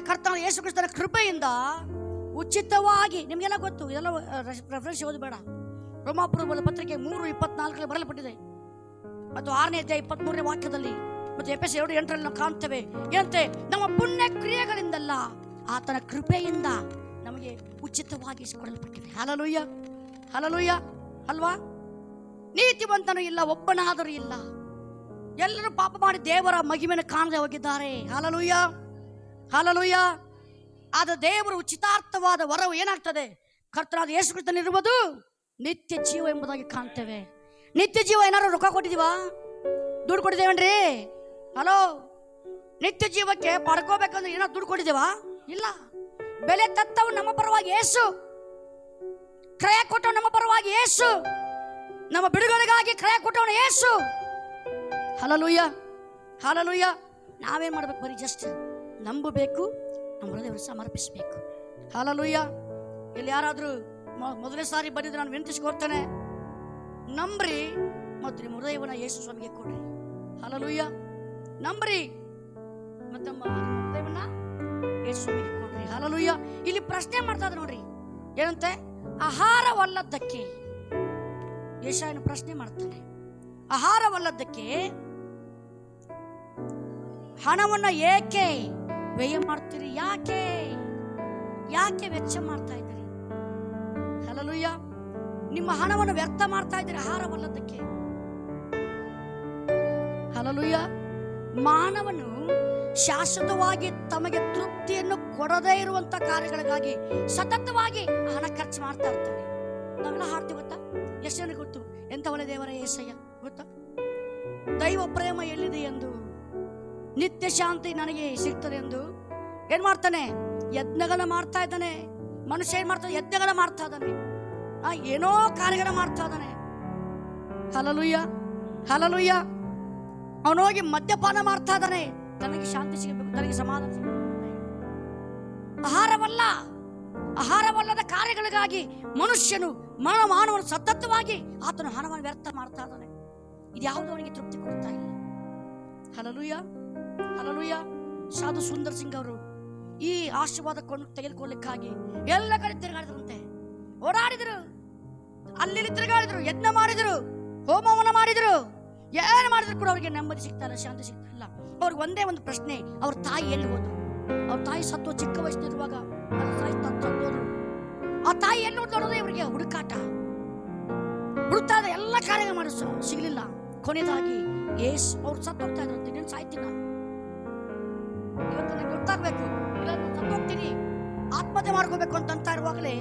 ಕರ್ತನಾದ ಯೇಸು ಕ್ರಿಸ್ತನ ಕೃಪೆಯಿಂದ ಉಚಿತವಾಗಿ. ನಿಮಗೆಲ್ಲ ಗೊತ್ತು, ಇದೆಲ್ಲ ರೆಫರೆನ್ಸ್ ಓದಬೇಡ. ರೋಮಾಪುರದ ಪತ್ರಿಕೆ 3:24 ಬರೆಯಲ್ಪಟ್ಟಿದೆ. ಮತ್ತು 6ನೇ ಅಧ್ಯಾಯ 23ನೇ ವಾಕ್ಯದಲ್ಲಿ ಮತ್ತು ಎಫೆಸ 2:8 ನಾವು ಕಾಣ್ತೇವೆ. ಏನಂತೆ? ನಮ್ಮ ಪುಣ್ಯ ಕ್ರಿಯೆಗಳಿಂದಲ್ಲ, ಆತನ ಕೃಪೆಯಿಂದ ನಮಗೆ ಉಚಿತವಾಗಿ ಕೊಡಲ್ಪಟ್ಟಿದೆ. ಹಲ್ಲೆಲೂಯಾ. ಹಲ್ಲೆಲೂಯಾ. ಅಲ್ವಾ? ನೀತಿವಂತನು ಇಲ್ಲ, ಒಬ್ಬನಾದರೂ ಇಲ್ಲ. ಎಲ್ಲರೂ ಪಾಪ ಮಾಡಿ ದೇವರ ಮಹಿಮೆಯನ್ನು ಕಾಣದೆ ಹೋಗಿದ್ದಾರೆ. ಹಲ್ಲೆಲೂಯಾ. ಹಲ್ಲೆಲೂಯಾ. ಆದ ದೇವರ ಉಚಿತಾರ್ಥವಾದ ವರವು ಏನಾಗ್ತದೆ? ಕರ್ತನಾದ ಯೇಸು ಕ್ರಿಸ್ತನಿರುವುದು ನಿತ್ಯ ಜೀವ ಎಂಬುದಾಗಿ ಕಾಣ್ತೇವೆ. ನಿತ್ಯ ಜೀವ ಏನಾದ್ರು ರೊಕ್ಕ ಕೊಟ್ಟಿದೀವಾ? ದುಡ್ಡು ಕೊಟ್ಟಿದ್ದೇವನ್ರಿ? ಹಲೋ, ನಿತ್ಯ ಜೀವಕ್ಕೆ ಪಡ್ಕೋಬೇಕಂದ್ರೆ ಏನಾದ್ರು ದುಡ್ಡು ಕೊಟ್ಟಿದ್ದೇವಾ? ಇಲ್ಲ. ಬೆಲೆ ತತ್ತವು ನಮ್ಮ ಪರವಾಗಿ ಯೇಸು, ಕ್ರಯ ಕೊಟ್ಟವು ನಮ್ಮ ಪರವಾಗಿ ಯೇಸು, ನಮ್ಮ ಬಿಡುಗಡೆಗಾಗಿ ಕ್ರಯ ಕೊಟ್ಟವನು ಯೇಸು. ಹಲ್ಲೆಲೂಯಾ. ಹಲ್ಲೆಲೂಯಾ. ನಾವೇನ್ ಮಾಡ್ಬೇಕು? ಬರೀ ಜಸ್ಟ್ ನಂಬಬೇಕು, ನಮ್ಮ ಹೃದಯವನ್ನು ಸಮರ್ಪಿಸಬೇಕು. ಹಲ್ಲೆಲೂಯಾ. ಇಲ್ಲಿ ಯಾರಾದ್ರೂ ಮೊದಲನೇ ಸಾರಿ ಬಂದಿದ್ರೆ ನಾನು ವಿನಂತಿಸ್ಕೊಡ್ತೇನೆ, ನಂಬ್ರಿ ಮತ್ತು ನಿಮ್ಮ ಹೃದಯವನ್ನ ಯೇಸು ಸ್ವಾಮಿಗೆ ಕೊಡ್ರಿ. ಹಲ್ಲೆಲೂಯಾ. ನಂಬ್ರಿ ಮತ್ತು ನಮ್ಮ ಹೃದಯವನ್ನ ಯೇಸು ಸ್ವಾಮಿಗೆ ಕೊಡ್ರಿ. ಹಲ್ಲೆಲೂಯಾ. ಇಲ್ಲಿ ಪ್ರಶ್ನೆ ಮಾಡ್ತಾ ಇದ್ದಾರೆ ನೋಡ್ರಿ, ಏನಂತೆ? ಆಹಾರವಲ್ಲದಕ್ಕೆ. ಯೆಶಾಯನು ಪ್ರಶ್ನೆ ಮಾಡ್ತಾನೆ, ಆಹಾರವಲ್ಲದಕ್ಕೆ ಹಣವನ್ನ ಏಕೆ ವ್ಯಯ ಮಾಡ್ತೀರಿ? ಯಾಕೆ ಯಾಕೆ ವೆಚ್ಚ ಮಾಡ್ತಾ ಇದ್ದೀರಿ? ಹಲ್ಲೆಲೂಯಾ. ನಿಮ್ಮ ಹಣವನ್ನು ವ್ಯರ್ಥ ಮಾಡ್ತಾ ಇದ್ದೀರಿ ಆಹಾರವಲ್ಲದಕ್ಕೆ. ಹಲ್ಲೆಲೂಯಾ. ಮಾನವನು ಶಾಶ್ವತವಾಗಿ ತಮಗೆ ತೃಪ್ತಿಯನ್ನು ಕೊಡದೇ ಇರುವಂತ ಕಾರ್ಯಗಳಿಗಾಗಿ ಸತತವಾಗಿ ಹಣ ಖರ್ಚು ಮಾಡ್ತಾ ಇರ್ತಾನೆ. ನಾವೆಲ್ಲ ಹಾಡ್ತೀವಿ ಗೊತ್ತಾ? ಎಷ್ಟು ಜನಕ್ಕೆ ಗೊತ್ತು ಎಂತ ಒಳ್ಳೆ ದೇವರ ಏಸಯ್ಯ ಗೊತ್ತಾ? ದೈವ ಪ್ರೇಮ ಎಲ್ಲಿದೆ ಎಂದು, ನಿತ್ಯ ಶಾಂತಿ ನನಗೆ ಸಿಗ್ತದೆ ಎಂದು ಏನ್ ಮಾಡ್ತಾನೆ? ಯಜ್ಞಗಳ ಮಾಡ್ತಾ ಇದ್ದಾನೆ. ಮನುಷ್ಯ ಏನ್ ಮಾಡ್ತಾನೆ? ಯಜ್ಞಗಳ ಮಾಡ್ತಾ ಇದ್ದಾನೆ, ಏನೋ ಕಾರ್ಯಗಳ ಮಾಡ್ತಾ ಇದ್ದಾನೆ. ಹಲ್ಲೆಲೂಯಾ. ಹಲ್ಲೆಲೂಯಾ. ಅವನೋಗಿ ಮದ್ಯಪಾನ ಮಾಡ್ತಾ ಇದ್ದಾನೆ. ತನಗೆ ಶಾಂತಿ ಸಿಗಬೇಕು, ತನಗೆ ಸಮಾಧಾನ ಸಿಗಬೇಕು. ಆಹಾರವಲ್ಲದ ಕಾರ್ಯಗಳಿಗಾಗಿ ಮನುಷ್ಯನು ಮಾನವನು ಸತತವಾಗಿ ಆತನ ಹಣವನ್ನು ವ್ಯರ್ಥ ಮಾಡ್ತಾ ಇದ್ದಾನೆ. ಇದ್ಯಾವುದು ಅವನಿಗೆ ತೃಪ್ತಿ ಕೊಡ್ತಾ ಇಲ್ಲ. ಹಲ್ಲೆಲೂಯಾ. ಹಲ್ಲೆಲೂಯಾ. ಸಾಧು ಸುಂದರ್ ಸಿಂಗ್ ಅವರು ಈ ಆಶೀರ್ವಾದ ತೆಗೆದುಕೊಳ್ಳಲಿಕ್ಕಾಗಿ ಎಲ್ಲ ಕಡೆ ತಿರುಗಾಡಿದ್ರಂತೆ, ಓಡಾಡಿದ್ರು, ಅಲ್ಲಿ ತಿರುಗಾಡಿದ್ರು, ಯಜ್ಞ ಮಾಡಿದ್ರು, ಹೋಮವನ್ನ ಮಾಡಿದ್ರು. ಏನು ಮಾಡಿದ್ರು ಕೂಡ ಅವ್ರಿಗೆ ನೆಮ್ಮದಿ ಸಿಗ್ತಾ ಇಲ್ಲ, ಶಾಂತಿ ಸಿಗ್ತಾ ಇಲ್ಲ. ಅವ್ರಿಗೆ ಒಂದೇ ಒಂದು ಪ್ರಶ್ನೆ, ಅವ್ರ ತಾಯಿ ಎಲ್ಲಿ ಹೋದ್ರು? ಅವ್ರ ತಾಯಿ ಸತ್ತು ಚಿಕ್ಕ ವಯಸ್ಸಿರುವಾಗ ಸತ್ತೋದ್ರು. ಆ ತಾಯಿ ಎಲ್ಲಿ ನೋಡೋದೇ ಇವರಿಗೆ ಹುಡುಕಾಟ, ಹುಡುಕ್ತಾ ಇದ್ದ ಎಲ್ಲ ಕಾರ್ಯ ಮಾಡಿ ಸಿಗ್ಲಿಲ್ಲ. ಕೊನೆಯದಾಗಿ ಅವ್ರು ಸತ್ತೋಗ್ತಾ ಇದ್ರಂತೆ. ನೀನು ಸಾಯ್ತೀನ, ಇವತ್ತು ನನಗೆ ಗೊತ್ತಾಗ್ಬೇಕು, ಇಲ್ಲ ಸತ್ತೋಗ್ತೀನಿ, ಆತ್ಮಹತ್ಯೆ ಮಾಡ್ಕೋಬೇಕು ಅಂತ ಇರುವಾಗಲೇ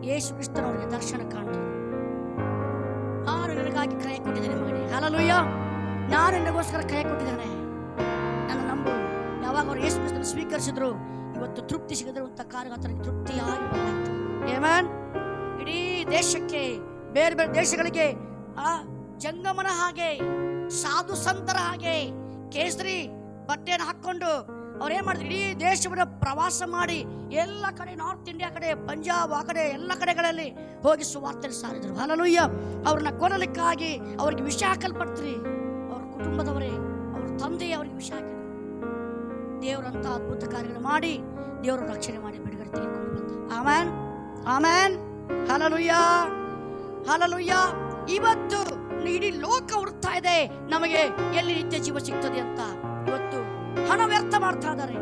ಯೇಸು ಕ್ರಿಸ್ತನವರಿಗೆ ದರ್ಶನ ಕಾಣ್ತಾರೆ. ನಾನು ನಿನಗಾಗಿ ಕ್ರಯ ಕೊಟ್ಟಿದ್ದೇನೆ ಮಗನೇ. ಹಲ್ಲೆಲೂಯಾ. ನಾನು ನಿನಗೋಸ್ಕರ ಕ್ರಯ ಕೊಟ್ಟಿದ್ದೇನೆ, ನನ್ನ ನಂಬು. ಯಾವಾಗ ಅವ್ರು ಯೇಸು ಕ್ರಿಸ್ತನ ಸ್ವೀಕರಿಸಿದ್ರು, ಇವತ್ತು ತೃಪ್ತಿ ಸಿಗದಿರುವಂತ ಕಾರ್ಯ ಆತನಿಗೆ ತೃಪ್ತಿಯಾಗಿ ಬಂದಾಯ್ತು. ಆಮೆನ್. ಇಡೀ ದೇಶಕ್ಕೆ, ಬೇರೆ ಬೇರೆ ದೇಶಗಳಿಗೆ ಜಂಗಮನ ಹಾಗೆ, ಸಾಧು ಸಂತರ ಹಾಗೆ ಕೇಸರಿ ಬಟ್ಟೆಯನ್ನು ಹಾಕೊಂಡು ಅವ್ರೇನ್ ಮಾಡಿದ್ರು, ಇಡೀ ದೇಶವನ್ನು ಪ್ರವಾಸ ಮಾಡಿ ಎಲ್ಲ ಕಡೆ, ನಾರ್ತ್ ಇಂಡಿಯಾ ಕಡೆ, ಪಂಜಾಬ್ ಆ ಕಡೆ ಎಲ್ಲ ಕಡೆಗಳಲ್ಲಿ ಹೋಗಿ ಸುವಾರ್ತೆ ಸಾರಿದ್ರು. ಹಲ್ಲೆಲೂಯ. ಅವ್ರನ್ನ ಕೊಲ್ಲಲಿಕ್ಕಾಗಿ ಅವ್ರಿಗೆ ವಿಷ ಹಾಕಲ್ಪಡ್ತೀರಿ. ಅವ್ರ ಕುಟುಂಬದವರೇ, ಅವ್ರ ತಂದೆ ಅವ್ರಿಗೆ ವಿಷ ಹಾಕಿದ್ರು. ದೇವರಂತ ಅದ್ಭುತ ಕಾರ್ಯಗಳು ಮಾಡಿ ದೇವರು ರಕ್ಷಣೆ ಮಾಡಿ ಬಿಡುಗಡೆ ತೆಗೆದುಕೊಂಡು ಬಂದ. Amen, amen, hallelujah, hallelujah. ಇವತ್ತು ಇಡೀ ಲೋಕ ಹುಡುಕ್ತಾ ಇದೆ ನಮಗೆ ಎಲ್ಲಿ ನಿತ್ಯ ಜೀವ ಸಿಗ್ತದೆ ಅಂತ. ಇವತ್ತು ಹಣ ವ್ಯರ್ಥ ಮಾಡ್ತಾ ಇದ್ದಾರೆ.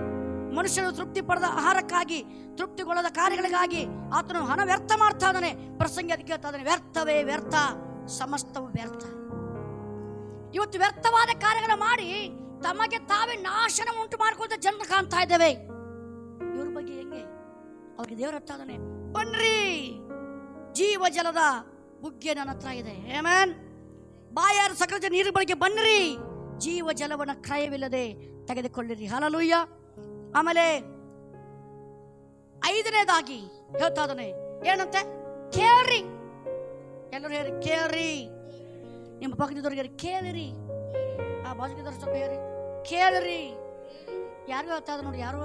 ಮನುಷ್ಯರು ತೃಪ್ತಿ ಪಡೆದ ಆಹಾರಕ್ಕಾಗಿ, ತೃಪ್ತಿಗೊಳ್ಳದ ಕಾರ್ಯಗಳಿಗಾಗಿ ಆತನು ಹಣ ವ್ಯರ್ಥ ಮಾಡ್ತಾ ಇದ್ದಾನೆ. ಪ್ರಸಂಗಿ ಅದಕ್ಕೆ ಹೇಳ್ತಾ ಇದ್ದಾನೆ, ವ್ಯರ್ಥವೇ ವ್ಯರ್ಥ, ಸಮಸ್ತವು ವ್ಯರ್ಥ. ಇವತ್ತು ವ್ಯರ್ಥವಾದ ಕಾರ್ಯಗಳ ಮಾಡಿ ತಮಗೆ ತಾವೇ ನಾಶನ ಉಂಟು ಮಾಡ್ಕೊಳ್ತಾ ಜನ ಕಾಣ್ತಾ ಇದ್ದೇವೆ. ಇವ್ರ ಬಗ್ಗೆ ಹೆಂಗೆ? ಅವ್ರಿಗೆ ದೇವರ ಹತ್ತ ಇದ್ದಾನೆ, ಬನ್ರಿ ಜೀವ ಜಲದ ಬುಗ್ಗೆ ನನ್ನ ಹತ್ರ ಇದೆ. ಆಮೆನ್. ಬಾಯಾರು ಸಕಲ ನೀರು ಬಳಿಗೆ ಬನ್ನಿರಿ, ಜೀವ ಜಲವನ್ನ ಕ್ರಯವಿಲ್ಲದೆ ತೆಗೆದುಕೊಳ್ಳಿರಿ. ಹಲ್ಲೆಲೂಯ. ಆಮೇಲೆ 5ನೇದಾಗಿ ಹೇಳ್ತಾ ಇದ್ದಾನೆ, ಏನಂತೆ? ಕೇಳ್ರಿ. ಎಲ್ಲರೂ ಹೇಳಿ ಕೇಳ್ರಿ. ನಿಮ್ಮ ಪಕ್ಕದವ್ರಿಗೆ ಕೇಳಿರಿ. ಆ ಬಾಜುಕಿದವ್ರು ಸ್ವಲ್ಪ ಹೇಳಿ ಕೇಳ್ರಿ. ಯಾರಿಗೂ ಹೇಳ್ತಾ ಇದ್ದಾರೆ ನೋಡಿ, ಯಾರು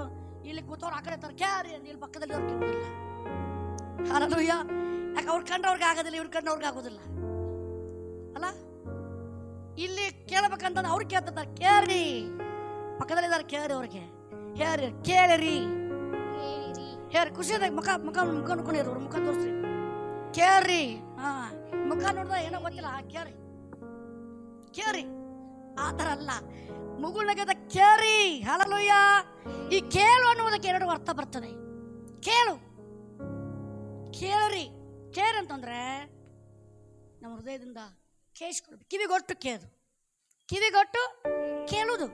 ಇಲ್ಲಿ ಕೂತವ್ರು ಆ ಕಡೆ ಇರ್ತಾರೆ, ಕೇಳ್ರಿ ಅಂತ. ಇಲ್ಲಿ ಪಕ್ಕದಲ್ಲಿ ಅವ್ರು ಕೇಳೋದಿಲ್ಲ. ಹಲ್ಲೆಲೂಯ. ಯಾಕೆ? ಅವ್ರ ಕಂಡ್ರವ್ರಿಗೆ ಆಗೋದಿಲ್ಲ, ಇವ್ರ ಕಂಡ್ರವ್ರಿಗೆ ಆಗೋದಿಲ್ಲ ಅಲ್ಲ. ಇಲ್ಲಿ ಕೇಳಬೇಕಂತ ಅವ್ರು ಕೇಳ್ತಾರೆ, ಕೇಳ್ರಿ. ಪಕ್ಕದಲ್ಲಿದ್ದಾರೆ, ಕೇಳ್ರಿ. ಅವ್ರಿಗೆ ಹೇಳ್ರಿ, ಕೇಳಿರಿ, ಹೇಳ್ರಿ. ಖುಷಿಯಾದಾಗ ಮುಖ ಮುಖ ಮುಖ ನೋಡ್ಕೊಂಡಿರು, ಅವ್ರ ಮುಖ ತೋರಿಸ್ರಿ. ಕೇಳ್ರಿ. ಹಾ, ಮುಖ ನೋಡಿದ್ರೆ ಏನೋ ಗೊತ್ತಿಲ್ಲ, ಕೇಳ್ರಿ, ಕೇಳ್ರಿ. ಆ ಥರ ಅಲ್ಲ, ಮುಗುಳ್ನಗೆದ ಕೇಳ್ರಿ. ಹಲ್ಲೆಲೂಯ. ಈ ಕೇಳು ಅನ್ನುವುದಕ್ಕೆ 2 ಅರ್ಥ ಬರ್ತದೆ. ಕೇಳು, ಕೇಳ್ರಿ. ಕೇರ್ ಅಂತಂದ್ರೆ ನಮ್ಮ ಹೃದಯದಿಂದ ಕೇಳಿಸ್ಕೊಳ್ಬೇಕು. ಕಿವಿಗೊಟ್ಟು ಕೇಳು, ಕಿವಿಗೊಟ್ಟು ಕೇಳುವುದು.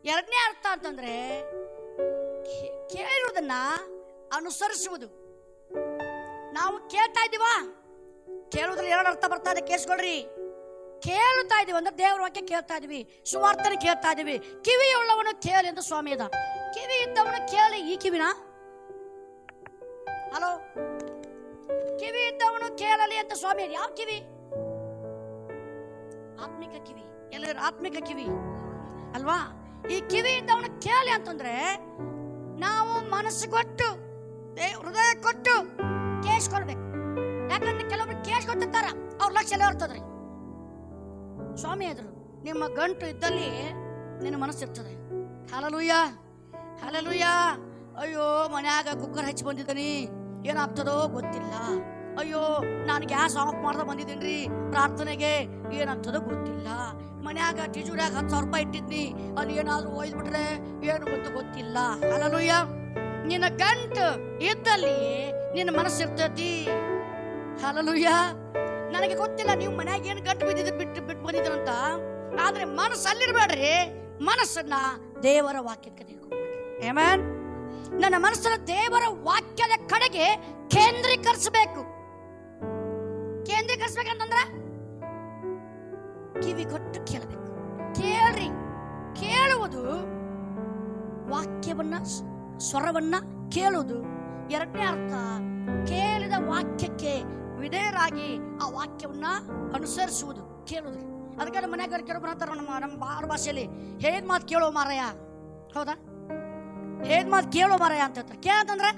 2ನೇ ಅರ್ಥ ಅಂತಂದ್ರೆ ಕೇಳುವುದನ್ನ ಅನುಸರಿಸುವುದು. ನಾವು ಕೇಳ್ತಾ ಇದ್ದೀವಾ? ಕೇಳುವುದ್ರಲ್ಲಿ 2 ಅರ್ಥ ಬರ್ತಾ ಇದೆ, ಕೇಳಿಸ್ಕೊಳ್ರಿ. ಕೇಳುತ್ತಾ ಇದೀವಿ ಅಂದ್ರೆ ದೇವರ ವಾಕ್ಯ ಕೇಳ್ತಾ ಇದೀವಿ, ಸುವಾರ್ತನೆ ಕೇಳ್ತಾ ಇದೀವಿ. ಕಿವಿಯುಳ್ಳವನು ಕೇಳಿ ಅಂತ ಸ್ವಾಮಿ ಅದ. ಕಿವಿ ಇದ್ದವನು ಕೇಳಿ. ಈ ಕಿವಿನ ಹಲೋ, ಕಿವಿ ಇದ್ದವನು ಕೇಳಲಿ ಅಂತ ಸ್ವಾಮಿ. ಯಾವ ಕಿವಿ? ಆತ್ಮಿಕ ಕಿವಿ. ಎಲ್ಲರೂ ಆತ್ಮಿಕ ಕಿವಿ ಅಲ್ವಾ? ಈ ಕಿವಿ ಇದ್ದವನು ಕೇಳಿ ಅಂತಂದ್ರೆ ನಾವು ಮನಸ್ಸು ಕೊಟ್ಟು, ಹೃದಯ ಕೊಟ್ಟು ಕೇಳಿಸ್ಕೊಳ್ಬೇಕು. ಯಾಕಂದ್ರೆ ಕೆಲವೊಬ್ರು ಕೇಳಿಸ್ಕೊತಿರ್ತಾರ, ಅವ್ರ ಲಕ್ಷ್ಯ ಎಲ್ಲ ಇರ್ತದ್ರಿ. ಸ್ವಾಮಿ ಎದುರು ನಿಮ್ಮ ಗಂಟು ಇದ್ದಲ್ಲಿ ನಿನ್ನ ಮನಸ್ಸಿರ್ತದೆ. Hallelujah, hallelujah. ಅಯ್ಯೋ, ಮನ್ಯಾಗ ಕುಕ್ಕರ್ ಹಚ್ಚಿ ಬಂದಿದ್ದೀನಿ, ಏನಾಗ್ತದೋ ಗೊತ್ತಿಲ್ಲ. ಅಯ್ಯೋ, ನಾನು ಗ್ಯಾಸ್ ಆಫ್ ಮಾಡ್ದ ಬಂದಿದ್ದೀನಿ ಪ್ರಾರ್ಥನೆಗೆ, ಏನಾಗ್ತದೋ ಗೊತ್ತಿಲ್ಲ. ಮನ್ಯಾಗ ಟಿಜೂರ್ಯಾಗ 10,000 ರೂಪಾಯಿ ಇಟ್ಟಿದ್ನಿ, ಅಲ್ಲಿ ಏನಾದ್ರೂ ಒಯ್ದ್ಬಿಟ್ರೆ ಏನು ಗೊತ್ತಿಲ್ಲ. ಹಲ್ಲೆಲೂಯ. ನಿನ್ನ ಗಂಟು ಇದ್ದಲ್ಲಿ ನಿನ್ನ ಮನಸ್ಸಿರ್ತೈತಿ. ಹಲ್ಲೆಲೂಯ. ನನಗೆ ಗೊತ್ತಿಲ್ಲ ನೀವು ಮನ್ಯಾಗ ಏನು ಗಂಟು ಬಿದ್ದು ಬಿಟ್ಟು ಬಂದಿದ್ರಂತ, ಆದ್ರೆ ಮನಸ್ಸು ಅಲ್ಲಿರ್ಬೇಡ್ರಿ. ಮನಸ್ಸನ್ನ ದೇವರ ವಾಕ್ಯಕ್ಕೆ ತೆಗೆದುಕೊಂಡ್ಬಿಡ್ರಿ. ಆಮೆನ್. ನನ್ನ ಮನಸ್ಸನ್ನ ದೇವರ ವಾಕ್ಯದ ಕಡೆಗೆ ಕೇಂದ್ರೀಕರಿಸಬೇಕು. ಕೇಂದ್ರೀಕರಿಸಬೇಕಂತಂದ್ರೆ ಕಿವಿ ಕೊಟ್ಟು ಕೇಳಬೇಕು. ಕೇಳ್ರಿ. ಕೇಳುವುದು ವಾಕ್ಯವನ್ನ, ಸ್ವರವನ್ನ ಕೇಳುವುದು. 2ನೇ ಅರ್ಥ, ಕೇಳಿದ ವಾಕ್ಯಕ್ಕೆ ವಿಧೇಯರಾಗಿ ಆ ವಾಕ್ಯವನ್ನ ಅನುಸರಿಸುವುದು. ಕೇಳುದ್ರಿ. ಅದಕ್ಕೆ ನಮ್ಮ ಮನ್ಯಾಗ ಕೆಲವೊಬ್ರು ಅಂತಾರ, ನಮ್ಮ ಆರು ಭಾಷೆಯಲ್ಲಿ ಹೇದ್ ಮಾತು ಕೇಳೋ ಮಾರಾಯ. ಹೌದಾ? ಹೇದ್ ಮಾತು ಕೇಳೋ ಮಾರಾಯ ಅಂತ ಹೇಳ್ತಾರೆ. ಕೇಳಂತಂದ್ರೆ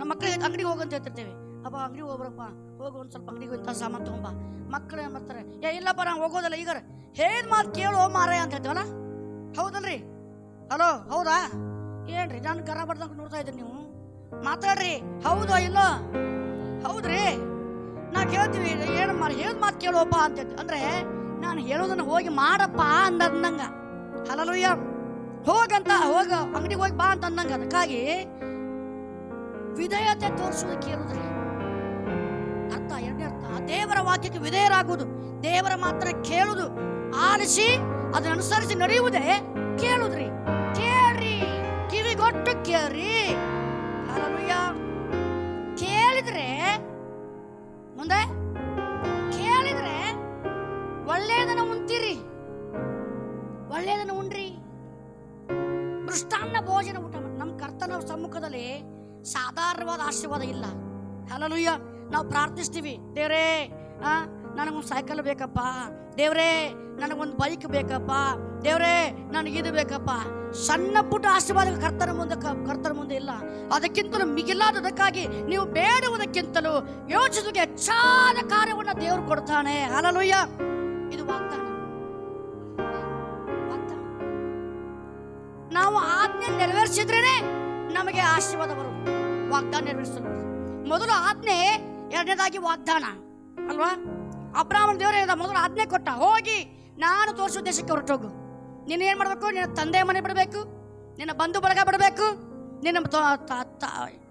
ನಮ್ಮ ಮಕ್ಕಳಿಗೆ ಅಂಗಡಿಗೆ ಹೋಗಂತ ಹೇಳ್ತಿರ್ತೇವೆ. ಅಪ್ಪ ಅಂಗಡಿಗೆ ಹೋಗ್ಬರಪ್ಪ, ಹೋಗಿ ಒಂದು ಸ್ವಲ್ಪ ಅಂಗಡಿಗೆ ಹೋಗ್ತಾ ಸಾಮಾನು ತಗೊಂಬ. ಮಕ್ಕಳು ಏನ್ ಬರ್ತಾರೆ, ಇಲ್ಲಪ್ಪ ನಾವು ಹೋಗೋದಲ್ಲ, ಈಗ ಹೇದ್ ಮಾತು ಕೇಳೋ ಮಾರಾಯ ಅಂತ ಹೇಳ್ತೀವಲ್ಲ. ಹೌದಲ್ರಿ? ಹಲೋ, ಹೌದಾ? ಏನ್ರಿ ನಾನು ಗರ ಬರ್ದಂಗ ನೋಡ್ತಾ ಇದ್ರಿ ನೀವು? ಮಾತಾಡ್ರಿ. ಹೌದೋ ಇಲ್ಲೋ? ಹೌದ್ರಿ. ನಾವು ಕೇಳ್ತೀವಿ, ಏನು ಹೇಳೋದ್ ಮಾತು ಕೇಳೋಪ್ಪ ಅಂತ ಅಂದ್ರೆ ನಾನು ಹೇಳೋದನ್ನ ಹೋಗಿ ಮಾಡಪ್ಪ ಅಂದಂಗ. ಹಲ್ಲೆಲೂಯ. ಹೋಗಂತ ಹೋಗ ಅಂಗಡಿಗೆ ಹೋಗಿ ಬಾ ಅಂತ ಅಂದಂಗ. ಅದಕ್ಕಾಗಿ ವಿಧೇಯತೆ ತೋರಿಸುವುದು ಕೇಳುದ್ರಿ. ಅರ್ಥ 2ನೇ ಅರ್ಥ, ದೇವರ ವಾಕ್ಯಕ್ಕೆ ವಿಧೇಯರಾಗುವುದು, ದೇವರ ಮಾತ್ರ ಕೇಳುವುದು, ಆಲಿಸಿ ಅದನ್ನ ಅನುಸರಿಸಿ ನಡೆಯುವುದೇ ಕೇಳುದ್ರಿ. ಕೇಳ್ರಿ, ಕಿವಿಗೊಟ್ಟು ಕೇಳ್ರಿ. ಹಲ್ಲೆಲೂಯ. ಕೇಳಿದ್ರೆ ಮುಂದೆ, ಕೇಳಿದ್ರೆ ಒಳ್ಳೆಯದನ್ನ ಉಣ್ತೀರಿ, ಒಳ್ಳೆಯದನ್ನ ಉಣ್ರಿ. ಮೃಷ್ಟಾನ್ನ ಭೋಜನ ಊಟ ಮಾಡಿ. ನಮ್ಮ ಕರ್ತನ ಸಮ್ಮುಖದಲ್ಲಿ ಸಾಧಾರಣವಾದ ಆಶೀರ್ವಾದ ಇಲ್ಲ. ಹಲ್ಲೆಲೂಯ. ನಾವು ಪ್ರಾರ್ಥಿಸ್ತೀವಿ, ದೇವರೇ ನನಗೊಂದು ಸೈಕಲ್ ಬೇಕಪ್ಪ, ದೇವ್ರೇ ನನಗೊಂದು ಬೈಕ್ ಬೇಕಪ್ಪ, ದೇವ್ರೇ ನನಗಿದು ಬೇಕಪ್ಪ. ಸಣ್ಣ ಪುಟ್ಟ ಆಶೀರ್ವಾದ ಕರ್ತನ ಮುಂದೆ ಇಲ್ಲ. ಅದಕ್ಕಿಂತಲೂ ಮಿಗಿಲಾದದಕ್ಕಾಗಿ ನೀವು ಬೇಡುವುದಕ್ಕಿಂತಲೂ ಯೋಚಿಸುವುದಕ್ಕೆ ಹೆಚ್ಚಾದ ಕಾರ್ಯವನ್ನು ದೇವರು ಕೊಡ್ತಾನೆ. ಹಲ್ಲೆಲೂಯಾ. ಇದು ವಾಗ್ದಾನ. ನಾವು ಆಜ್ಞೆ ನೆರವೇರಿಸಿದ್ರೇನೆ ನಮಗೆ ಆಶೀರ್ವಾದ ಬರುವುದು. ವಾಗ್ದಾನ ನೆರವೇರಿಸಲು ಮೊದಲು ಆಜ್ಞೆ, ಎರಡನೇದಾಗಿ ವಾಗ್ದಾನ ಅಲ್ವಾ. ಅಬ್ರಾಹ್ಮನ ದೇವರು ಹೇಳಿದ, ಮೊದಲು ಆಜ್ಞೆ ಕೊಟ್ಟ, ಹೋಗಿ ನಾನು ತೋರಿಸುವ ದೇಶಕ್ಕೆ ಹೊರಟೋಗು. ನೀನು ಏನು ಮಾಡಬೇಕು? ನಿನ್ನ ತಂದೆ ಮನೆ ಬಿಡಬೇಕು, ನಿನ್ನ ಬಂಧು ಬಳಗ ಬಿಡಬೇಕು, ನಿನ್ನ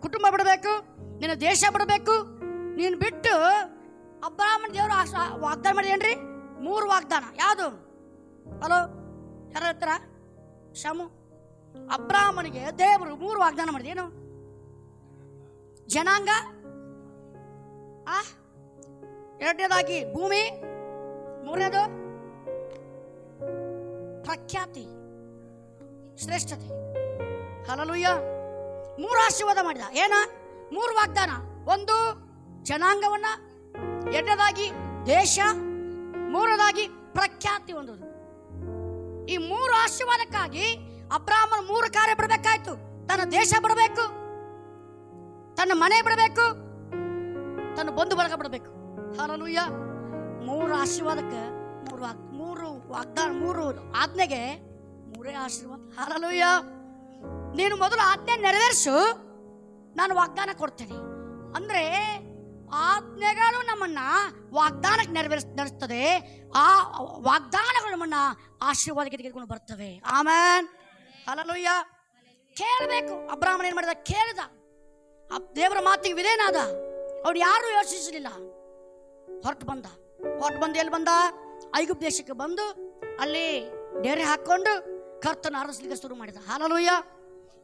ಕುಟುಂಬ ಬಿಡಬೇಕು, ನಿನ್ನ ದೇಶ ಬಿಡಬೇಕು. ನೀನು ಬಿಟ್ಟು ಅಬ್ರಾಹ್ಮನ ದೇವರು ವಾಗ್ದಾನ ಮಾಡಿದೇನ್ರಿ? 3 ವಾಗ್ದಾನ. ಯಾವುದು? ಹಲೋ, ಯಾರು ಹೇಳ್ತಾರ? ಶಾಮು. ಅಬ್ರಾಹ್ಮನಿಗೆ ದೇವರು 3 ವಾಗ್ದಾನ ಮಾಡಿದೆ. ಏನು? ಜನಾಂಗ, ಎರಡನೇದಾಗಿ ಭೂಮಿ, ಮೂರನೇದು ಪ್ರಖ್ಯಾತಿ, ಶ್ರೇಷ್ಠತೆ. ಹಲ್ಲೆಲೂಯಾ. 3 ಆಶೀರ್ವಾದ ಮಾಡಿದ. ಏನ? 3 ವಾಗ್ದಾನ. ಒಂದು ಜನಾಂಗವನ್ನ, ಎರಡನೇದಾಗಿ ದೇಶ, ಮೂರನೇದಾಗಿ ಪ್ರಖ್ಯಾತಿ ಹೊಂದೋದು. ಈ 3 ಆಶೀರ್ವಾದಕ್ಕಾಗಿ ಅಬ್ರಾಹ್ಮನ 3 ಕಾರ್ಯ ಬಿಡಬೇಕಾಯ್ತು. ತನ್ನ ದೇಶ ಬಿಡಬೇಕು, ತನ್ನ ಮನೆ ಬಿಡಬೇಕು, ತನ್ನ ಬಂಧು ಬಳಗ ಬಿಡಬೇಕು. ಹಲ್ಲೆಲೂಯಾ. 3 ಆಶೀರ್ವಾದಕ್ಕೆ 3 ವಾಗ್ದಾನ, 3 ಆಜ್ಞೆಗೆ 3 ಆಶೀರ್ವಾದ. ಹಲ್ಲೆಲೂಯಾ. ನೀನು ಮೊದಲು ಆಜ್ಞೆ ನೆರವೇರಿಸು, ನಾನು ವಾಗ್ದಾನ ಕೊಡ್ತೇನೆ. ಅಂದ್ರೆ ಆಜ್ಞೆಗಳು ನಮ್ಮನ್ನ ವಾಗ್ದಾನಕ್ಕೆ ನಡೆಸ್ತದೆ. ಆ ವಾಗ್ದಾನಗಳು ನಮ್ಮನ್ನ ಆಶೀರ್ವಾದಕ್ಕೆ ತೆಗೆದುಕೊಂಡು ಬರ್ತವೆ. ಆಮೆನ್. ಹಲ್ಲೆಲೂಯಾ. ಕೇಳಬೇಕು. ಅಬ್ರಾಹ್ಮಣ ಏನ್ ಮಾಡಿದ? ಕೇಳಿದ. ದೇವರ ಮಾತಿಗೆ ವಿಧೇಯನಾದ. ಅವ್ರು ಯಾರು ಯೋಚಿಸಲಿಲ್ಲ. ಹೊರಟು ಬಂದು ಎಲ್ಲಿ ಬಂದ? ಐಗುಪ್ತ ದೇಶಕ್ಕೆ ಬಂದು ಅಲ್ಲಿ ಡೇರೆ ಹಾಕೊಂಡು ಕರ್ತನ ಆರಾಧಿಸಲಿಕ್ಕೆ ಶುರು ಮಾಡಿದ. ಹಲ್ಲೆಲೂಯಾ.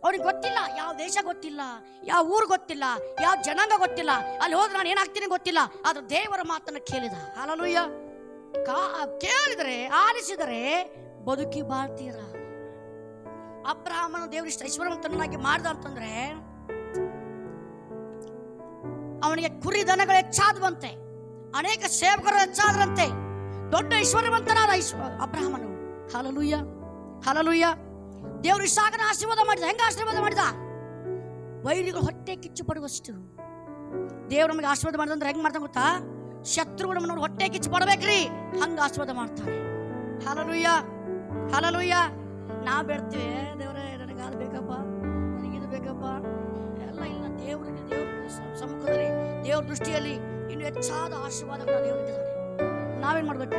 ಅವ್ರಿಗೆ ಗೊತ್ತಿಲ್ಲ, ಯಾವ ದೇಶ ಗೊತ್ತಿಲ್ಲ, ಯಾವ ಊರು ಗೊತ್ತಿಲ್ಲ, ಯಾವ ಜನಾಂಗ ಗೊತ್ತಿಲ್ಲ. ಅಲ್ಲಿ ಹೋದ್ರೆ ನಾನು ಏನಾಗ್ತೀನಿ ಗೊತ್ತಿಲ್ಲ. ಆದ್ರೆ ದೇವರ ಮಾತನ್ನು ಕೇಳಿದ. ಹಲ್ಲೆಲೂಯಾ. ಕೇಳಿದರೆ, ಆಲಿಸಿದರೆ ಬದುಕಿ ಬಾಳ್ತೀರ. ಅಬ್ರಾಹ್ಮನ ದೇವರಿಷ್ಟ ಐಶ್ವರ್ಯವಂತನಾಗಿ ಮಾಡ್ದ ಅಂತಂದ್ರೆ ಅವನಿಗೆ ಕುರಿ ದನಗಳು ಹೆಚ್ಚಾದವಂತೆ, ಅನೇಕ ಸೇವಕರು ಹೆಚ್ಚಾದ್ರಂತೆ. ದೊಡ್ಡ ಐಶ್ವರ್ಯವಂತನಾದ ಅಬ್ರಾಹ್ಮನು. ಹಲ್ಲೆಲೂಯಾ. ಹಲ್ಲೆಲೂಯಾ. ದೇವರು ಇಸಾಕನ ಆಶೀರ್ವಾದ ಮಾಡಿದ. ಹೆಂಗ ಆಶೀರ್ವಾದ ಮಾಡಿದ? ವೈರಿಗಳು ಹೊಟ್ಟೆ ಕಿಚ್ಚು ಪಡುವಷ್ಟು. ದೇವ್ರು ನಮಗೆ ಆಶೀರ್ವಾದ ಮಾಡಿದ್ರೆ ಹೆಂಗ್ ಮಾಡ್ತಾನೆ ಗೊತ್ತಾ? ಶತ್ರುಗಳು ನಮ್ಮನ್ನು ಹೊಟ್ಟೆ ಕಿಚ್ಚು ಪಡ್ಬೇಕ್ರಿ, ಹಂಗ ಆಶೀರ್ವಾದ ಮಾಡ್ತಾನೆ. ಹಲ್ಲೆಲೂಯಾ. ಹಲ್ಲೆಲೂಯಾ. ನಾವು ಬೇಡ್ತೀವಿ, ದೇವರೇ ನನಗೆ ಅದು ಬೇಕಪ್ಪ, ನನಗಿದು ಬೇಕಪ್ಪ. ಎಲ್ಲ ಇಲ್ಲ. ದೇವ್ರ ಸಮ್ಮುಖದಲ್ಲಿ, ದೇವ್ರ ದೃಷ್ಟಿಯಲ್ಲಿ ಇನ್ನು ಹೆಚ್ಚಾದ ಆಶೀರ್ವಾದಗಳನ್ನ ದೇವರಿದ್ದಾನೆ. ನಾವೇನ್ ಮಾಡ್ಬೇಕು?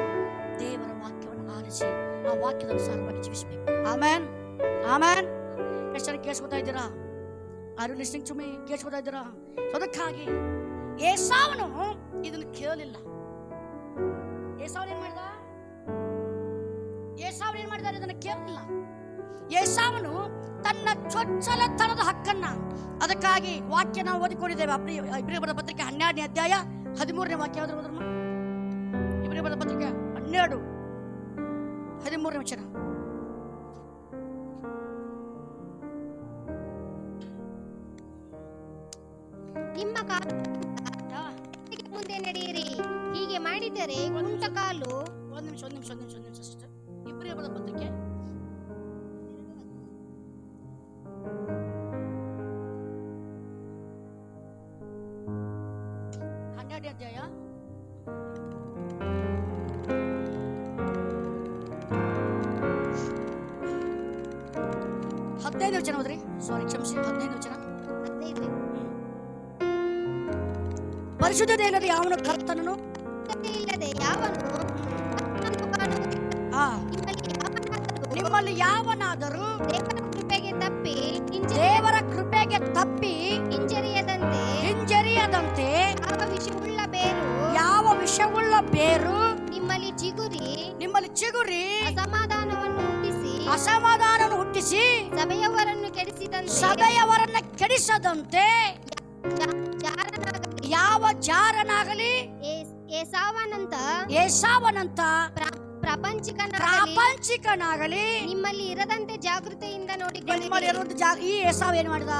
ದೇವರ ವಾಕ್ಯವನ್ನು ಆಲಿಸಿ ಆ ವಾಕ್ಯದ ಅನುಸಾರವಾಗಿ ಜೀವಿಸಬೇಕು. ಆಮೇನ್. ಆಮೇನ್. ಎಷ್ಟು ಜನ ಕೇಳಿಸ್ಕೊತಾ ಇದ್ದೀರಾ? Are you listening to me? ಕೇಳಿಸ್ಕೊತಾ ಇದ್ದೀರಾ? ಅದಕ್ಕಾಗಿ ಏಸಾವನು ಇದನ್ನು ಕೇಳಲಿಲ್ಲ. ಏಸಾವನು ಏನ್ ಮಾಡಿದ? ಏಸಾವನು ಏನ್ ಮಾಡಿದ? ಇದನ್ನು ಕೇಳಲಿಲ್ಲ. ಏಸಾವನು ತನ್ನ ಚೊಚ್ಚಲತನದ ಹಕ್ಕನ್ನ, ಅದಕ್ಕಾಗಿ ವಾಕ್ಯ ನಾವು ಓದಿಕೊಂಡಿದ್ದೇವೆ. ಇಬ್ರಿಯ ಬರೆದ ಪತ್ರಿಕೆ 12ನೇ ಅಧ್ಯಾಯ 13ನೇ ವಾಕ್ಯ. ಯಾವ್ದು ಓದ್ರಮ್ಮ? ಇಬ್ರಿಯ ಬರೆದ ಪತ್ರಿಕೆ 12 13ನೇ ವಚನ. ನಿಮ್ಮ ಮುಂದೆ ನಡೆಯಿರಿ, ಹೀಗೆ ಮಾಡಿದರೆ ಕುಂಟ ಕಾಲು. ಒಂದು ನಿಮಿಷ ಸಿಸ್ಟರ್. ಇಬ್ರಿಯ ಬರೆದ ಪತ್ರಿಕೆ 12ನೇ ಅಧ್ಯಾಯ 15ನೇ ವಚನ ಹೋದ್ರಿ. ಸಾರಿ, ಕ್ಷಮಿಸಿ. 15ನೇ ವಚನ. ಪರಿಶುದ್ಧತೆ ಇಲ್ಲದೆ ಯಾವನು ಕರ್ತನನ್ನು ಇಲ್ಲದೆ ಯಾವನು ನಿಮ್ಮಲ್ಲಿ ಯಾವನಾದರೂ ದೇವರ ಕೃಪೆಗೆ ತಪ್ಪಿ ಹಿಂಜರಿಯದಂತೆ ಯಾವ ವಿಷವುಳ್ಳ ಬೇರು ನಿಮ್ಮಲ್ಲಿ ಚಿಗುರಿ ಅಸಮಾಧಾನವನ್ನು ಹುಟ್ಟಿಸಿ ಸಭೆಯವರನ್ನ ಕೆಡಿಸದಂತೆ ಯಾವ ಜಾರನಾಗಲಿ ಏಸಾವನಂತ ಪ್ರಾಪಂಚಿಕನಾಗಲಿ ನಿಮ್ಮಲ್ಲಿ ಇರದಂತೆ ಜಾಗೃತೆಯಿಂದ ನೋಡಿಕೊಳ್ಳಿ. ಈ ಏಸಾವ್ ಏನ್ ಮಾಡಿದ?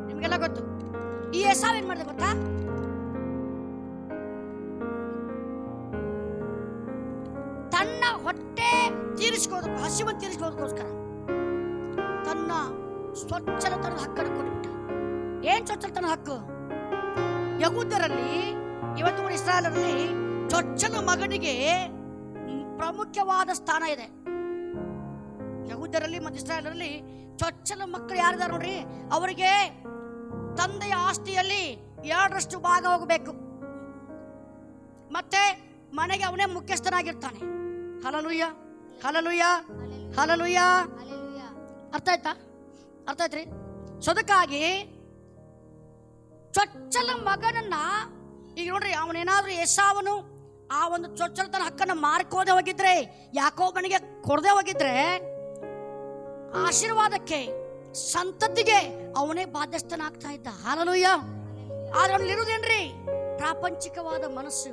ನಿಮ್ಗೆಲ್ಲ ಗೊತ್ತು. ಈ ಏಸಾವ್ ಏನ್ ಮಾಡಿದ ಗೊತ್ತಾ? ಹೊಟ್ಟೆ ತೀರಿಸ್ಕೋದಕ್ಕೆ, ಹಸಿವನ್ನು ತೀರಿಸ್ಕೋದಕ್ಕೋಸ್ಕರ ತನ್ನ ಸ್ವಚ್ಛಲತನದ ಹಕ್ಕನ್ನು ಕೊಟ್ಬಿಟ್ಟ. ಏನ್ ಸ್ವಚ್ಛಲತನದ ಹಕ್ಕು? ಯಹೂದ್ಯರಲ್ಲಿ, ಇವತ್ತು ಕೂಡ ಇಸ್ರಾಯೇಲರಲ್ಲಿ ಚೊಚ್ಚಲ ಮಗನಿಗೆ ಪ್ರಾಮುಖ್ಯವಾದ ಸ್ಥಾನ ಇದೆ. ಯಹೂದ್ಯರಲ್ಲಿ ಮತ್ತು ಇಸ್ರಾಯೇಲರಲ್ಲಿ ಚೊಚ್ಚಲ ಮಕ್ಕಳು ಯಾರಿದ್ದಾರೆ ನೋಡ್ರಿ, ಅವರಿಗೆ ತಂದೆಯ ಆಸ್ತಿಯಲ್ಲಿ 2% ಭಾಗ ಹೋಗಬೇಕು. ಮತ್ತೆ ಮನೆಗೆ ಅವನೇ ಮುಖ್ಯಸ್ಥನಾಗಿರ್ತಾನೆ. Hallelujah, hallelujah, hallelujah. ಅರ್ಥ ಆಯ್ತಾ? ಅರ್ಥ ಆಯ್ತ್ರಿ? ಅದಕ್ಕಾಗಿ ಚೊಚ್ಚಲ ಮಗನನ್ನ, ಈಗ ನೋಡ್ರಿ, ಅವನೇನಾದ್ರೂ ಏಸಾವನು ಆ ಒಂದು ಚೊಚ್ಚಲತನ ಹಕ್ಕನ್ನು ಮಾರ್ಕೋದೆ ಹೋಗಿದ್ರೆ, ಯಾಕೋಬನಿಗೆ ಕೊಡದೆ ಹೋಗಿದ್ರೆ, ಆಶೀರ್ವಾದಕ್ಕೆ, ಸಂತತಿಗೆ ಅವನೇ ಬಾಧ್ಯಸ್ಥನಾಗ್ತಾ ಇದ್ದ. ಹಲ್ಲೆಲೂಯಾ. ಆದ್ರೆ ಅವನಲ್ಲಿರುವುದೇನ್ರಿ? ಪ್ರಾಪಂಚಿಕವಾದ ಮನಸ್ಸು.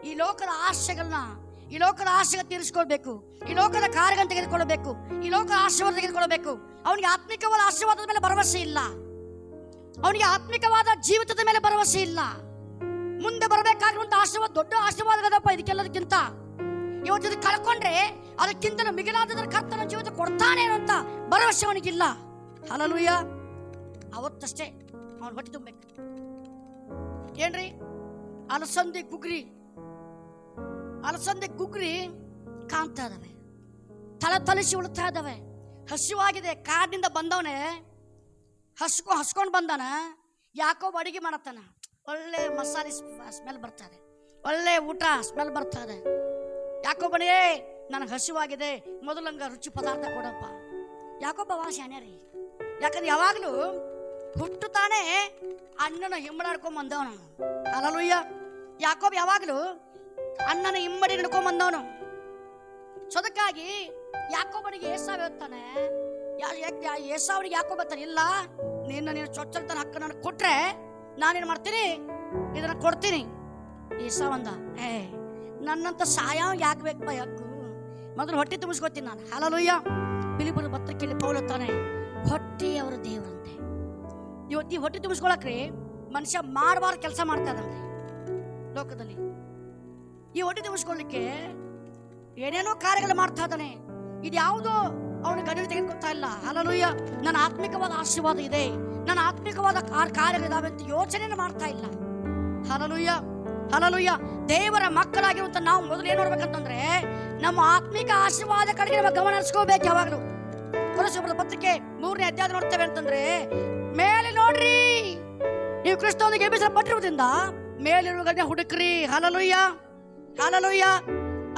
ಈ ಲೋಕದ ಆಶೆಗಳನ್ನ, ಈ ಲೋಕದ ಆಶೆಗೆ ತೀರಿಸ್ಕೊಳ್ಬೇಕು, ಈ ಲೋಕದ ಕಾರ್ಯಗಳನ್ನು ತೆಗೆದುಕೊಳ್ಳಬೇಕು, ಈ ಲೋಕದ ಆಶೀರ್ವಾದ ತೆಗೆದುಕೊಳ್ಳಬೇಕು. ಅವನಿಗೆ ಆತ್ಮಿಕವಾದ ಆಶೀರ್ವಾದದ ಮೇಲೆ ಭರವಸೆ ಇಲ್ಲ. ಅವನಿಗೆ ಆತ್ಮಿಕವಾದ ಜೀವಿತದ ಮೇಲೆ ಭರವಸೆ ಇಲ್ಲ. ಮುಂದೆ ಬರಬೇಕಾಗಿರುವಂತ ಆಶೀರ್ವಾದ ದೊಡ್ಡ ಆಶೀರ್ವಾದಗಳಪ್ಪ, ಇದಕ್ಕೆಲ್ಲದಕ್ಕಿಂತ ಇವತ್ತು ಕಳ್ಕೊಂಡ್ರೆ ಅದಕ್ಕಿಂತ ಮಿಗಿಲಾದ ಕರ್ತನ ಜೀವಿತ ಕೊಡ್ತಾನೆ ಅಂತ ಭರವಸೆ ಅವನಿಗಿಲ್ಲ. ಹಲ್ಲೆಲೂಯಾ. ಅವತ್ತಷ್ಟೇ ಅವನು ಹೊಟ್ಟೆ ತುಂಬಬೇಕು. ಏನ್ರಿ? ಅಲಸಂದಿ ಗುಗ್ರಿ ಕಾಣ್ತಾ ಇದಾವೆ, ತಲಸಿ ಉಳ್ತಾ ಇದಾವೆ. ಹಸಿವಾಗಿದೆ, ಕಾಡಿನಿಂದ ಬಂದವನೇ ಹಸ್ಕೊಂಡು ಬಂದಾನ. ಯಾಕೋ ಅಡಿಗೆ ಮಾಡತ್ತಾನ, ಒಳ್ಳೆ ಮಸಾಲೆ ಸ್ಮೆಲ್ ಬರ್ತದೆ, ಒಳ್ಳೆ ಊಟ ಸ್ಮೆಲ್ ಬರ್ತದೆ. ಯಾಕೋಬನೇ, ನನಗೆ ಹಸಿವಾಗಿದೆ, ಮೊದಲಂಗ ರುಚಿ ಪದಾರ್ಥ ಕೊಡಪ್ಪ. ಯಾಕೋಬ ಶಾನ್ಯ ರೀ. ಯಾಕಂದ್ರೆ ಯಾವಾಗಲೂ ಹುಟ್ಟುತ್ತಾನೆ ಅಣ್ಣನ ಹಿಂಬಡಾಡ್ಕೊಂಡ್ ಬಂದವನು. ಹಲ್ಲೆಲೂಯಾ. ಯಾಕೋಬ ಯಾವಾಗಲೂ ಅಣ್ಣನ ಹಿಂಬಡಿ ನಡ್ಕೊಂಡ್ ಬಂದವನು. ಅದಕ್ಕಾಗಿ ಯಾಕೋಬನಿಗೆ ಏಸಾವ್ ಹೇಳ್ತಾನೆ, ಏಸಾವನಿಗೆ ಯಾಕೋಬ ಹೇಳ್ತಾನೆ, ಇಲ್ಲ, ನೀನು ಚೊಚ್ಚಲತನ ಹಕ್ಕು ನನಗೆ ಕೊಟ್ರೆ ನಾನೇನು ಮಾಡ್ತೀನಿ, ಇದನ್ನ ಕೊಡ್ತೀನಿ. ಏಸಾವ್ ಅಂದ, ನನ್ನಂತ ಸಾಯ ಯಾಕೆ ಬೇಕಪ್ಪ ಹಕ್ಕು, ಮೊದಲು ಹೊಟ್ಟೆ ತುಂಬಿಸ್ಕೊತೀನಿ ನಾನು. ಹಲ್ಲೆಲೂಯಾ. ಫಿಲಿಪ್ಪನ ಪತ್ರಿಕೆಯಲ್ಲಿ ಪೌಲ ಹೇಳ್ತಾನೆ, ಹೊಟ್ಟೆ ಅವರ ದೇವರಂತೆ. ಇವತ್ತು ಈ ಹೊಟ್ಟೆ ತುಂಬಿಸ್ಕೊಳಕ್ರಿ ಮನುಷ್ಯ ಮಾಡಬಾರ್ದು ಕೆಲಸ ಮಾಡ್ತಾ ಇದ್ದಾನೆ ಲೋಕದಲ್ಲಿ. ಈ ಹೊಟ್ಟೆ ತುಂಬಿಸ್ಕೊಳ್ಳಿಕ್ಕೆ ಏನೇನೋ ಕಾರ್ಯಗಳು ಮಾಡ್ತಾ ಇದ್ದಾನೆ. ಇದು ಯಾವುದೋ ಅವನು ಗಣನೆ ತೆಗೆದುಕೊಳ್ತಾ ಇಲ್ಲ. ಹಲ್ಲೆಲೂಯಾ. ನನ್ನ ಆತ್ಮಿಕವಾದ ಆಶೀರ್ವಾದ ಇದೆ, ನನ್ನ ಆತ್ಮಿಕವಾದ ಕಾರ್ಯಗಳಿದಾವೆ ಅಂತ ಯೋಚನೆ ಮಾಡ್ತಾ ಇಲ್ಲ. Hallelujah, hallelujah. ದೇವರ ಮಕ್ಕಳಾಗಿರುವಂತ ನಾವು ಮೊದಲು ಏನ್ ನೋಡ್ಬೇಕಂತಂದ್ರೆ, ನಮ್ಮ ಆತ್ಮಿಕ ಆಶೀರ್ವಾದ ಕಡೆಗೆ ನಮ್ಮ ಗಮನ ಹರಿಸ್ಕೋಬೇಕು. ಯಾವಾಗಲೂ ಕೊಲೊಸ್ಸೆ ಪತ್ರಿಕೆ 3ನೇ ಅಧ್ಯಾಯ ನೋಡ್ತೇವೆ ಅಂತಂದ್ರೆ, ಮೇಲೆ ನೋಡ್ರಿ, ನೀವು ಕ್ರಿಸ್ತನಿಗೆ ಎಬ್ಬಿಸಲ್ಪಟ್ಟಿರುವುದರಿಂದ ಮೇಲಿರುವುದನ್ನ ಹುಡುಕ್ರಿ. Hallelujah, hallelujah.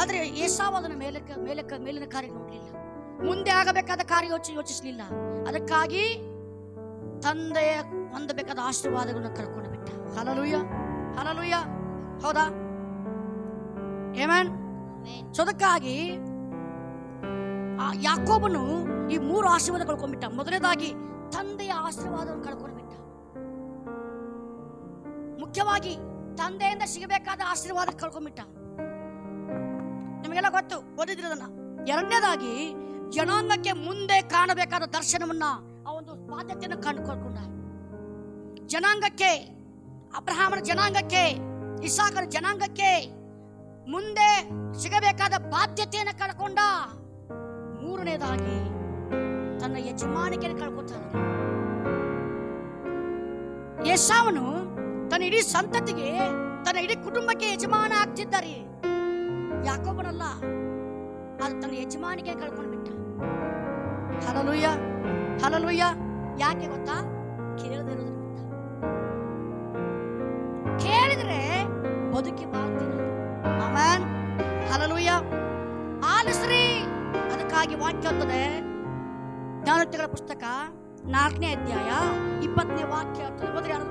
ಆದ್ರೆ ಏಸಾವ್ ಅದನ್ನ ಮೇಲಿನ ಕಾರ್ಯ ನೋಡ್ಲಿಲ್ಲ, ಮುಂದೆ ಆಗಬೇಕಾದ ಕಾರ್ಯ ಯೋಚಿಸಲಿಲ್ಲ. ಅದಕ್ಕಾಗಿ ತಂದೆಯ ಹೊಂದಬೇಕಾದ ಆಶೀರ್ವಾದಗಳನ್ನು ಕಳ್ಕೊಂಡು ಬಿಟ್ಟ. Hallelujah, hallelujah. ಹೌದಾ? ಆಮೆನ್. ಅದಕ್ಕಾಗಿ ಯಾಕೋಬನು ಈ 3 ಆಶೀರ್ವಾದ ಕಳ್ಕೊಂಡ್ಬಿಟ್ಟ. ಮೊದಲನೇದಾಗಿ ತಂದೆಯ ಆಶೀರ್ವಾದವನ್ನು ಕಳ್ಕೊಂಡ್ಬಿಟ್ಟ. ಮುಖ್ಯವಾಗಿ ತಂದೆಯಿಂದ ಸಿಗಬೇಕಾದ ಆಶೀರ್ವಾದ ಕಳ್ಕೊಂಡ್ಬಿಟ್ಟ. ನಿಮಗೆಲ್ಲ ಗೊತ್ತು, ಓದಿದ್ರದನ್ನ. ಎರಡನೇದಾಗಿ ಜನಾಂಗಕ್ಕೆ ಮುಂದೆ ಕಾಣಬೇಕಾದ ದರ್ಶನವನ್ನ, ಆ ಒಂದು ಬಾಧ್ಯತೆಯನ್ನು ಕಂಡುಕೊಂಡ. ಜನಾಂಗಕ್ಕೆ, ಅಬ್ರಹಾಮನ ಜನಾಂಗಕ್ಕೆ, ಇಸಾಕನ ಜನಾಂಗಕ್ಕೆ ಮುಂದೆ ಸಿಗಬೇಕಾದ ಬಾಧ್ಯತೆಯನ್ನು ಕಳ್ಕೊಂಡ. ಮೂರನೇದಾಗಿ ತನ್ನ ಯಜಮಾನಿಕೆಯನ್ನು ಕಳ್ಕೊತಾನೆ. ಏಸಾವನು ತನ್ನ ಇಡೀ ಸಂತತಿಗೆ, ತನ್ನ ಇಡೀ ಕುಟುಂಬಕ್ಕೆ ಯಜಮಾನ ಆಗ್ತಿದ್ದಾರೆ. ಯಾಕೋಬನಲ್ಲ, ಅದು ತನ್ನ ಯಜಮಾನಿಕೆ ಕಳ್ಕೊಂಡ್ಬಿಟ್ಟ. Hallelujah, hallelujah. ಯಾಕೆ ಗೊತ್ತಾ? ಕೇಳದೆ ಇರೋದ್ರಿಂದ. ಕೇಳಿದ್ರೆ ಬದುಕಿ ಬಾಳ್ತೀನಿ. Amen, hallelujah. ಆಲಿಸ್ರಿ. ಅದಕ್ಕಾಗಿ ವಾಕ್ಯ ಹೇಳ್ತದೆ, ಜ್ಞಾನೋಕ್ತಿಗಳ ಪುಸ್ತಕ 4ನೇ ಅಧ್ಯಾಯ 20ನೇ ವಾಕ್ಯ ಹೇಳ್ತದೆ. ಮೊದಲು ಯಾರು?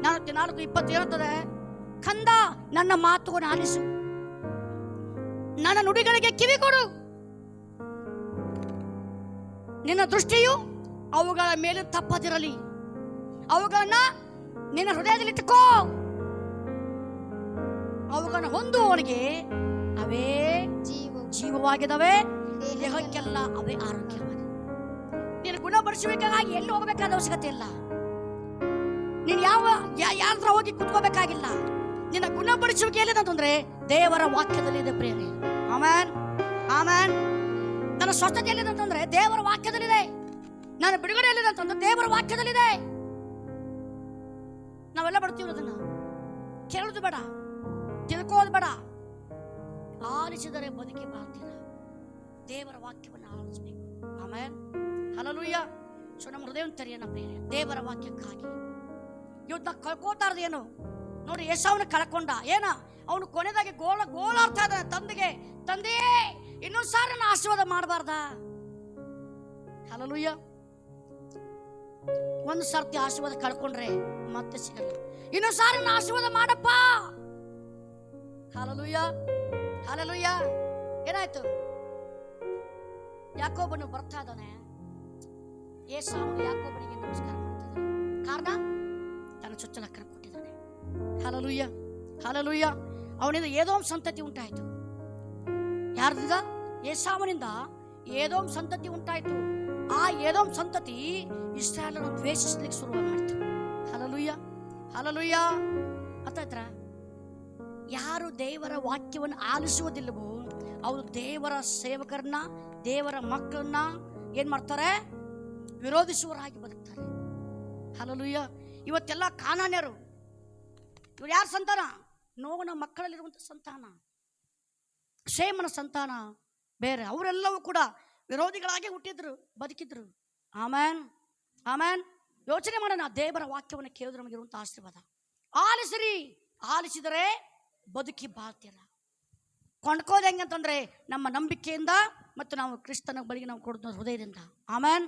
4:20 ಹೇಳ್ತದೆ, ಕಂದ ನನ್ನ ಮಾತುಗಳನ್ನು ಆಲಿಸು, ನನ್ನ ನುಡಿಗಳಿಗೆ ಕಿವಿ ಕೊಡು, ನಿನ್ನ ದೃಷ್ಟಿಯು ಅವುಗಳ ಮೇಲೆ ತಪ್ಪದಿರಲಿ, ಅವುಗಳನ್ನ ನಿನ್ನ ಹೃದಯದಲ್ಲಿಟ್ಟುಕೋ, ಅವುಗಳನ್ನ ಹೊಂದುವವನಿಗೆ ಅವೇ ಜೀವವಾಗಿದ್ದಾವೆ, ದೇಹಕ್ಕೆಲ್ಲ ಅವೇ ಆರೋಗ್ಯವಾಗಿದೆ. ನೀನು ಗುಣಪಡಿಸಬೇಕಾಗಿ ಎಲ್ಲಿ ಹೋಗಬೇಕಾದ ಅವಶ್ಯಕತೆ ಇಲ್ಲ. ನೀನು ಯಾರ ಹೋಗಿ ಕುತ್ಕೋಬೇಕಾಗಿಲ್ಲ. ನಿನ್ನ ಗುಣಪಡಿಸುವಿಕೆ ಎಲ್ಲಿದೆ ಅಂತಂದ್ರೆ ದೇವರ ವಾಕ್ಯದಲ್ಲಿ ಇದೆ ಪ್ರೇರಣೆ. ಆಮೆನ್. ಆಮೆನ್. ನನ್ನ ಸ್ವಸ್ಥತೆ ಎಲ್ಲಿದೆ ಅಂತಂದ್ರೆ ದೇವರ ವಾಕ್ಯದಲ್ಲಿದೆ. ನನ್ನ ಬಿಡುಗಡೆ ಎಲ್ಲಿದೆ ಅಂತಂದ್ರೆ ದೇವರ ವಾಕ್ಯದಲ್ಲಿದೆ. ನಾವೆಲ್ಲ ಬರ್ತೀವಿ ಅದನ್ನ ಕೇಳೋದು ಬೇಡ, ತಿಳ್ಕೋದು ಬೇಡ. ಆಲಿಸಿದರೆ ಬದುಕಿ ಬಾಳ್ತೀರ. ದೇವರ ವಾಕ್ಯವನ್ನು ಆಲಿಸಬೇಕು. ಆಮೇಲೆ ಹಲ್ಲೆಲೂಯಾ. ಸೊ ನಮ್ಮ ಹೃದಯ ತೆರೆಯೋಣ ಬೇರೆ ದೇವರ ವಾಕ್ಯಕ್ಕಾಗಿ. ಇವತ್ತು ನಾವು ಕಳ್ಕೋತಾ ಇರೋದು ಏನು ನೋಡಿ. ಯೇಸವನ್ನ ಕಳ್ಕೊಂಡ ಏನ, ಅವನು ಕೊನೆದಾಗಿ ಗೋಳಾಡ್ತಾ ಇದ್ದಾನೆ ತಂದೆಗೆ, ತಂದೆಯೇ ಇನ್ನೊಂದು ಸಾರಿ ನನ್ನ ಆಶೀರ್ವಾದ ಮಾಡಬಾರ್ದ. ಹಲ್ಲೆಲೂಯಾ. ಒಂದು ಸರ್ತಿ ಆಶೀರ್ವಾದ ಕಳ್ಕೊಂಡ್ರೆ ಮತ್ತೆ ಸಿಗಲ್ಲ. ಇನ್ನೊಂದು ಸಾರಿ ನನ್ನ ಆಶೀರ್ವಾದ ಮಾಡಪ್ಪ. Hallelujah, hallelujah. ಏನಾಯ್ತು? ಯಾಕೋಬನು ಬರ್ತಾ ಇದ್ದಾನೆ. ಏಸಾವನು ಯಾಕೋಬನಿಗೆ ನಮಸ್ಕಾರ ಮಾಡ್ತಿದ್ದಾನೆ. ಕಾರಣ ತನ್ನ ಚೊಚ್ಚಲ ಕರ ಕೊಟ್ಟಿದ್ದಾನೆ. Hallelujah, hallelujah. ಅವನಿಂದ ಏದೋಮ್ ಸಂತತಿ ಉಂಟಾಯಿತು. ಯಾರಿಂದ? ಏಸಾವನಿಂದ ಏದೋಮ್ ಸಂತತಿ ಉಂಟಾಯಿತು. ಆ ಏದೋಮ್ ಸಂತತಿ ಇಸ್ರಾಯೇಲನ್ನು ದ್ವೇಷಿಸಲಿಕ್ಕೆ ಶುರು ಮಾಡಿತು. Hallelujah, hallelujah. ಅರ್ಥಾಯ್ತರ? ಯಾರು ದೇವರ ವಾಕ್ಯವನ್ನು ಆಲಿಸುವುದಿಲ್ಲವೋ ಅವರು ದೇವರ ಸೇವಕರನ್ನ, ದೇವರ ಮಕ್ಕಳನ್ನ ಏನ್ ಮಾಡ್ತಾರೆ? ವಿರೋಧಿಸುವರಾಗಿ ಬದುಕ್ತಾರೆ. ಹಲ್ಲೆಲೂಯಾ. ಇವತ್ತೆಲ್ಲ ಕಾನಾನ್ಯರು. ಇವ್ರು ಯಾರ ಸಂತಾನ? ನೋವನ ಮಕ್ಕಳಲ್ಲಿರುವಂಥ ಸಂತಾನ, ಶೇಮನ ಸಂತಾನ ಬೇರೆ. ಅವರೆಲ್ಲವೂ ಕೂಡ ವಿರೋಧಿಗಳಾಗಿ ಹುಟ್ಟಿದ್ರು, ಬದುಕಿದ್ರು. ಆಮೇನ್, ಆಮೇನ್. ಯೋಚನೆ ಮಾಡೋಣ. ದೇವರ ವಾಕ್ಯವನ್ನು ಕೇಳಿದ್ರೆ ನಮಗಿರುವಂಥ ಆಶೀರ್ವಾದ. ಆಲಿಸಿರಿ, ಆಲಿಸಿದರೆ ಬದುಕಿ ಬಾಳ್ತೀರ. ಕೊಂಡ್ಕೋದು ಹೆಂಗಂತಂದ್ರೆ ನಮ್ಮ ನಂಬಿಕೆಯಿಂದ ಮತ್ತು ನಾವು ಕ್ರಿಸ್ತನ ಬಳಿಗೆ ನಾವು ಕೊಡೋದು ಹೃದಯದಿಂದ. ಆಮೇನ್,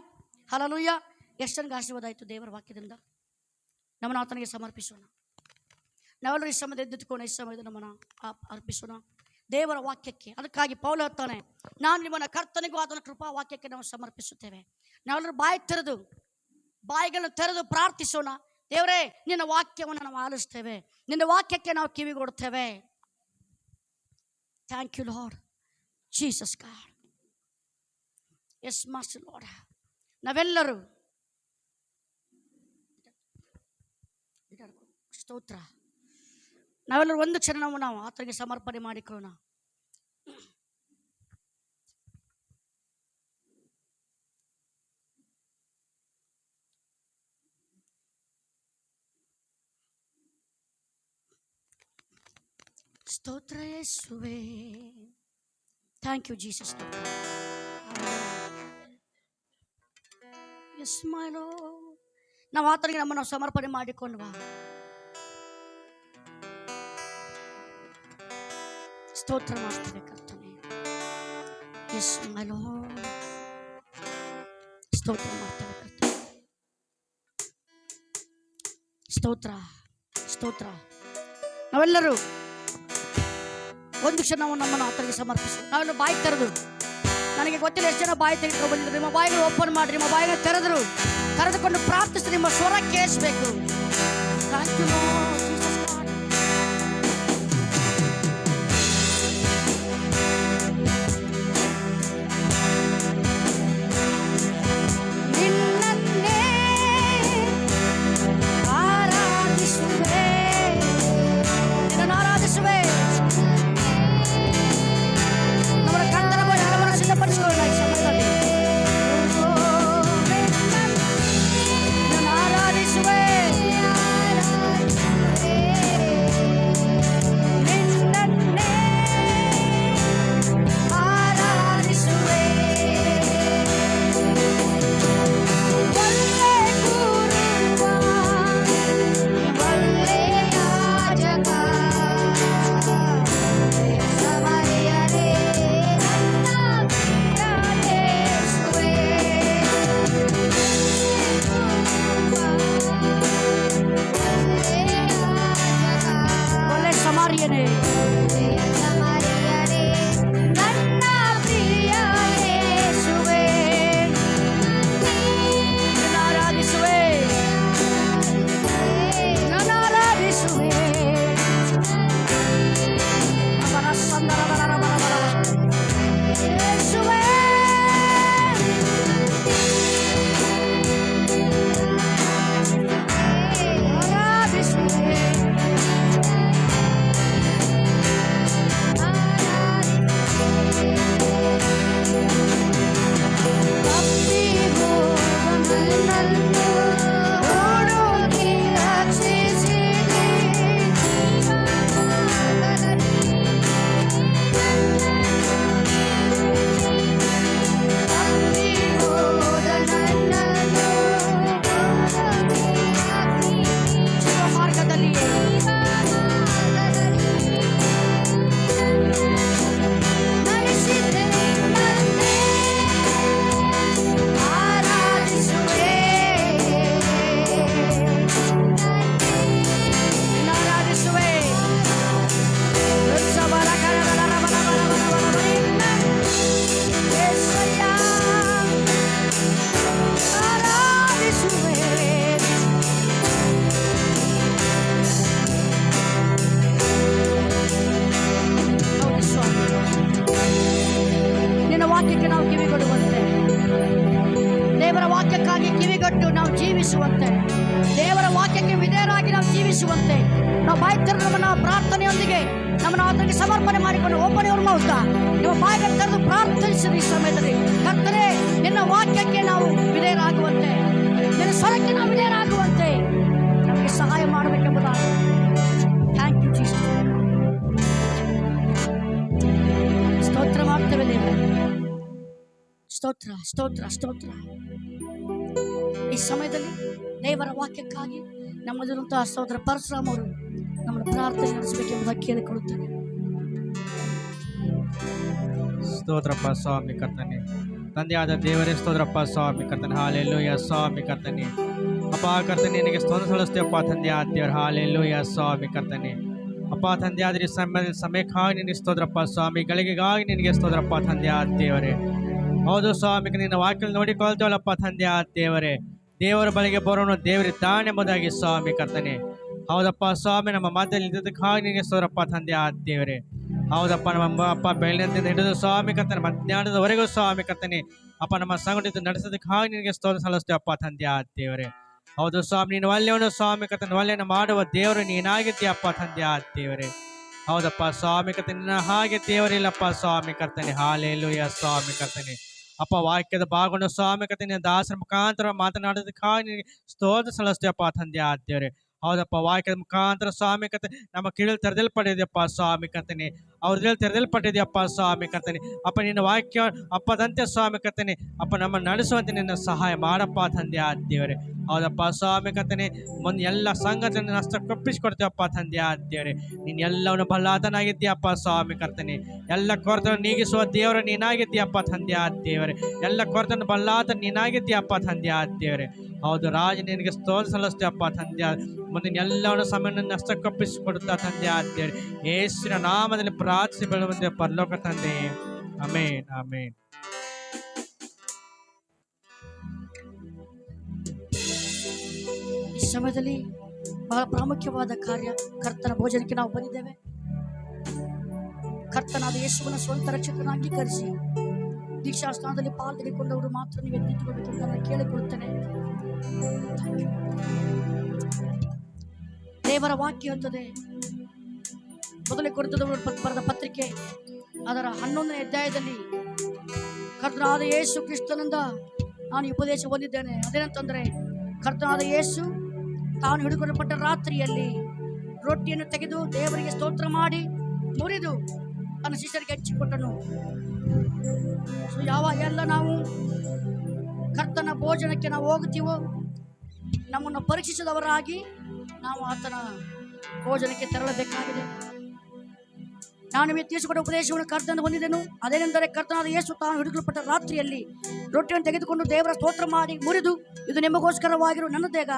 ಹಲ್ಲೆಲೂಯಾ. ಎಷ್ಟು ನನಗೆ ಆಶೀರ್ವಾದ ಆಯಿತು ದೇವರ ವಾಕ್ಯದಿಂದ. ನಮ್ಮನ್ನು ಆತನಿಗೆ ಸಮರ್ಪಿಸೋಣ. ನಾವೆಲ್ಲರೂ ಈ ಸಮಯದ ಎದ್ದುಕೊಂಡು ಈ ಸಮಯದ ನಮ್ಮನ್ನು ಅರ್ಪಿಸೋಣ ದೇವರ ವಾಕ್ಯಕ್ಕೆ. ಅದಕ್ಕಾಗಿ ಪೌಲ ಹೇಳ್ತಾನೆ, ನಾನು ನಿಮ್ಮನ್ನು ಕರ್ತನಿಗೂ ಆತನ ಕೃಪಾ ವಾಕ್ಯಕ್ಕೆ ನಾವು ಸಮರ್ಪಿಸುತ್ತೇವೆ. ನಾವೆಲ್ಲರೂ ಬಾಯಿಗಳನ್ನು ತೆರೆದು ಪ್ರಾರ್ಥಿಸೋಣ. ದೇವರೇ, ನಿನ್ನ ವಾಕ್ಯವನ್ನು ನಾವು ಆಲಿಸ್ತೇವೆ, ನಿನ್ನ ವಾಕ್ಯಕ್ಕೆ ನಾವು ಕಿವಿಗೊಡ್ತೇವೆ. Thank you Lord Jesus God. Yes master Lord. ನಾವೆಲ್ಲರೂ ಸ್ತೋತ್ರ. ನಾವೆಲ್ಲರೂ ಒಂದು ಕ್ಷಣ ನಾವು ಆತನಿಗೆ ಸಮರ್ಪಣೆ ಮಾಡಿಕೊಳ್ಳೋಣ. ಸ್ತೋತ್ರ ಯೇಸುವೇ. Thank you Jesus. Yes my Lord. ನಾವು ಆತನಿಗೆ ನಮ್ಮನ್ನು ಸಮರ್ಪಣೆ ಮಾಡಿಕೊಂಡ್ವಾ. ಸ್ತೋತ್ರ ಮಾಡ್ತೇವೆ ಕರ್ತನೆ. Yes my Lord. ಸ್ತೋತ್ರ ಮಾಡ್ತೇವೆ ಕರ್ತನೆ. ಸ್ತೋತ್ರ, ಸ್ತೋತ್ರ. ನಾವೆಲ್ಲರೂ ಒಂದು ಕ್ಷಣ ನಮ್ಮನ್ನು ಆತನಿಗೆ ಸಮರ್ಪಿಸಿ ನಾವೆಲ್ಲ ಬಾಯಿ ತೆರೆದು, ನನಗೆ ಗೊತ್ತಿಲ್ಲ ಎಷ್ಟು ಜನ ಬಾಯಿ ತೆಗೆದುಕೊಂಡು ಬಂದಿದ್ರು. ನಿಮ್ಮ ಬಾಯಿಗಳು ಓಪನ್ ಮಾಡಿ, ನಿಮ್ಮ ಬಾಯಿನ ತೆರೆದುಕೊಂಡು ಪ್ರಾರ್ಥಿಸಿ ನಿಮ್ಮ ಸ್ವರ ಕೇಳಿಸ್ಬೇಕು. Thank you Lord Jesus God. ನಿನ್ನನ್ನೇ ಆರಾಧಿಸುವೆ, ನಿನ್ನನ್ನು ಆರಾಧಿಸುವೆ. ನಮ್ಮ ಕರ್ತನ ಬಳಿಯನ್ನು ಸಿದ್ಧಪಡಿಸಿಕೊಳ್ಳೋಣ ಈ ಸಮಯದಲ್ಲಿ. ನಿನ್ನನ್ನು ಆರಾಧಿಸುವೆ. ಜೀವಿಸುವಂತೆ, ದೇವರ ವಾಕ್ಯಕ್ಕೆ ವಿಧೇಯರಾಗಿ ನಾವು ಜೀವಿಸುವಂತೆ, ನಾವು ಬಾಯಿ ತೆರೆದು ನಮ್ಮನ್ನ ಪ್ರಾರ್ಥನೆಯೊಂದಿಗೆ ನಮ್ಮನ್ನು ಆತನಿಗೆ ಸಮರ್ಪಣೆ ಮಾಡಿಕೊಂಡು ಒಬ್ಬನೆಯವರು ಮೌತ ನಿಮ್ಮ ಬಾಯಿಗೆ ತೆರೆದು ಪ್ರಾರ್ಥಿಸಿದ ಈ ಸಮಯದಲ್ಲಿ ಕರ್ತನೇ ನಿನ್ನ ವಾಕ್ಯಕ್ಕೆ ನಾವು ವಿಧೇಯರಾಗುವಂತೆ, ನಿನ್ನ ಸ್ವರಕ್ಕೆ ನಾವು ವಿಧೇಯರಾಗುವಂತೆ ನಮಗೆ ಸಹಾಯ ಮಾಡಬೇಕೆಂಬುದಾಗಿ. Thank you Jesus. ಸ್ತೋತ್ರ ಮಾಡ್ತೇವೆ ದೇವ. ಸ್ತೋತ್ರ ಸ್ತೋತ್ರ ಸ್ತೋತ್ರ. ಈ ಸಮಯದಲ್ಲಿ ದೇವರ ವಾಕ್ಯಕ್ಕಾಗಿ ನಮ್ಮದಿರುವಂತಹ ಸಹೋದರ ಪರಶುರಾಮ್ ಅವರು ನಮ್ಮನ್ನು ಪ್ರಾರ್ಥನೆ ನಡೆಸಬೇಕೆಂಬುದಾಗಿ ಕೇಳಿಕೊಳ್ಳುತ್ತೇನೆ. ಸ್ತೋತ್ರಪ್ಪ ಸ್ವಾಮಿ ಕರ್ತನೆ, ತಂದೆಯಾದ ದೇವರೇ ಸ್ತೋತ್ರಪ್ಪ ಸ್ವಾಮಿ ಕರ್ತನೆ. ಹಾಲೆಲೂಯ ಸ್ವಾಮಿ ಕರ್ತನೆ. ಅಪ್ಪ ಕರ್ತನೆ ನಿನಗೆ ಸ್ತೋತ್ರ ಸಲ್ಲಿಸ್ತೇವಪ್ಪ ತಂದೆಯಾದ ದೇವರು. ಹಾಲೆಲೂಯ ಸ್ವಾಮಿ ಕರ್ತನೆ. ಅಪ್ಪ ತಂದೆಯಾದ ಈ ಸಮಯಕ್ಕಾಗಿ ನಿನಗೆ ಸ್ತೋತ್ರಪ್ಪ ಸ್ವಾಮಿ, ಗಳಿಗೆಗಾಗಿ ನಿನಗೆ ಸ್ತೋತ್ರಪ್ಪ ತಂದೆಯಾದ ದೇವರೇ. ಹೌದು ಸ್ವಾಮಿ, ನಿನ್ನ ವಾಕ್ಯ ನೋಡಿಕೊಳ್ತೇವಲ್ಲಪ್ಪ ತಂದೆಯಾದ ದೇವರೇ. ದೇವರ ಬಳಿಗೆ ಬರೋನು ದೇವರಿದ್ದಾನೆಂಬುದಾಗಿ ಸ್ವಾಮಿ ಕರ್ತನೆ. ಹೌದಪ್ಪ ಸ್ವಾಮಿ, ನಮ್ಮ ಮಾತಲ್ಲಿ ಇದ್ದದಕ್ಕಾಗಿ ನಿನಗೆ ಸ್ತೋತ್ರಪ್ಪ ತಂದೆಯಾದ ದೇವರೇ. ಹೌದಪ್ಪ, ನಮ್ಮ ಅಪ್ಪ ಬೆಳಗ್ಗೆಯಿಂದ ಹಿಡಿದು ಸ್ವಾಮಿ ಕರ್ತನೆ ಮಧ್ಯಾಹ್ನದವರೆಗೂ ಸ್ವಾಮಿ ಕರ್ತನೆ ಅಪ್ಪ ನಮ್ಮ ಸಂಘಟಿತ ನಡೆಸೋದಕ್ಕಾಗಿ ನಿನಗೆ ಸ್ತೋತ್ರ ಸಲ್ಲಿಸ್ತೇವಪ್ಪ ತಂದೆಯಾದ ದೇವರೇ. ಹೌದು ಸ್ವಾಮಿ, ನೀನು ಒಳ್ಳೆಯವನು ಸ್ವಾಮಿ ಕರ್ತನೆ, ಒಳ್ಳೆಯನ್ನು ಮಾಡುವ ದೇವರು ನೀನಾಗಿದ್ದೀಯಪ್ಪ ತಂದೆಯಾದ ದೇವರೇ. ಹೌದಪ್ಪ ಸ್ವಾಮಿ ಕರ್ತನೆ, ನಿನ್ನ ಹಾಗೆ ದೇವರಿಲ್ಲಪ್ಪ ಸ್ವಾಮಿ ಕರ್ತನೆ. ಹಾಲೆಲೂಯ ಸ್ವಾಮಿ ಕರ್ತನೆ. ಅಪ್ಪ ವಾಕ್ಯದ ಭಾಗವನ್ನು ಸ್ವಾಮಿ ಕರ್ತನೆ ದಾಸರ ಮುಖಾಂತರ ಮಾತನಾಡೋದಕ್ಕಾಗಿ ನಿನಗೆ ಸ್ತೋತ್ರ ಸಲ್ಲಿಸ್ತೇವಪ್ಪ ತಂದೆಯಾದ ದೇವರೇ. ಹೌದಪ್ಪ, ವಾಕ್ಯದ ಮುಖಾಂತರ ಸ್ವಾಮಿ ಕರ್ತನೆ ನಮ್ಮ ಕಿವಿಯಲ್ಲಿ ತೆರೆದಲ್ಪಟ್ಟಿದೆಯಪ್ಪ ಸ್ವಾಮಿ ಕರ್ತನೆ, ಅವ್ರದಲ್ಲಿ ತೆರೆದಲ್ಪಟ್ಟಿದೆಯಪ್ಪ ಸ್ವಾಮಿ ಕರ್ತನೆ. ಅಪ್ಪ ನಿನ್ನ ವಾಕ್ಯ ಅಪ್ಪದಂತೆ ಸ್ವಾಮಿ ಕರ್ತನೆ ಅಪ್ಪ ನಮ್ಮ ನಡೆಸುವಂತೆ ನಿನ್ನ ಸಹಾಯ ಮಾಡಪ್ಪ ತಂದೆಯಾದ ದೇವರೇ. ಹೌದಪ್ಪ ಸ್ವಾಮಿ ಕರ್ತನೆ, ಮುಂದೆ ಎಲ್ಲ ಸಂಗತಿಯನ್ನು ನಷ್ಟ ಕೊಪ್ಪಿಸಿಕೊಡ್ತೇವಪ್ಪ ತಂದೆಯಾದ ದೇವರೇ. ನೀನು ಎಲ್ಲವನ್ನು ಬಲ್ಲಾತನಾಗಿದ್ದೀಯಪ್ಪ ಸ್ವಾಮಿ ಕರ್ತನೆ. ಎಲ್ಲ ಕೊರತೆಯನ್ನು ನೀಗಿಸುವ ದೇವರ ನೀನಾಗಿದ್ದೀಯಪ್ಪ ತಂದೆಯಾದ ದೇವರೇ. ಎಲ್ಲ ಕೊರತೆಯನ್ನು ಬಲ್ಲಾತ ನೀನಾಗಿದ್ದೀಯಪ್ಪ ತಂದೆಯಾದ ದೇವರೇ. ಹೌದು ರಾಜ, ನಿನಗೆ ಸ್ತೋತ್ರ ಸಲ್ಲಿಸ್ತೇವಪ್ಪ ತಂದೆಯಾದ. ಮುಂದಿನ ಎಲ್ಲವನ್ನು ಸಮಯವನ್ನು ನಷ್ಟಕ್ಕೊಪ್ಪಿಸಿಕೊಡುತ್ತಾ ತಂದೆಯಾದ ದೇವರೇ. ಯೇಸುವಿನ ನಾಮದಲ್ಲಿ ಪ್ರಾರ್ಥಿಸಿ ಬೆಳೆಯುವಂತೆ ಪರಲೋಕ ತಂದೆ. Amen amen. ಈ ಸಮಯದಲ್ಲಿ ಬಹಳ ಪ್ರಾಮುಖ್ಯವಾದ ಕಾರ್ಯ, ಕರ್ತನ ಭೋಜನಕ್ಕೆ ನಾವು ಬಂದಿದ್ದೇವೆ. ಕರ್ತನಾದ ಯೇಸುವಿನ ಸ್ವಂತ ರಕ್ಷಕನ ಅಂಗೀಕರಿಸಿ ದೀಕ್ಷಾ ಸ್ಥಾನದಲ್ಲಿ ಪಾಲು ತೆಗೆದುಕೊಂಡವರು ಮಾತ್ರ ನೀವು ಎದ್ದಿಟ್ಟುಕೊಳ್ಬೇಕು ಅಂತ ನಾನು ಕೇಳಿಕೊಳ್ಳುತ್ತೇನೆ. ದೇವರ ವಾಕ್ಯ ಇರುತ್ತದೆ. ಮೊದಲೇ ಕೊರಿಂಥದವರು ಬರೆದ ಪತ್ರಿಕೆ ಅದರ 11ನೇ ಅಧ್ಯಾಯದಲ್ಲಿ ಕರ್ತನಾದ ಯೇಸು ಕ್ರಿಸ್ತನಿಂದ ನಾನು ಉಪದೇಶ ಹೊಂದಿದ್ದೇನೆ. ಅದೇನಂತಂದ್ರೆ, ಕರ್ತನಾದ ಯೇಸು ತಾನು ಹಿಡಿದುಕೊಳ್ಳಲ್ಪಟ್ಟ ರಾತ್ರಿಯಲ್ಲಿ ರೊಟ್ಟಿಯನ್ನು ತೆಗೆದು ದೇವರಿಗೆ ಸ್ತೋತ್ರ ಮಾಡಿ ಮುರಿದು ತನ್ನ ಶಿಷ್ಯರಿಗೆ ಹಂಚಿಕೊಟ್ಟನು. ಎಲ್ಲ ನಾವು ಕರ್ತನ ಭೋಜನಕ್ಕೆ ನಾವು ಹೋಗುತ್ತೀವೋ ನಮ್ಮನ್ನು ಪರೀಕ್ಷಿಸಿದವರಾಗಿ ನಾವು ಆತನ ಭೋಜನಕ್ಕೆ ತೆರಳಬೇಕಾಗಿದೆ. ನಾನು ನಿಮಗೆ ತಿಳಿಸಿಕೊಟ್ಟ ಉಪದೇಶವನ್ನು ಕರ್ತನ ಹೊಂದಿದೆನು. ಅದೇನೆಂದರೆ, ಕರ್ತನಾದ ಯೇಸು ತಾನು ಹಿಡಿದುಕೊಳ್ಳಲ್ಪಟ್ಟ ರಾತ್ರಿಯಲ್ಲಿ ರೊಟ್ಟಿಯನ್ನು ತೆಗೆದುಕೊಂಡು ದೇವರ ಸ್ತೋತ್ರ ಮಾಡಿ ಮುರಿದು, ಇದು ನಿಮಗೋಸ್ಕರವಾಗಿರುವ ನನ್ನ ದೇಹ,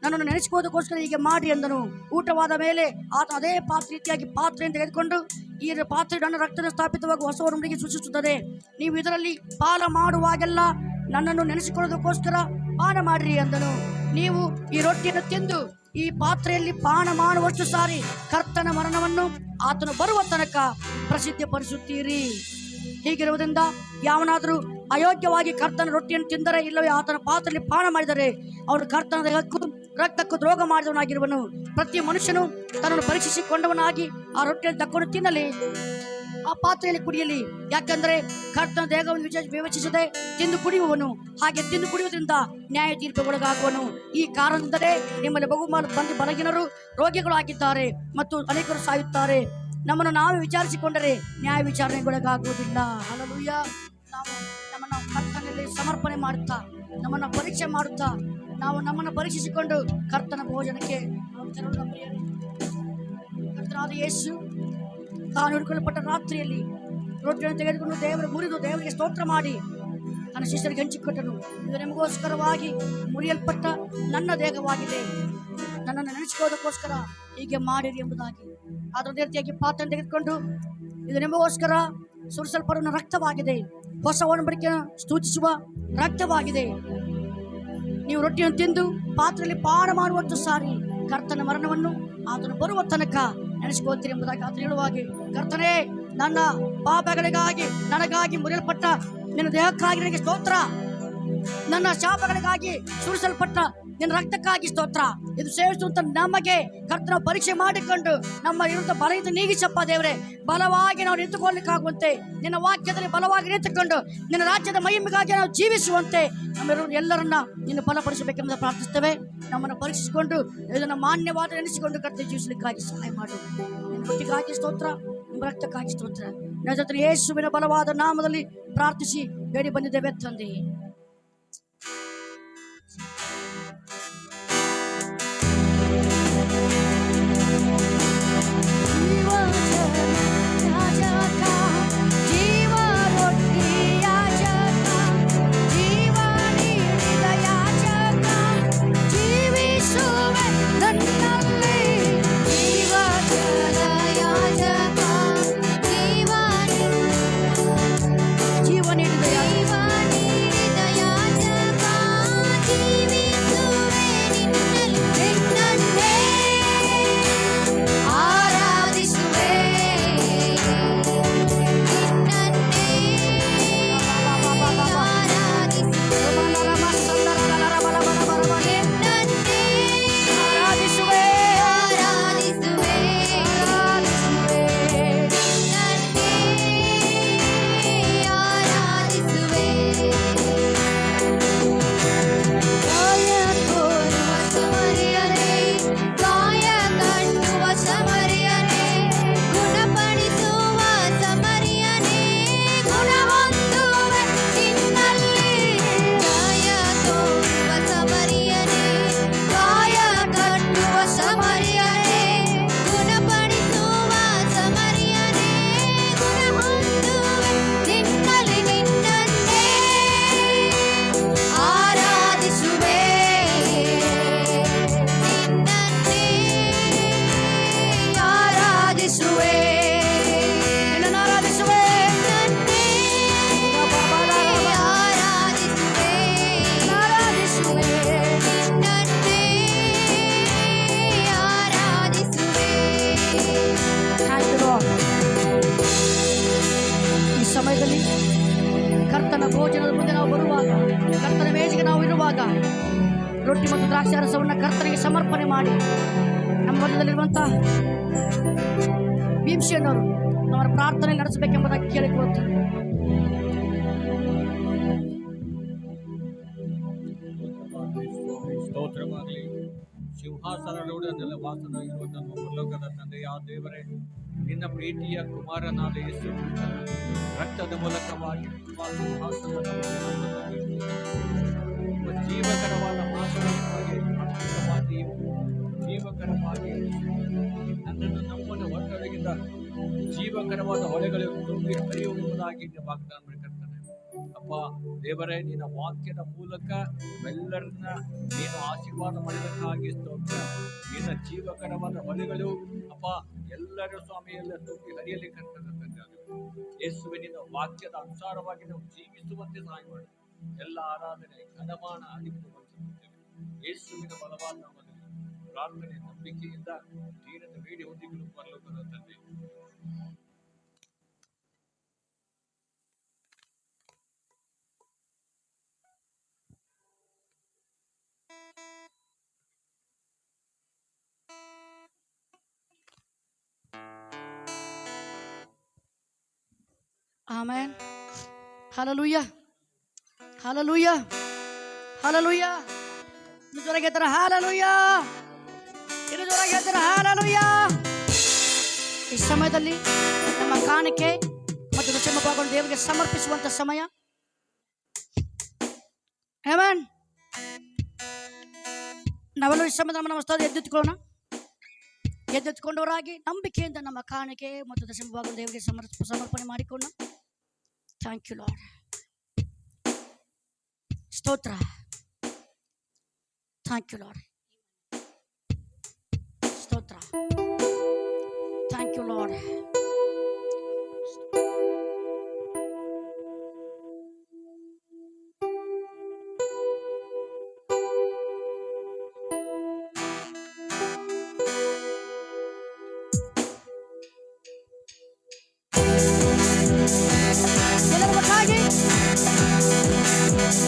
ನನ್ನನ್ನು ನೆನೆಸಿಕೊಳ್ಳೋದಕ್ಕೋಸ್ಕರ ಹೀಗೆ ಮಾಡಿ ಎಂದನು. ಊಟವಾದ ಮೇಲೆ ಆತ ಅದೇ ರೀತಿಯಾಗಿ ಪಾತ್ರೆಯನ್ನು ತೆಗೆದುಕೊಂಡು, ಈ ಪಾತ್ರೆ ನನ್ನ ರಕ್ತದ ಸ್ಥಾಪಿತವಾಗಿ ಹೊಸ ಒಡಂಬಡಿಕೆ ಸೂಚಿಸುತ್ತದೆ. ನೀವು ಇದರಲ್ಲಿ ಪಾನ ಮಾಡುವಾಗೆಲ್ಲ ನನ್ನನ್ನು ನೆನೆಸಿಕೊಳ್ಳೋದಕ್ಕೋಸ್ಕರ ಪಾನ ಮಾಡಿರಿ ಎಂದನು. ನೀವು ಈ ರೊಟ್ಟಿಯನ್ನು ತಿಂದು ಈ ಪಾತ್ರೆಯಲ್ಲಿ ಪಾನ ಮಾಡುವಷ್ಟು ಸಾರಿ ಕರ್ತನ ಮರಣವನ್ನು ಆತನು ಬರುವ ತನಕ ಪ್ರಸಿದ್ಧಪಡಿಸುತ್ತೀರಿ. ಹೀಗಿರುವುದರಿಂದ ಯಾವನಾದರೂ ಅಯೋಗ್ಯವಾಗಿ ಕರ್ತನ ರೊಟ್ಟಿಯನ್ನು ತಿಂದರೆ, ಇಲ್ಲವೇ ಆತನ ಪಾತ್ರೆಯಲ್ಲಿ ಪಾನ ಮಾಡಿದರೆ ಅವನು ಕರ್ತನ ದೇಹಕ್ಕೂ ರಕ್ತಕ್ಕೂ ದ್ರೋಹ ಮಾಡಿದವನಾಗಿರುವನು. ಪ್ರತಿ ಮನುಷ್ಯನು ತನ್ನನ್ನು ಪರೀಕ್ಷಿಸಿಕೊಂಡವನಾಗಿ ಆ ರೊಟ್ಟಿಯನ್ನು ತಕ್ಕೊಂಡು ತಿನ್ನಲಿ, ಆ ಪಾತ್ರೆಯಲ್ಲಿ ಕುಡಿಯಲಿ. ಯಾಕೆಂದರೆ ಕರ್ತನ ದೇಹವನ್ನು ವಿವೇಚಿಸದೆ ತಿಂದು ಕುಡಿಯುವನು, ಹಾಗೆ ತಿಂದು ಕುಡಿಯುವುದರಿಂದ ನ್ಯಾಯ ತೀರ್ಪಿಗೆ ಒಳಗಾಗುವನು. ಈ ಕಾರಣದಿಂದಲೇ ನಿಮ್ಮಲ್ಲಿ ಬಹುಮಾನ ಬಂದು ಬಲಹೀನರು ರೋಗಿಗಳು ಆಗಿದ್ದಾರೆ ಮತ್ತು ಅನೇಕರು ಸಾಯುತ್ತಾರೆ. ನಮ್ಮನ್ನು ನಾವೇ ವಿಚಾರಿಸಿಕೊಂಡರೆ ನ್ಯಾಯ ವಿಚಾರಣೆಗೊಳಗಾಗುವುದಿಲ್ಲ. ಹಲ್ಲೆಲೂಯ. ನಾವು ನಮ್ಮನ್ನು ಕರ್ತನಲ್ಲಿ ಸಮರ್ಪಣೆ ಮಾಡುತ್ತಾ, ನಮ್ಮನ್ನು ಪರೀಕ್ಷೆ ಮಾಡುತ್ತಾ, ನಾವು ನಮ್ಮನ್ನು ಪರೀಕ್ಷಿಸಿಕೊಂಡು ಕರ್ತನ ಭೋಜನಕ್ಕೆ ಕರ್ತನಾದ ಯೇಸು ತಾನು ಹಿಡ್ಕೊಳ್ಳಲ್ಪಟ್ಟ ರಾತ್ರಿಯಲ್ಲಿ ರೊಟ್ಟಿಯನ್ನು ತೆಗೆದುಕೊಂಡು ದೇವರ ಮುರಿದು ದೇವರಿಗೆ ಸ್ತೋತ್ರ ಮಾಡಿ ತನ್ನ ಶಿಷ್ಯರಿಗೆ ಹಂಚಿಕೊಟ್ಟನು. ಇದು ನಿಮಗೋಸ್ಕರವಾಗಿ ಮುರಿಯಲ್ಪಟ್ಟ ನನ್ನ ದೇಹವಾಗಿದೆ, ನನ್ನನ್ನು ನೆನೆಸಿಕೊಳ್ಳೋದಕ್ಕೋಸ್ಕರ ಹೀಗೆ ಮಾಡಿರಿ ಎಂಬುದಾಗಿ. ಅದರ ರೀತಿಯಾಗಿ ಪಾತ್ರೆಯನ್ನು ತೆಗೆದುಕೊಂಡು, ಇದು ನಿಮಗೋಸ್ಕರ ಸುರಿಸಲ್ಪಡುವ ರಕ್ತವಾಗಿದೆ, ಹೊಸ ಒಡಂಬಡಿಕೆಯನ್ನು ಸೂಚಿಸುವ ರಕ್ತವಾಗಿದೆ. ನೀವು ರೊಟ್ಟಿಯನ್ನು ತಿಂದು ಪಾತ್ರೆಯಲ್ಲಿ ಪಾನ ಮಾಡುವಷ್ಟು ಸಾರಿ ಕರ್ತನ ಮರಣವನ್ನು ಆತನು ಬರುವ ತನಕ ನೆನೆಸಿಕೊಳ್ತೀರಿ ಎಂಬುದಾಗಿ ಆತನು ಹೇಳುವಾಗಿ, ಕರ್ತನೇ, ನನ್ನ ಪಾಪಗಳಿಗಾಗಿ ನನಗಾಗಿ ಮುರಿಯಲ್ಪಟ್ಟ ನಿನ್ನ ದೇಹಕ್ಕಾಗಿ ನನಗೆ ಸ್ತೋತ್ರ, ನನ್ನ ಶಾಪಗಳಿಗಾಗಿ ಸುರಿಸಲ್ಪಟ್ಟ ನಿನ್ನ ರಕ್ತಕ್ಕಾಗಿ ಸ್ತೋತ್ರ. ಇದು ಸೇವಿಸುವಂತ ನಮಗೆ ಕರ್ತನ ಪರೀಕ್ಷೆ ಮಾಡಿಕೊಂಡು ನಮ್ಮ ವಿರುದ್ಧ ಬಲದಿಂದ ನೀಗಿಸಪ್ಪ ದೇವರೇ. ಬಲವಾಗಿ ನಾವು ನಿಂತುಕೊಳ್ಳಲಿಕ್ಕಾಗುವಂತೆ ನಿನ್ನ ವಾಕ್ಯದಲ್ಲಿ ಬಲವಾಗಿ ನಿಂತುಕೊಂಡು ನಿನ್ನ ರಾಜ್ಯದ ಮಹಿಮೆಗಾಗಿ ನಾವು ಜೀವಿಸುವಂತೆ ನಮ್ಮ ಎಲ್ಲರನ್ನ ನಿನ್ನ ಬಲಪಡಿಸಬೇಕೆಂದು ಪ್ರಾರ್ಥಿಸ್ತೇವೆ. ನಮ್ಮನ್ನು ಪರೀಕ್ಷಿಸಿಕೊಂಡು ಇದನ್ನು ಮಾನ್ಯವಾದ ನೆನೆಸಿಕೊಂಡು ಕರ್ತನ ಜೀವಿಸಲಿಕ್ಕಾಗಿ ಸಹಾಯ ಮಾಡು. ನಿನ್ನ ಬುದ್ಧಿಗಾಗಿ ಸ್ತೋತ್ರ, ನಿಮ್ಮ ರಕ್ತಕ್ಕಾಗಿ ಸ್ತೋತ್ರ. ನನ್ನ ಯೇಸುವಿನ ಬಲವಾದ ನಾಮದಲ್ಲಿ ಪ್ರಾರ್ಥಿಸಿ ಬೇಡಿ ಬಂದಿದ್ದೇವೆ ತಂದೆ. ಕರ್ತನ ಭೋಜನದ ಮುಂದೆ ನಾವು ಬರುವಾಗ, ಕರ್ತನ ಮೇಜಿಗೆ ನಾವು ಇರುವಾಗ ರೊಟ್ಟಿ ಮತ್ತು ದ್ರಾಕ್ಷಿ ರಸವನ್ನು ಕರ್ತನಿಗೆ ಸಮರ್ಪಣೆ ಮಾಡಿ ನಮ್ಮ ಮಧ್ಯದಲ್ಲಿರುವಂತಹ ಭೀಮಸೇನವರು ಅವರ ಪ್ರಾರ್ಥನೆ ನಡೆಸಬೇಕೆಂಬುದಾಗಿ ಕೇಳಿಕೊಳ್ಳುತ್ತಾರೆ. ಸ್ತೋತ್ರವಾಗಲಿ. ಸಿಂಹಾಸನದೊಡನೆಲ್ಲ ವಾಸನಾಗಿರುವಂತಹ ಪರಲೋಕದ ತಂದೆಯ ದೇವರೇ, ನಿನ್ನ ಪ್ರೀತಿಯ ಕುಮಾರನಾದ ಯೇಸು ಕ್ರಿಸ್ತನ ರಕ್ತದ ಮೂಲಕವಾಗಿ ಜೀವಕರವಾದ ಮಾತುಗಳಾಗಿ ಅದ್ಭುತವಾಗಿ ಜೀವಕರವಾಗಿ ನನ್ನನ್ನು ನಮ್ಮನ್ನು ಒಟ್ಟೊಳಗಿಂದ ಜೀವಕರವಾದ ಹೊಳೆಗಳು ತುಂಬಿ ಹರಿಯುವುದಾಗಿ ವಾಗ್ದಾನ ಮಾಡಿರ್ತಾನೆ. ಅಪ್ಪ ದೇವರೇ, ನಿನ್ನ ವಾಕ್ಯದ ಮೂಲಕ ಎಲ್ಲರನ್ನ ನೀನು ಆಶೀರ್ವಾದ ಮಾಡಿದಕ್ಕಾಗಿ ಸ್ತೋತ್ರ. ನಿನ್ನ ಜೀವಕರವಾದ ಹೊಳೆಗಳು ಅಪ್ಪ ಎಲ್ಲರೂ ಸ್ವಾಮಿಯೆಲ್ಲ ತುಂಬಿ ಹರಿಯಲಿ ಕರ್ತನ ತಂದೆ. ಯೇಸುವಿನ ವಾಕ್ಯದ ಅನುಸಾರವಾಗಿ ನಾವು ಜೀವಿಸುವಂತೆ ಸಹಾಯ ಮಾಡಿ ಎಲ್ಲ ಆರಾಧನೆ ಘನಮಾನ ಅಧಿಕ ಯೇಸುವಿನ ಬಲವಾದ ನಾಮದಲ್ಲಿ ಪ್ರಾರ್ಥನೆ ನಂಬಿಕೆಯಿಂದ ನೀರನ್ನು ಬೇಡಿ ಹೊಂದಿಗಳು ಪರಲೋಕದ ತಂದೆ. ಆಮೆನ್. Hallelujah, hallelujah, hallelujah. ಇನ್ನು ಜೋರಾಗಿ ಹೇಳ್ತಾರೆ ಹಲ್ಲೆಲೂಯಾ, ಇನ್ನು ಜೋರಾಗಿ ಹೇಳ್ತಾರೆ ಹಲ್ಲೆಲೂಯಾ. ಈ ಸಮಯದಲ್ಲಿ ನಮ್ಮ ಕಾಣಿಕೆ ಮತ್ತು ದಶಮ ಭಾಗವನ್ನು ದೇವರಿಗೆ ಸಮರ್ಪಿಸುವಂತ ಸಮಯ. ಆಮೆನ್. ನಾವೆಲ್ಲರೂ ಈ ಸಮಯದಲ್ಲಿ ನಮ್ಮ ಸ್ಥಳ ಎದ್ದೆತ್ತುಕೊಳ್ಳೋಣ. ಎದ್ದೆತ್ತುಕೊಂಡವರಾಗಿ ನಂಬಿಕೆಯಿಂದ ನಮ್ಮ ಕಾಣಿಕೆ ಮತ್ತು ದಶಮ ಭಾಗವನ್ನು ದೇವರಿಗೆ ಸಮರ್ಪಣೆ ಮಾಡಿಕೊಳ್ಳೋಣ. Thank you Lord. ಸ್ತೋತ್ರ. Thank you Lord. ಸ್ತೋತ್ರ. Thank you Lord.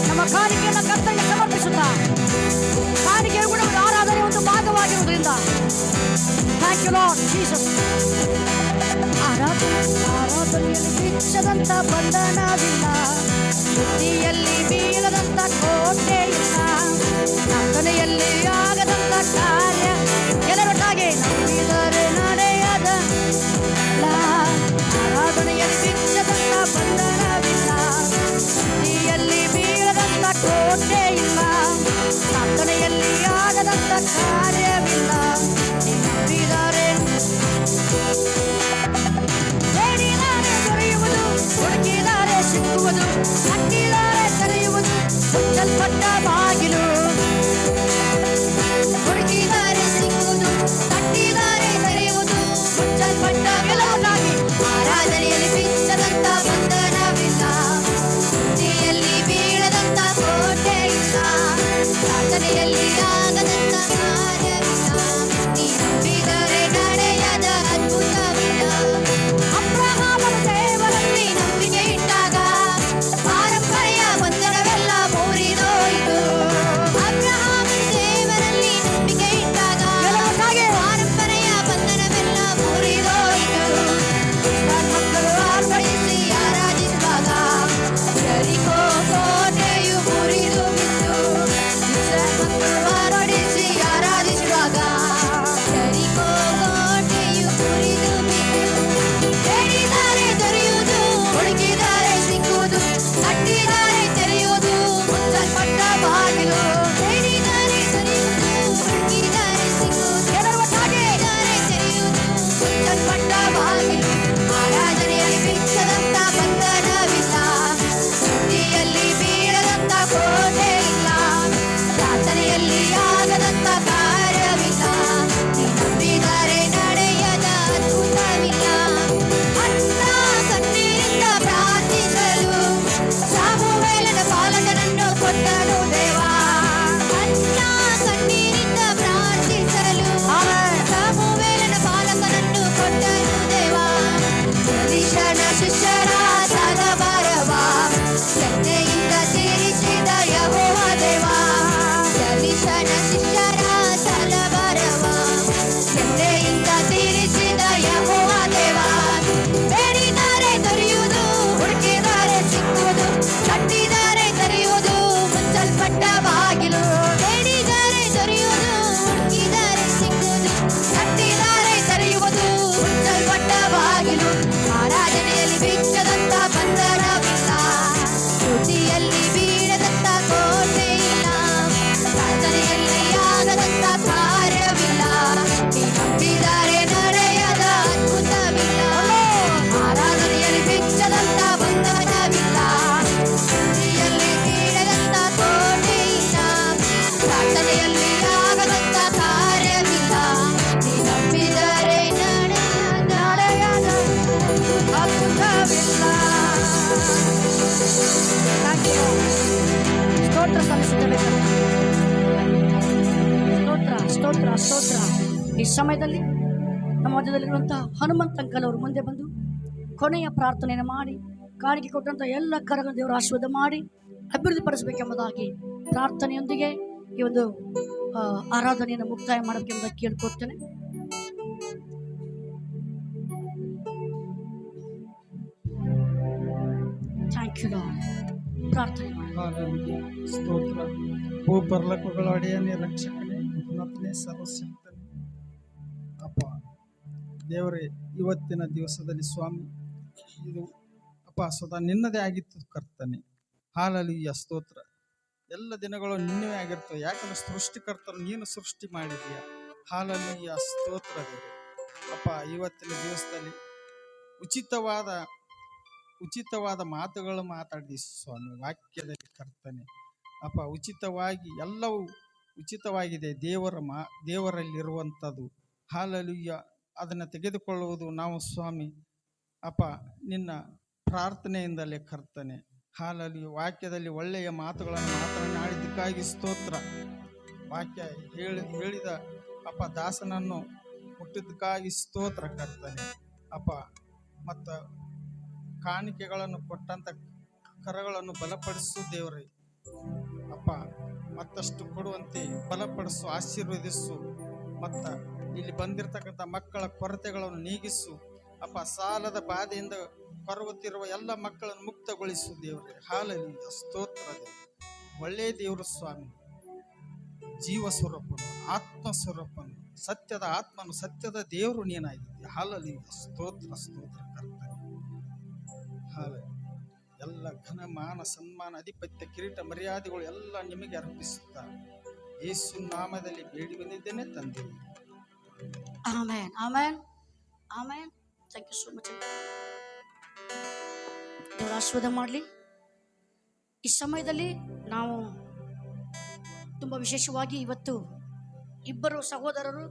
ನಮ್ಮ ಕಾಣಿಕೆಯನ್ನು ಕರ್ತನಿಗೆ ಸಮರ್ಪಿಸುತ್ತಾ ಭಕ್ತಿಯಿಂದ. Thank you Lord Jesus. ಆರಾಧನೆಯಲ್ಲಿ ಬಿಚ್ಚದಂತ ಬಂಧನವಿಲ್ಲ, ಬುದ್ಧಿಯಲ್ಲಿ ಬೀಳದಂತ ಕೋಟೆ ಇಲ್ಲ, ನಂಬನೆಯಲ್ಲಿ ಆಗದಂತ ಕಾರ್ಯ ಎಲ್ಲರೊಟ್ಟಾಗಿ ನಂಬಿದರೆ ನಡೆಯದ. ಆರಾಧನೆಯಲ್ಲಿ ಬಿಚ್ಚದಂತ ಬಂಧನವಿಲ್ಲ, ಬುದ್ಧಿಯಲ್ಲಿ ಬೀಳದಂತ ಕೋಟೆ ಇಲ್ಲ, ನಂಬನೆಯಲ್ಲಿ ಆಗದಂತ ಕಾರ್ಯವಿಲ್ಲ. ನಂಬಿದರೆ ಬೇಡಿದರೆ ದೊರೆಯುವುದು, ಹುಡುಕಿದರೆ ಸಿಕ್ಕುವುದು, ತಟ್ಟಿದರೆ ತೆರೆಯುವುದು ಮುಚ್ಚಲ್ಪಟ್ಟ ಬಾಗಿಲು. ಹುಡುಕಿದರೆ ಸಿಕ್ಕುವುದು, ತಟ್ಟಿದರೆ ತೆರೆಯುವುದು ಮುಚ್ಚಲ್ಪಟ್ಟ ಕೆಲವೊಂದಾಗಿ. ಆರಾಧನೆಯಲ್ಲಿ ಬಿಚ್ಚದಂತ ಬಂಧನವಿಲ್ಲ, ಬುದ್ಧಿಯಲ್ಲಿ ಬೀಳದಂತ ಕೋಟೆ ಇಲ್ಲ, ಪ್ರಾರ್ಥನೆಯಲ್ಲಿ ಆಗದಂತ ಕಾರ್ಯವಿಲ್ಲ. ನೀ ನಂಬಿದರೆ ನಡೆಯದ ಅದ್ಭುತವಿಲ್ಲ. ಅಬ್ರಹಾಮನ ದೇವರಲ್ಲಿ ನಂಬಿಕೆ ಇಟ್ಟಾಗ ಪಾರಂಪರ್ಯ ಬಂಧನವೆಲ್ಲ ಮುರಿದೋಯಿತು. ಅಬ್ರಹಾಮನ ದೇವರಲ್ಲಿ ನಂಬಿಕೆ ಇಟ್ಟಾಗ ಪಾರಂಪರ್ಯ ಬಂಧನವೆಲ್ಲ ಮುರಿದೋಯಿತು. ಮಕ್ಕಳು ಆರ್ಭಟಿಸಿ ಆರಾಧಿಸುವಾಗ ಯೆರಿಕೋ ಕೋಟೆಯು ಮುರಿದು ಬಿತ್ತು. ಮಕ್ಕಳು ಆರ್ಭಟಿಸಿ ಆರಾಧಿಸುವಾಗ ಯೆರಿಕೋ ಕೋಟೆಯು ಮುರಿದು ಬಿತ್ತು. ಬೇಡಿದರೆ ದೊರೆಯುವುದು, ಹುಡುಕಿದರೆ ಸಿಕ್ಕುವುದು, ತಟ್ಟಿದರೆ ತೆರೆಯುವುದು ಮುಚ್ಚಲ್ಪಟ್ಟ ಬಾಗಿಲು. ಬೇಡಿದರೆ ದೊರೆಯುವುದು, ಹುಡುಕಿದರೆ ಸಿಕ್ಕುವುದು, ತಟ್ಟಿದರೆ ತೆರೆಯುವುದು ಮುಚ್ಚಲ್ಪಟ್ಟ ಬಾಗಿಲು. ಆರಾಧನೆಯಲ್ಲಿ ಬಿಚ್ಚದಂತ ಬಂಧನವಿಲ್ಲ, ಬುದ್ಧಿಯಲ್ಲಿ ಬೀಳದಂತ ಕೋಟೆ ಇಲ್ಲ, ಪ್ರಾರ್ಥನೆಯಲ್ಲಿ ಆಗದಂತ ಕಾರ್ಯವಿಲ್ಲ. ನೀ ನಂಬಿದರೆ ನಡೆಯದ ಅದ್ಭುತವಿಲ್ಲ. ಅನ್ನ ಕಣ್ಣೀರಿಂದ ಪ್ರಾರ್ಥಿಸಲು ಸಾಮುವೇಲನ ಬಾಲಕನನ್ನು ಕೊಟ್ಟನು ದೇವ. ಅನ್ನ ಕಣ್ಣೀರಿಂದ ಪ್ರಾರ್ಥಿಸಲು ಸಾಮುವೇಲನ ಬಾಲಕನನ್ನು ಕೊಟ್ಟನು ದೇವ. ಎಲೀಷನ ಶಿಷ್ಯರ ಸಲಬರವ ಎಣ್ಣೆಯಿಂದ ತೀರಿಸಿದ ಯೆಹೋವ ದೇವ. ಎಲೀಷನ ಶಿಷ್ಯರ ಸಲಬರವ ಎಣ್ಣೆಯಿಂದ ತೀರಿಸಿದ ಯೆಹೋವ ದೇವ. ಬೇಡಿದರೆ ದೊರೆಯುವುದು, ಹುಡುಕಿದರೆ ಸಿಕ್ಕುವುದು, ತಟ್ಟಿದರೆ ತೆರೆಯುವುದು ಮುಚ್ಚಲ್ಪಟ್ಟ ಬಾಗಿಲು. ಬೇಡಿದರೆ ದೊರೆಯುವುದು, ಹುಡುಕಿದರೆ ಸಿಕ್ಕುವುದು, ತಟ್ಟಿದರೆ ತೆರೆಯುವುದು ಮುಚ್ಚಲ್ಪಟ್ಟ ಬಾಗಿಲು. ಆರಾಧನೆಯಲ್ಲಿ ಬಿಚ್ಚದಂತ ಬಂಧನವಿಲ್ಲ, ಬುದ್ಧಿಯಲ್ಲಿ ಬೀಳದಂತ ಕೋಟೆ ಇಲ್ಲ, ಪ್ರಾರ್ಥನೆಯಲ್ಲಿ ಆಗದಂತ ಕಾರ್ಯವಿಲ್ಲ. ನೀ ನಂಬಿದರೆ ನಡೆಯದ ಅದ್ಭುತವಿಲ್ಲ. ಆರಾಧನೆಯಲ್ಲಿ ಬಿಚ್ಚದಂತ ಬಂಧನವಿಲ್ಲ, ಬುದ್ಧಿಯಲ್ಲಿ ಬೀಳದಂತ ಕೋಟೆ ಇಲ್ಲ, ಪ್ರಾರ್ಥನೆಯಲ್ಲಿ ಆಗದಂತ ಕಾರ್ಯವಿಲ್ಲ. ನೀ ನಂಬಿದರೆ ನಡೆಯದ ಅದ್ಭುತವಿಲ್ಲ. Thank you. ಸ್ತೋತ್ರ ಸಲ್ಲಿಸುತ್ತೇವೆ ಕರ್ತನೇ. ಸ್ತೋತ್ರ ಸ್ತೋತ್ರ ಸ್ತೋತ್ರ. ಈ ಸಮಯದಲ್ಲಿ ನಮ್ಮ ಮಧ್ಯದಲ್ಲಿರುವಂತಹ ಹನುಮಂತ ಅಂಕಲ್ ಅವರು ಮುಂದೆ ಬಂದು ಕೊನೆಯ ಪ್ರಾರ್ಥನೆಯನ್ನು ಮಾಡಿ ಕಾಣಿಕೆ ಕೊಟ್ಟಂತ ಎಲ್ಲ ಕರಗಳ ದೇವರ ಆಶೀರ್ವಾದ ಮಾಡಿ ಅಭಿವೃದ್ಧಿಪಡಿಸಬೇಕೆಂಬುದಾಗಿ ಪ್ರಾರ್ಥನೆಯೊಂದಿಗೆ ಈ ಒಂದು ಆರಾಧನೆಯನ್ನು ಮುಕ್ತಾಯ ಮಾಡಬೇಕೆಂಬುದಾಗಿ ಕೇಳಿಕೊಡ್ತೇನೆ. Thank you Lord. ಪ್ರಾರ್ಥನೆ ಮಾಡಿ. ಹಾಲೆಲೂಯಾ. ಸ್ತೋತ್ರ. ಭೂ ಪರಲೋಕಗಳ ಒಡೆಯನೇ, ರಕ್ಷಕನೇ, ಉನ್ನತನೇ, ಸರ್ವಶಕ್ತನೇ ಅಪ್ಪ ದೇವರೇ, ಇವತ್ತಿನ ದಿವಸದಲ್ಲಿ ಸ್ವಾಮಿ ಇದು ಅಪ್ಪ ಸ್ವತಃ ನಿನ್ನದೇ ಆಗಿತ್ತು ಕರ್ತನೆ. ಹಾಲೆಲೂಯಾ. ಸ್ತೋತ್ರ. ಎಲ್ಲ ದಿನಗಳು ನಿನ್ನವೇ ಆಗಿರ್ತವೆ, ಯಾಕಂದ್ರೆ ಸೃಷ್ಟಿಕರ್ತರು ನೀನು ಸೃಷ್ಟಿ ಮಾಡಿದೀಯ. ಹಾಲೆಲೂಯಾ. ಸ್ತೋತ್ರ ದೇವರೇ. ಅಪ್ಪ ಇವತ್ತಿನ ದಿವಸದಲ್ಲಿ ಉಚಿತವಾದ ಮಾತುಗಳು ಮಾತಾಡಿದಿ ಸ್ವಾಮಿ, ವಾಕ್ಯದಲ್ಲಿ ಕರ್ತನೆ. ಅಪ್ಪ ಉಚಿತವಾಗಿ ಎಲ್ಲವೂ ಉಚಿತವಾಗಿದೆ, ದೇವರಲ್ಲಿರುವಂಥದ್ದು. ಹಾಲೆಲೂಯಾ. ಅದನ್ನು ತೆಗೆದುಕೊಳ್ಳುವುದು ನಾವು ಸ್ವಾಮಿ ಅಪ್ಪ ನಿನ್ನ ಪ್ರಾರ್ಥನೆಯಿಂದಲೇ ಕರ್ತನೆ. ಹಾಲೆಲೂಯಾ. ವಾಕ್ಯದಲ್ಲಿ ಒಳ್ಳೆಯ ಮಾತುಗಳನ್ನು ಮಾತನಾಡಿದ್ದಕ್ಕಾಗಿ ಸ್ತೋತ್ರ. ವಾಕ್ಯ ಹೇಳಿದ ಅಪ್ಪ ದಾಸನನ್ನು ಮುಟ್ಟಿದ್ದಕ್ಕಾಗಿ ಸ್ತೋತ್ರ ಕರ್ತನೆ. ಅಪ್ಪ ಮತ್ತು ಕಾಣಿಕೆಗಳನ್ನು ಕೊಟ್ಟಂತ ಕರಗಳನ್ನು ಬಲಪಡಿಸು ದೇವರೇ. ಅಪ್ಪ ಮತ್ತಷ್ಟು ಕೊಡುವಂತೆ ಬಲಪಡಿಸು, ಆಶೀರ್ವದಿಸು. ಮತ್ತು ಇಲ್ಲಿ ಬಂದಿರತಕ್ಕಂಥ ಮಕ್ಕಳ ಕೊರತೆಗಳನ್ನು ನೀಗಿಸು ಅಪ್ಪ. ಸಾಲದ ಬಾಧೆಯಿಂದ ಕೊರಗುತ್ತಿರುವ ಎಲ್ಲ ಮಕ್ಕಳನ್ನು ಮುಕ್ತಗೊಳಿಸು ದೇವರೇ. ಹಾಲೆಲೂಯ, ಸ್ತೋತ್ರ ದೇವರು. ಒಳ್ಳೆಯ ದೇವರು ಸ್ವಾಮಿ, ಜೀವ ಸ್ವರೂಪನು, ಆತ್ಮ ಸ್ವರೂಪನು, ಸತ್ಯದ ಆತ್ಮನು, ಸತ್ಯದ ದೇವರು ನೀನಾಗಿದ್ದೀಯ. ಹಾಲೆಲೂಯ, ಸ್ತೋತ್ರ ಸ್ತೋತ್ರ ಕರ್ತನೆ. ಹಾಲೆ ಎಲ್ಲ ಘನ ಮಾನ ಸನ್ಮಾನ ಅಧಿಪತ್ಯ ಕಿರೀಟ ಮರ್ಯಾದೆಗಳು ಎಲ್ಲ ನಿಮಗೆ ಅರ್ಪಿಸುತ್ತಾ ಯೇಸು ನಾಮದಲ್ಲಿ ಬೇಡಿ ಬಂದಿದ್ದೇನೆ ತಂದೆ. Amen amen amen. Thank you so much. ದೇವರ ಆಶೀರ್ವಾದ ಮಾಡಲಿ. ಈ ಸಮಯದಲ್ಲಿ ನಾವು ತುಂಬ ವಿಶೇಷವಾಗಿ ಇವತ್ತು ಇಬ್ಬರು ಸಹೋದರರು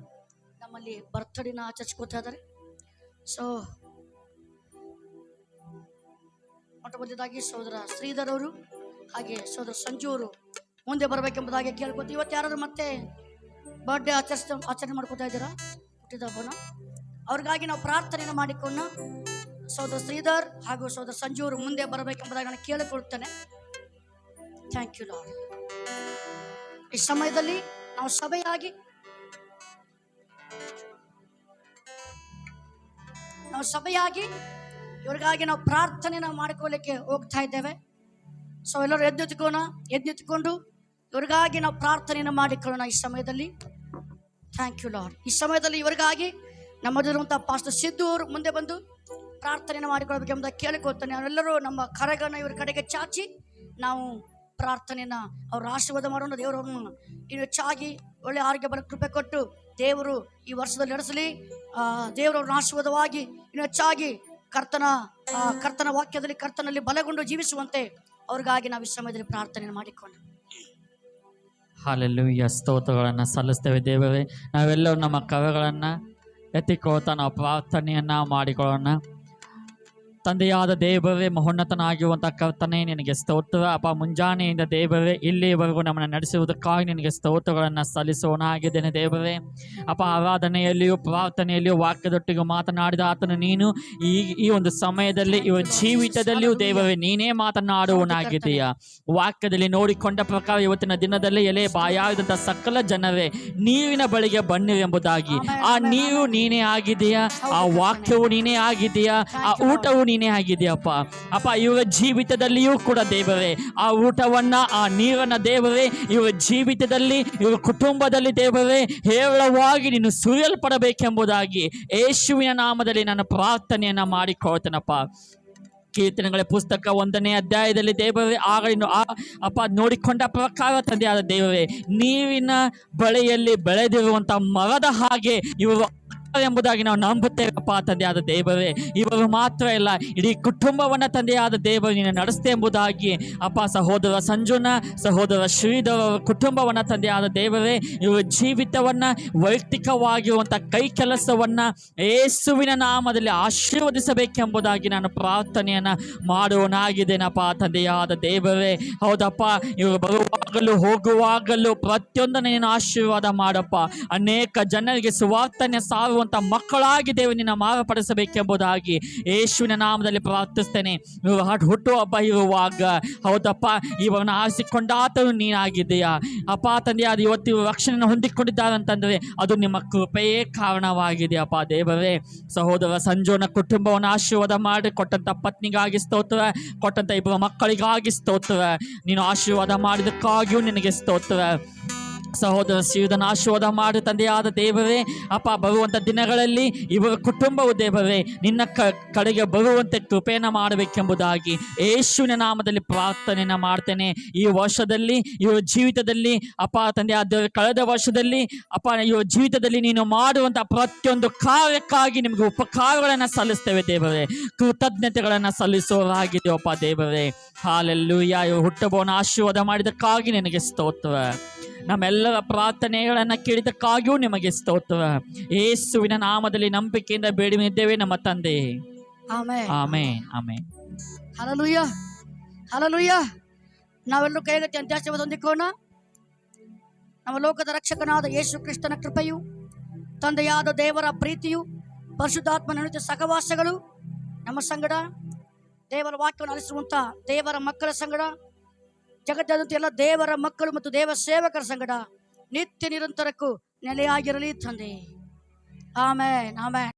ನಮ್ಮಲ್ಲಿ ಬರ್ತ್ಡೇನ ಆಚರಿಸ್ಕೋತಾ ಇದ್ದಾರೆ. ಸೊ ಮೊಟ್ಟ ಮೊದಲಾಗಿ ಸಹೋದರ ಶ್ರೀಧರ್ ಅವರು ಹಾಗೆ ಸಹೋದರ ಸಂಜು ಅವರು ಮುಂದೆ ಬರಬೇಕೆಂಬುದಾಗಿ ಕೇಳ್ಕೊತೀವಿ. ಇವತ್ತು ಯಾರಾದ್ರು ಮತ್ತೆ ಬರ್ಡೇ ಆಚರಣೆ ಮಾಡ್ಕೋತಾ ಇದ್ದೀರಾ ಹುಟ್ಟಿದ ಹಬ್ಬನ, ಅವ್ರಿಗಾಗಿ ನಾವು ಪ್ರಾರ್ಥನೆಯನ್ನು ಮಾಡಿಕೊಂಡು ಸಹೋದರ ಶ್ರೀಧರ್ ಹಾಗೂ ಸಹೋದರ ಸಂಜು ಅವರು ಮುಂದೆ ಬರಬೇಕೆಂಬುದಾಗಿ ನಾನು ಕೇಳಿಕೊಳ್ತೇನೆ. Thank you Lord. ಈ ಸಮಯದಲ್ಲಿ ನಾವು ಸಭೆಯಾಗಿ ಇವ್ರಿಗಾಗಿ ನಾವು ಪ್ರಾರ್ಥನೆಯನ್ನು ಮಾಡಿಕೊಳ್ಳಿಕ್ಕೆ ಹೋಗ್ತಾ ಇದ್ದೇವೆ. ಸೊ ಎಲ್ಲರೂ ಎದ್ದೆತ್ತುಕೊಂಡು ಇವ್ರಿಗಾಗಿ ನಾವು ಪ್ರಾರ್ಥನೆಯನ್ನು ಮಾಡಿಕೊಳ್ಳೋಣ ಈ ಸಮಯದಲ್ಲಿ. Thank you Lord. ಈ ಸಮಯದಲ್ಲಿ ಇವರಿಗಾಗಿ ನಮ್ಮದಿರುವಂಥ ಪಾಸ್ಟರ್ ಸಿದ್ದು ಅವರು ಮುಂದೆ ಬಂದು ಪ್ರಾರ್ಥನೆಯನ್ನು ಮಾಡಿಕೊಳ್ಬೇಕೆಂಬುದಾಗಿ ಕೇಳಿಕೊಳ್ತಾನೆ. ನಾವೆಲ್ಲರೂ ನಮ್ಮ ಕರೆಗಳನ್ನು ಇವ್ರ ಕಡೆಗೆ ಚಾಚಿ ನಾವು ಪ್ರಾರ್ಥನೆಯನ್ನು ಅವ್ರ ಆಶೀರ್ವಾದ ಮಾಡೋಣ. ದೇವರನ್ನು ಇನ್ನು ಹೆಚ್ಚಾಗಿ ಒಳ್ಳೆ ಆರೋಗ್ಯ ಬಲ ಕೃಪೆ ಕೊಟ್ಟು ದೇವರು ಈ ವರ್ಷದಲ್ಲಿ ನಡೆಸಲಿ. ದೇವರವ್ರನ್ನ ಆಶೀರ್ವಾದವಾಗಿ ಇನ್ನು ಹೆಚ್ಚಾಗಿ ಕರ್ತನ ವಾಕ್ಯದಲ್ಲಿ ಕರ್ತನಲ್ಲಿ ಬಲಗೊಂಡು ಜೀವಿಸುವಂತೆ ಅವ್ರಿಗಾಗಿ ನಾವು ಈ ಸಮಯದಲ್ಲಿ ಪ್ರಾರ್ಥನೆಯನ್ನು ಮಾಡಿಕೊಂಡು ಹಾಲೆಲೂಯ, ಸ್ತೋತ್ರಗಳನ್ನು ಸಲ್ಲಿಸ್ತೇವೆ ದೇವರೇ. ನಾವೆಲ್ಲರೂ ನಮ್ಮ ಕವೆಗಳನ್ನು ಎತ್ತಿಕೊಳ್ತಾ ನಾವು ಪ್ರಾರ್ಥನೆಯನ್ನು ಮಾಡಿಕೊಳ್ಳೋಣ. ತಂದೆಯಾದ ದೇವರೇ, ಮಹೋನ್ನತನಾಗಿರುವಂಥ ಕರ್ತನೆ, ನಿನಗೆ ಸ್ತೋತ್ರ ಅಪ್ಪ. ಮುಂಜಾನೆಯಿಂದ ದೇವರೇ ಇಲ್ಲಿವರೆಗೂ ನಮ್ಮನ್ನು ನಡೆಸುವುದಕ್ಕಾಗಿ ನಿನಗೆ ಸ್ತೋತ್ರಗಳನ್ನು ಸಲ್ಲಿಸೋಣಾಗಿದ್ದೇನೆ ದೇವರೇ. ಅಪ್ಪ, ಆರಾಧನೆಯಲ್ಲಿಯೂ ಪ್ರಾರ್ಥನೆಯಲ್ಲಿಯೂ ವಾಕ್ಯದೊಟ್ಟಿಗೆ ಮಾತನಾಡಿದ ಆತನು ನೀನು. ಈ ಒಂದು ಸಮಯದಲ್ಲಿ ಇವ ಜೀವಿತದಲ್ಲಿಯೂ ದೇವರೇ ನೀನೇ ಮಾತನಾಡುವನಾಗಿದ್ದೀಯ. ವಾಕ್ಯದಲ್ಲಿ ನೋಡಿಕೊಂಡ ಪ್ರಕಾರ ಇವತ್ತಿನ ದಿನದಲ್ಲಿ ಎಲೆ ಬಾಯಾದಂಥ ಸಕಲ ಜನರೇ ನೀರಿನ ಬಳಿಗೆ ಬನ್ನಿರಿ ಎಂಬುದಾಗಿ. ಆ ನೀರು ನೀನೇ ಆಗಿದೆಯಾ, ಆ ವಾಕ್ಯವು ನೀನೇ ಆಗಿದೆಯಾ, ಆ ಊಟವು ನೀನೇ ಆಗಿದೆಯಪ್ಪ. ಅಪ್ಪ, ಇವರ ಜೀವಿತದಲ್ಲಿಯೂ ಕೂಡ ದೇವರೇ ಆ ಊಟವನ್ನ, ಆ ನೀರನ್ನ ದೇವರೇ ಇವರ ಜೀವಿತದಲ್ಲಿ, ಇವರ ಕುಟುಂಬದಲ್ಲಿ ದೇವರೇ ಹೇರಳವಾಗಿ ನೀನು ಸುರಿಯಲ್ಪಡಬೇಕೆಂಬುದಾಗಿ ಯೇಸುವಿನ ನಾಮದಲ್ಲಿ ನಾನು ಪ್ರಾರ್ಥನೆಯನ್ನ ಮಾಡಿಕೊಳ್ತೇನಪ್ಪ. ಕೀರ್ತನೆಗಳ ಪುಸ್ತಕ 1ನೇ ಅಧ್ಯಾಯದಲ್ಲಿ ದೇವರೇ ಅಪ್ಪ ನೋಡಿಕೊಂಡ ಪ್ರಕಾರ ತಂದೆಯಾದ ದೇವರೇ ನೀರಿನ ಬಳಿಯಲ್ಲಿ ಬೆಳೆದಿರುವಂಥ ಮರದ ಹಾಗೆ ಇವರು ಎಂಬುದಾಗಿ ನಾವು ನಂಬುತ್ತೇವಪ್ಪ ತಂದೆಯಾದ ದೇವರೇ. ಇವರು ಮಾತ್ರ ಇಲ್ಲ, ಇಡೀ ಕುಟುಂಬವನ್ನ ತಂದೆಯಾದ ದೇವರು ನೀನು ನಡೆಸ್ತೆ ಎಂಬುದಾಗಿ ಅಪ್ಪ ಸಹೋದರ ಸಂಜುನ, ಸಹೋದರ ಶ್ರೀಧರ ಕುಟುಂಬವನ್ನ ತಂದೆಯಾದ ದೇವರೇ ಇವರ ಜೀವಿತವನ್ನ, ವೈಯಕ್ತಿಕವಾಗಿರುವಂಥ ಕೈ ಕೆಲಸವನ್ನ ಯೇಸುವಿನ ನಾಮದಲ್ಲಿ ಆಶೀರ್ವದಿಸಬೇಕೆಂಬುದಾಗಿ ನಾನು ಪ್ರಾರ್ಥನೆಯನ್ನ ಮಾಡುವನಾಗಿದ್ದೇನಪ್ಪ ತಂದೆಯಾದ ದೇವರೇ. ಹೌದಪ್ಪ, ಇವರು ಬರುವಾಗಲೂ ಹೋಗುವಾಗಲೂ ಪ್ರತಿಯೊಂದನ್ನು ನೀನು ಆಶೀರ್ವಾದ ಮಾಡಪ್ಪ. ಅನೇಕ ಜನರಿಗೆ ಸುವಾರ್ತನೆ ಸಾರುವಂಥ ಮಕ್ಕಳಾಗಿ ದೇವ ನಿನ್ನ ಮಾರ್ಪಡಿಸಬೇಕೆಂಬುದಾಗಿ ಯೇಸುವಿನ ನಾಮದಲ್ಲಿ ಪ್ರಾರ್ಥಿಸ್ತೇನೆ. ಇವರು ಹುಟ್ಟುಹಬ್ಬ ಇರುವಾಗ ಹೌದಪ್ಪ, ಇವರನ್ನು ಆರಿಸಿಕೊಂಡಾತನು ನೀನಾಗಿದ್ದೀಯಾ ಅಪ್ಪ ತಂದೆಯಾದ. ಇವತ್ತು ಇವರು ರಕ್ಷಣೆಯನ್ನು ಹೊಂದಿಕೊಂಡಿದ್ದಾರೆ ಅಂತಂದರೆ ಅದು ನಿಮ್ಮ ಕೃಪೆಯೇ ಕಾರಣವಾಗಿದೆಯಪ್ಪ ದೇವರೇ. ಸಹೋದರ ಸಂಜೋನ ಕುಟುಂಬವನ್ನು ಆಶೀರ್ವಾದ ಮಾಡಿ ಕೊಟ್ಟಂಥ ಪತ್ನಿಗಾಗಿ ಸ್ತೋತ್ರ, ಕೊಟ್ಟಂಥ ಇಬ್ಬರು ಮಕ್ಕಳಿಗಾಗಿ ಸ್ತೋತ್ರ. ನೀನು ಆಶೀರ್ವಾದ ಮಾಡಿದಕ್ಕಾಗಿಯೂ ನಿನಗೆ ಸ್ತೋತ್ರ. ಸಹೋದರ ಶ್ರೀಧನ ಆಶೀರ್ವಾದ ಮಾಡಿ ತಂದೆಯಾದ ದೇವರೇ ಅಪ್ಪ, ಬರುವಂಥ ದಿನಗಳಲ್ಲಿ ಇವರ ಕುಟುಂಬವು ದೇವರೇ ನಿನ್ನ ಕಡೆಗೆ ಬರುವಂತೆ ಕೃಪೆಯನ್ನು ಮಾಡಬೇಕೆಂಬುದಾಗಿ ಯೇಸುವಿನ ನಾಮದಲ್ಲಿ ಪ್ರಾರ್ಥನೆಯನ್ನು ಮಾಡ್ತೇನೆ. ಈ ವರ್ಷದಲ್ಲಿ ಇವರ ಜೀವಿತದಲ್ಲಿ ಅಪ್ಪ ತಂದೆಯಾದ ದೇವರೇ, ಕಳೆದ ವರ್ಷದಲ್ಲಿ ಅಪ್ಪ ಇವರ ಜೀವಿತದಲ್ಲಿ ನೀನು ಮಾಡುವಂಥ ಪ್ರತಿಯೊಂದು ಕಾರ್ಯಕ್ಕಾಗಿ ನಿಮಗೆ ಉಪಕಾರಗಳನ್ನು ಸಲ್ಲಿಸ್ತೇವೆ ದೇವರೇ. ಕೃತಜ್ಞತೆಗಳನ್ನು ಸಲ್ಲಿಸೋರಾಗಿದ್ದೇವಪ್ಪ ದೇವರೇ. ಹಾಲೆಲ್ಲೂಯಾ. ಇವರು ಹುಟ್ಟುಹಬ್ಬವನ್ನು ಆಶೀರ್ವಾದ ಮಾಡಿದಕ್ಕಾಗಿ ನಿನಗೆ ಸ್ತೋತ್ರ. ನಮ್ಮೆಲ್ಲರ ಪ್ರಾರ್ಥನೆಗಳನ್ನು ಕೇಳಿದಕ್ಕಾಗಿಯೂ ನಿಮಗೆ ಸ್ತೋತ್ರ. ಯೇಸುವಿನ ನಾಮದಲ್ಲಿ ನಂಬಿಕೆಯಿಂದ ಬೇಡಿದ್ದೇವೆ ನಮ್ಮ ತಂದೆ. Amen amen amen. Hallelujah hallelujah. ನಾವೆಲ್ಲರೂ ಕೈಗಟ್ಟಿ ಅಂತ್ಯಾಶೀರ್ವಾದ ಹೊಂದಿಕೋಣ. ನಮ್ಮ ಲೋಕದ ರಕ್ಷಕನಾದ ಯೇಸು ಕ್ರಿಸ್ತನ ಕೃಪೆಯು, ತಂದೆಯಾದ ದೇವರ ಪ್ರೀತಿಯು, ಪರಿಶುದ್ಧಾತ್ಮನ ಅನುಚಿತ ಸಹವಾಸಗಳು ನಮ್ಮ ಸಂಗಡ, ದೇವರ ವಾಕ್ಯವನ್ನು ಆಲಿಸುವಂಥ ದೇವರ ಮಕ್ಕಳ ಸಂಗಡ, ಜಗತ್ತಾದಂಥ ಎಲ್ಲ ದೇವರ ಮಕ್ಕಳು ಮತ್ತು ದೇವ ಸೇವಕರ ಸಂಗಡ ನಿತ್ಯ ನಿರಂತರಕ್ಕೂ ನೆಲೆಯಾಗಿರಲಿ ತಂದೆ. ಆಮೇನ್ ಆಮೇನ್.